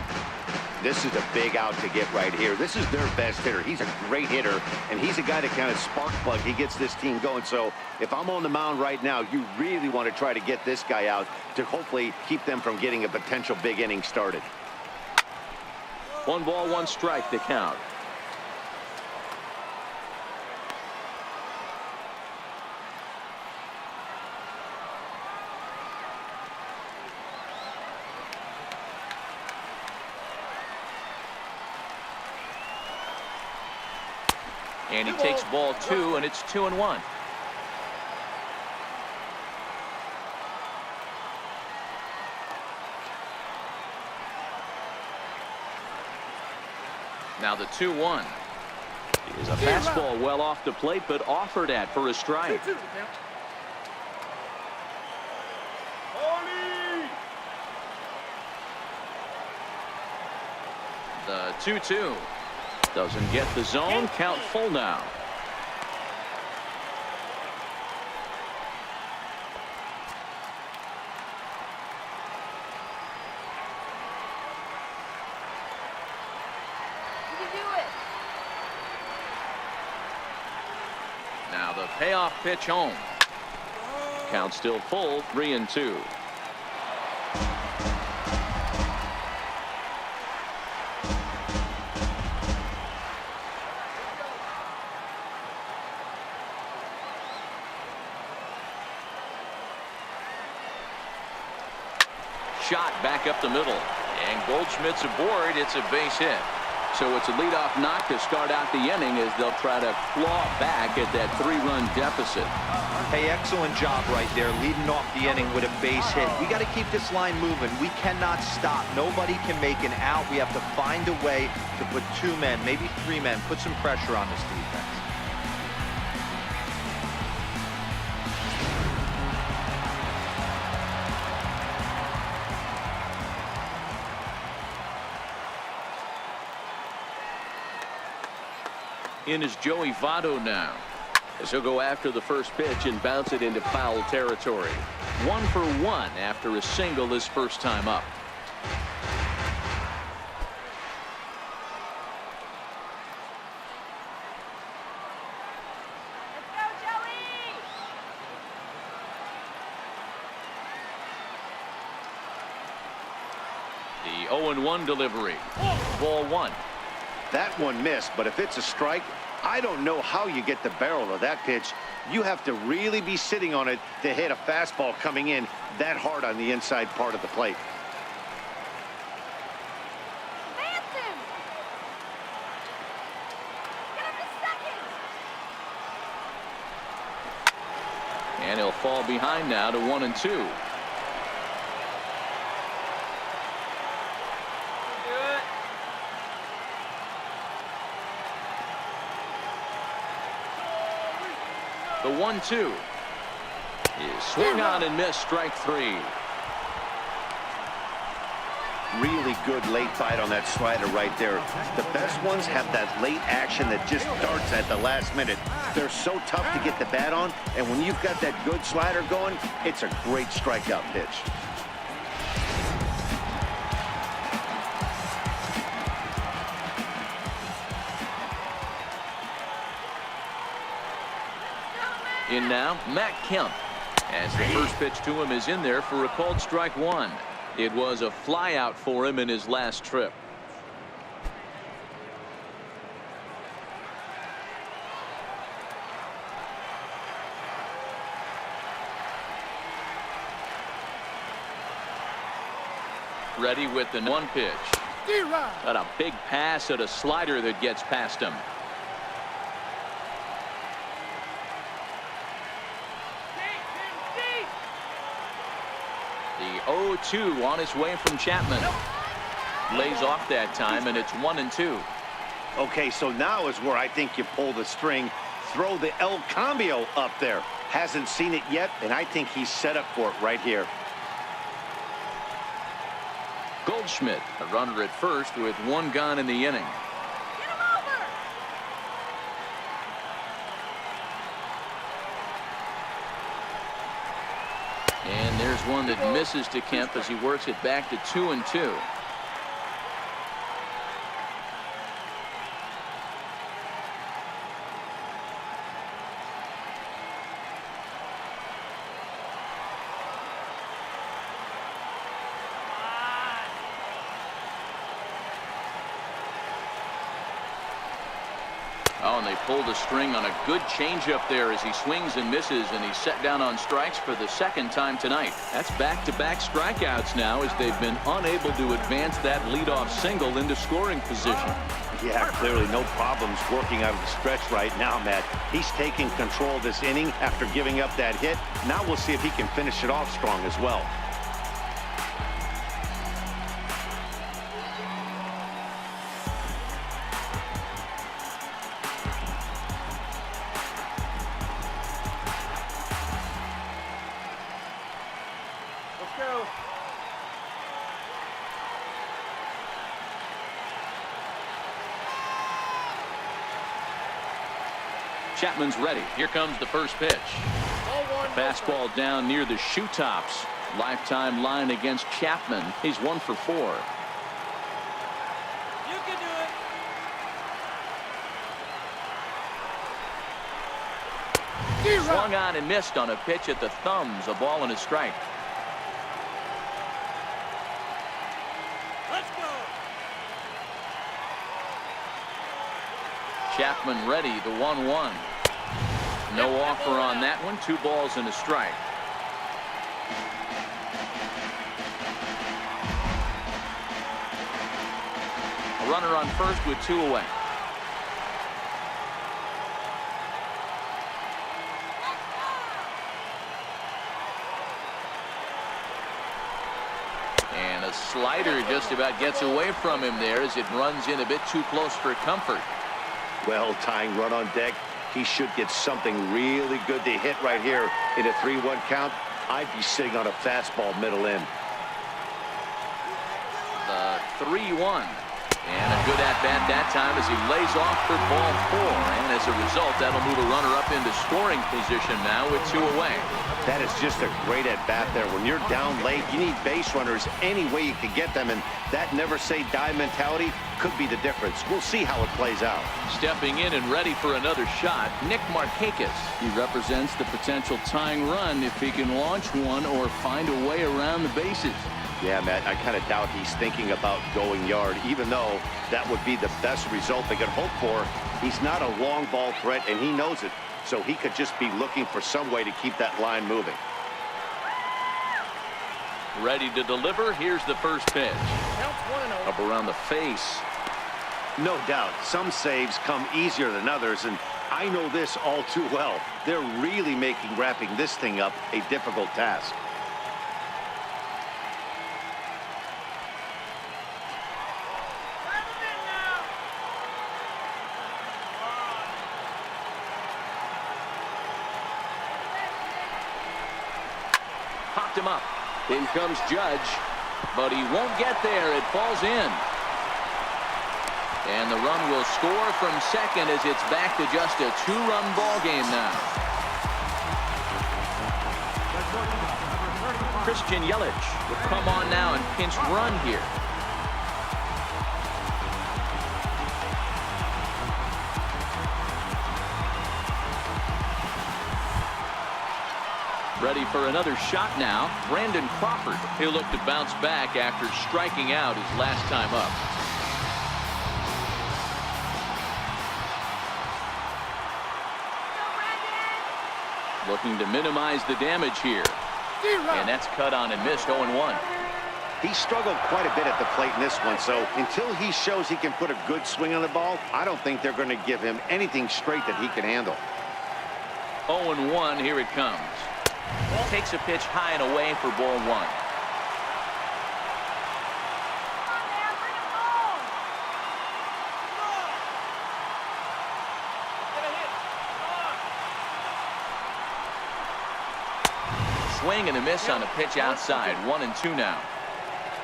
This is a big out to get right here. This is their best hitter. He's a great hitter, and he's a guy that kind of spark plug. He gets this team going. So if I'm on the mound right now, you really want to try to get this guy out to hopefully keep them from getting a potential big inning started. 1 ball, 1 strike to count. And he takes ball 2, and it's 2-1. Now the 2-1 is a fastball well off the plate, but offered at for a strike. The 2-2 doesn't get the zone. Count full now. You can do it. Now the payoff pitch home. Count still full, 3-2. Shot back up the middle, and Goldschmidt's aboard. It's a base hit. So it's a leadoff knock to start out the inning as they'll try to claw back at that 3-run deficit. Hey, excellent job right there, leading off the inning with a base hit. We got to keep this line moving. We cannot stop. Nobody can make an out. We have to find a way to put 2 men, maybe 3 men, put some pressure on this defense. In is Joey Votto now, as he'll go after the first pitch and bounce it into foul territory. 1 for 1 after a single his first time up. Let's go, Joey! The 0-1 delivery. Ball 1. That one missed, but if it's a strike, I don't know how you get the barrel of that pitch. You have to really be sitting on it to hit a fastball coming in that hard on the inside part of the plate. Advance him! Get him to second! And he'll fall behind now to 1-2. The 1-2 is swung on and missed, strike 3. Really good late bite on that slider right there. The best ones have that late action that just darts at the last minute. They're so tough to get the bat on, and when you've got that good slider going, it's a great strikeout pitch. In now, Matt Kemp, as the first pitch to him is in there for a called strike 1. It was a fly out for him in his last trip. Ready with the 1 pitch. Got a big pass at a slider that gets past him. The 0-2 on his way from Chapman. Lays off that time, and it's 1-2. Okay, so now is where I think you pull the string. Throw the El Cambio up there. Hasn't seen it yet, and I think he's set up for it right here. Goldschmidt, a runner at first with 1 gone in the inning. Get him over. And there's one that misses to Kemp as he works it back to 2-2. Oh, and they pulled a string on a good changeup there as he swings and misses, and he's set down on strikes for the 2nd time tonight. That's back-to-back strikeouts now as they've been unable to advance that leadoff single into scoring position. Yeah, clearly no problems working out of the stretch right now, Matt. He's taking control of this inning after giving up that hit. Now we'll see if he can finish it off strong as well. Let's go. Chapman's ready. Here comes the first pitch. All 1. Fastball down near the shoe tops. Lifetime line against Chapman. He's 1 for 4. You can do it. Swung on and missed on a pitch at the thumbs. A ball and a strike. Let's go. Chapman ready, the 1-1. No offer on that one. 2 balls and a strike. A runner on first with 2 away. And a slider just about gets away from him there as it runs in a bit too close for comfort. Well, tying run on deck. He should get something really good to hit right here in a 3-1 count. I'd be sitting on a fastball middle in. The 3-1. And a good at-bat that time as he lays off for ball 4. And as a result, that'll move a runner up into scoring position now with 2 away. That is just a great at-bat there. When you're down late, you need base runners any way you can get them. And that never-say-die mentality could be the difference. We'll see how it plays out. Stepping in and ready for another shot, Nick Markakis. He represents the potential tying run if he can launch one or find a way around the bases. Yeah, Matt, I kind of doubt he's thinking about going yard, even though that would be the best result they could hope for. He's not a long ball threat, and he knows it. So he could just be looking for some way to keep that line moving. Ready to deliver. Here's the first pitch. Counts 1-0. Up around the face. No doubt, some saves come easier than others, and I know this all too well. They're really making wrapping this thing up a difficult task. Popped him up. In comes Judge, but he won't get there. It falls in. And the run will score from second as it's back to just a 2-run ball game now. Christian Yelich will come on now and pinch run here. Ready for another shot now. Brandon Crawford. He'll look to bounce back after striking out his last time up. Looking to minimize the damage here. And that's cut on and missed. 0-1. He struggled quite a bit at the plate in this one, so until he shows he can put a good swing on the ball, I don't think they're going to give him anything straight that he can handle. 0-1, here it comes. Takes a pitch high and away for ball one. Come on, man, bring it home. Swing and a miss on a pitch outside. 1-2 now.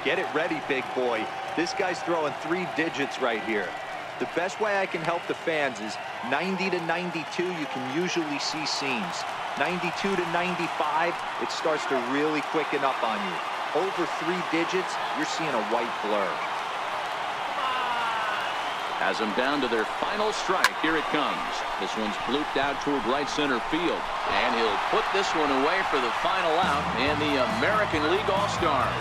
Get it ready, big boy. This guy's throwing 3 digits right here. The best way I can help the fans is 90 to 92, you can usually see seams. 92 to 95, it starts to really quicken up on you. Over 3 digits, you're seeing a white blur. Has them down to their final strike. Here it comes. This one's blooped out toward right center field. And he'll put this one away for the final out. And the American League All-Stars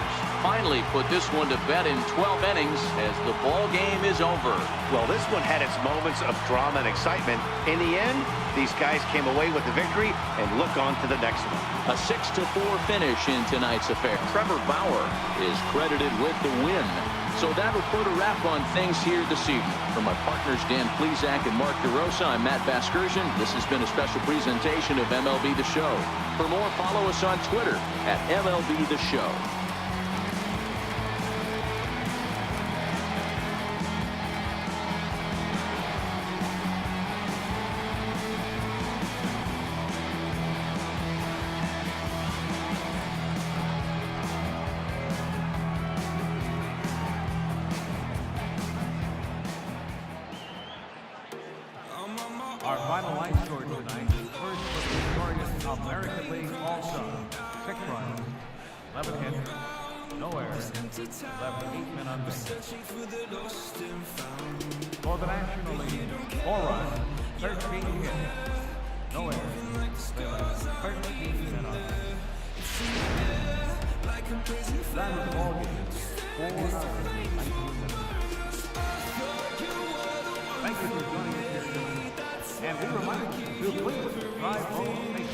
finally put this one to bed in 12 innings as the ball game is over. Well, this one had its moments of drama and excitement. In the end, these guys came away with the victory and look on to the next one. A 6-4 finish in tonight's affair. Trevor Bauer is credited with the win. So that'll put a wrap on things here this evening. For my partners Dan Plesac and Mark DeRosa, I'm Matt Vasgersian. This has been a special presentation of MLB The Show. For more, follow us on Twitter at MLB The Show. Our final line score tonight. First was the victorious American League All-Star. 6 runs, 11 hits, no errors, left 8 men on base. For the National League, 4 runs, 13 hits, no errors, they left 13 men on base. That was the ball game. 4 hours, 19 minutes. Thank you for joining us here tonight. And we remind you to please drive home safely.